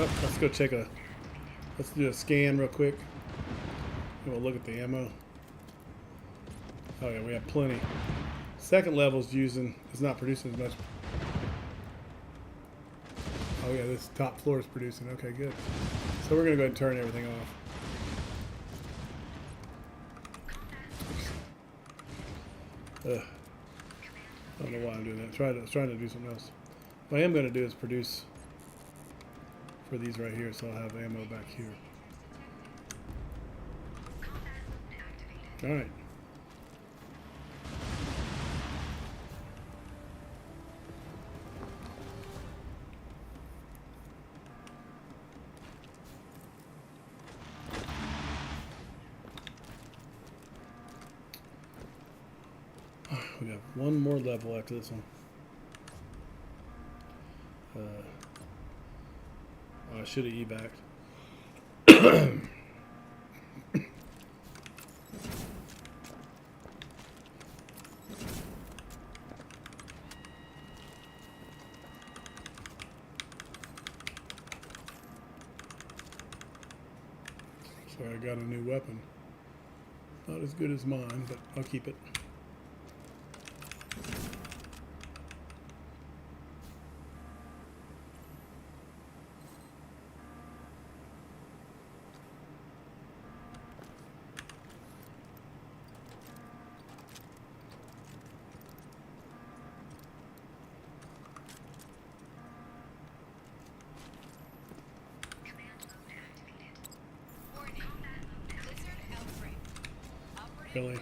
Oh, let's go check a. Let's do a scan real quick. And we'll look at the ammo. Oh yeah, we have plenty. Second level is not producing as much. Oh yeah, this top floor is producing. Okay, good. So we're gonna go ahead and turn everything off. Ugh. I don't know why I'm doing that. I was trying to do something else. What I am gonna do is produce for these right here, so I'll have ammo back here. All right. We got one more level after this one. I should have evac'd. Sorry, I got a new weapon. Not as good as mine, but I'll keep it. Really?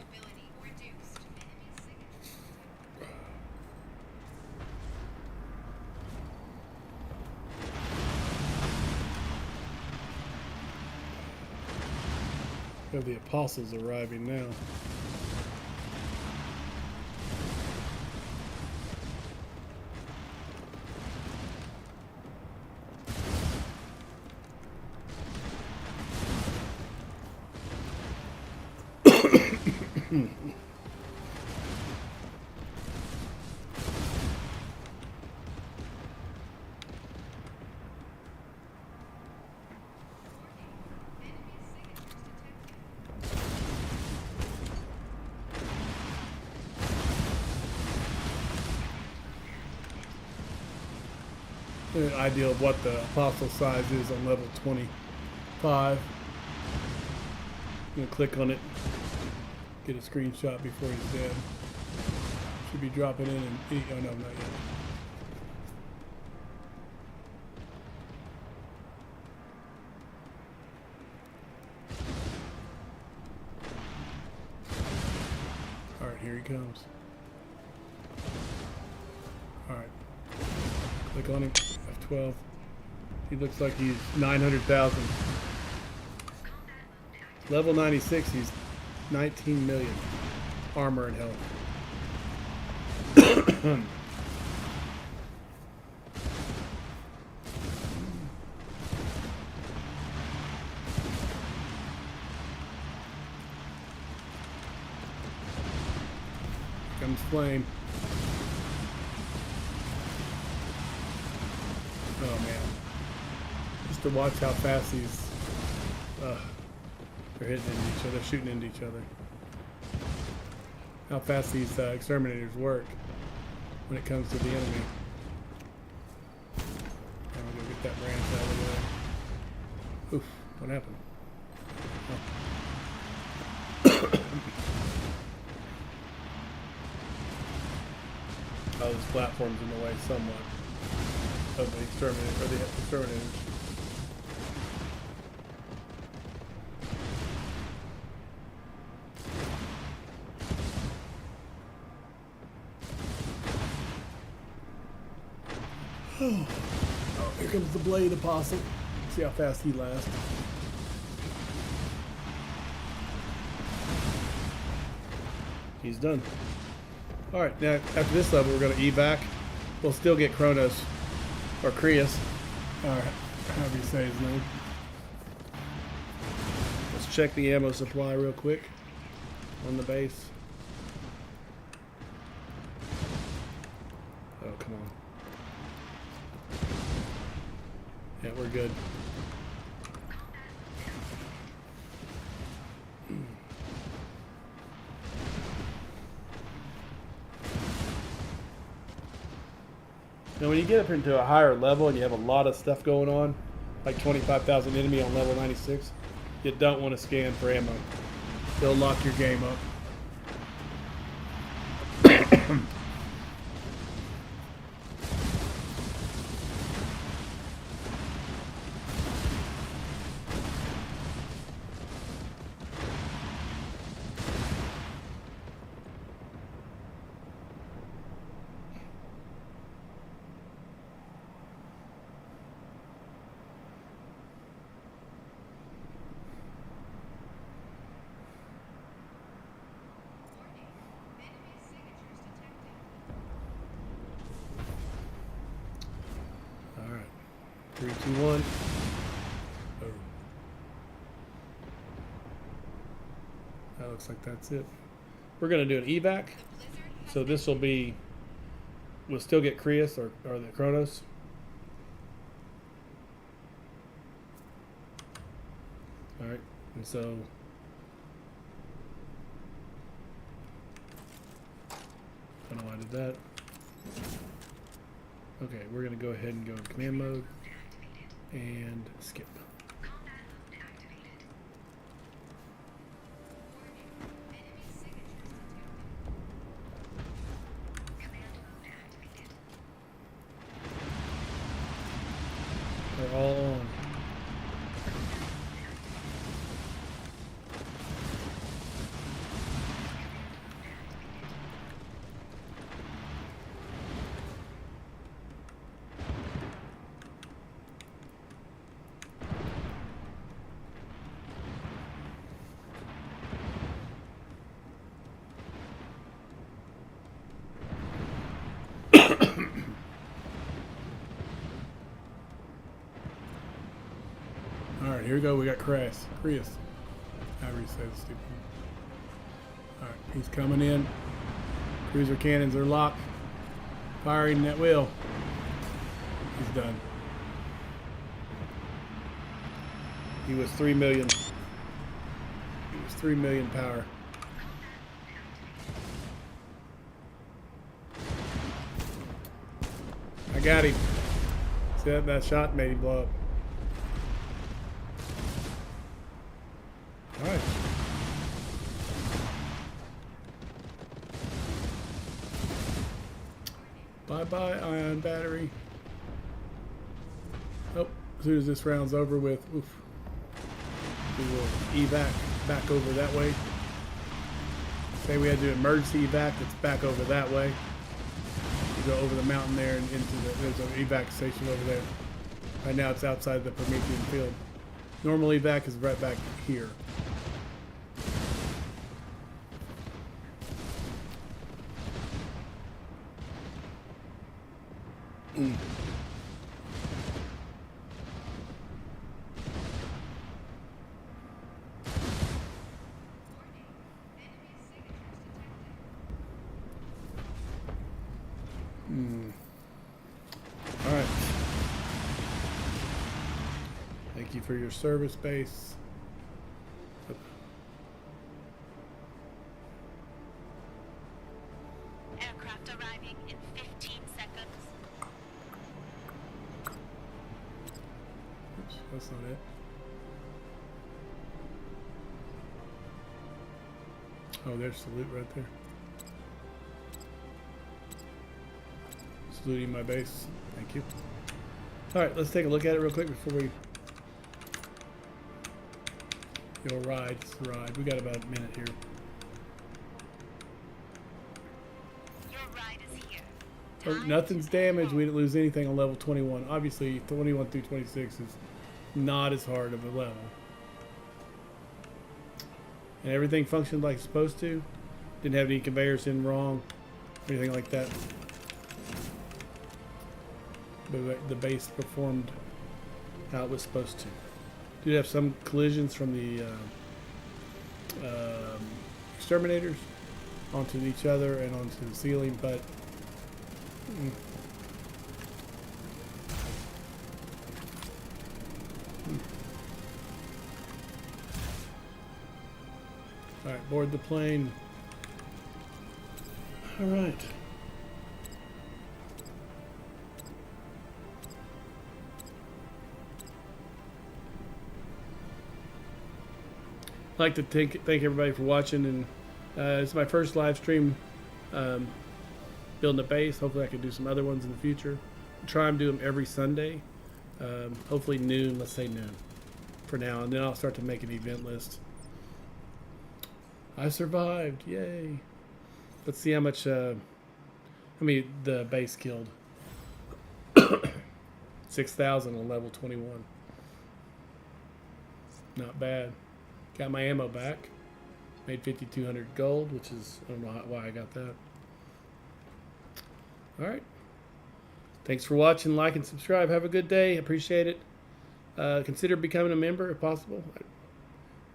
We have the apostles arriving now. An idea of what the apostle size is on level 25. I'm gonna click on it, get a screenshot before he's dead. Should be dropping in and oh no, not yet. All right, here he comes. All right, click on him. F12. He looks like he's 900,000. Level 96. He's 19 million armor and health. Comes flame. Oh man. Just to watch how fast these they're hitting into each other, shooting into each other. How fast these exterminators work when it comes to the enemy. I'm gonna get that branch out of the way. Oof, what happened? Oh, this platform's in the way somewhat of the exterminator, or the exterminators. Oh, here comes the blade apostle. See how fast he lasts. He's done. Alright, now after this level we're going to evac. We'll still get Kronos, or Creus, or however you say his name. Let's check the ammo supply real quick on the base. Oh, come on. Yeah, we're good. Now, when you get up into a higher level and you have a lot of stuff going on, like 25,000 enemy on level 96, you don't want to scan for ammo. They'll lock your game up. All right, 3, 2, 1. Oh. That looks like that's it. We're gonna do an evac, so this will be. We'll still get Krios or the Kronos. All right, and so I don't know why I did that. Okay, we're gonna go ahead and go in command mode and skip. They're all on. Alright, here we go. We got Krios. However you say the stupid one. Alright, he's coming in. Cruiser cannons are locked. Firing at will. He's done. He was 3 million. He was 3 million power. I got him. See that shot made him blow up. Alright. Bye-bye, ion battery. Oh, as soon as this round's over with, oof, we will evac back over that way. Say we had to do emergency evac, it's back over that way. You go over the mountain there and into there's an evac station over there. Right now it's outside the Promethean field. Normal evac is right back here. All right. Thank you for your service base. Aircraft arriving in 15 seconds. Oops, that's not it. Oh, there's salute right there. Saluting my base. Thank you. Alright, let's take a look at it real quick before we go ride. We got about a minute here. Your ride is here. Oh, nothing's damaged. We didn't lose anything on level 21. Obviously, 21 through 26 is not as hard of a level. And everything functioned like it's supposed to. Didn't have any conveyors in wrong, anything like that. But the base performed how it was supposed to. Did have some collisions from the exterminators onto each other and onto the ceiling, but board the plane. All right. I'd like to thank everybody for watching, and it's my first live stream building a base. Hopefully I can do some other ones in the future. Try and do them every Sunday. Hopefully noon, let's say noon for now, and then I'll start to make an event list. I survived, yay. Let's see how much, the base killed. 6,000 on level 21. Not bad. Got my ammo back. Made 5,200 gold, which is, I don't know why I got that. Alright. Thanks for watching. Like and subscribe. Have a good day. Appreciate it. Consider becoming a member if possible. It'd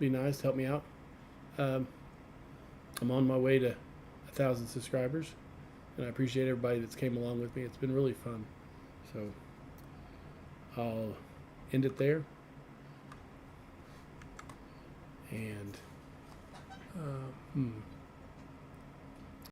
be nice to help me out. I'm on my way to 1,000 subscribers, and I appreciate everybody that's came along with me. It's been really fun. So I'll end it there. And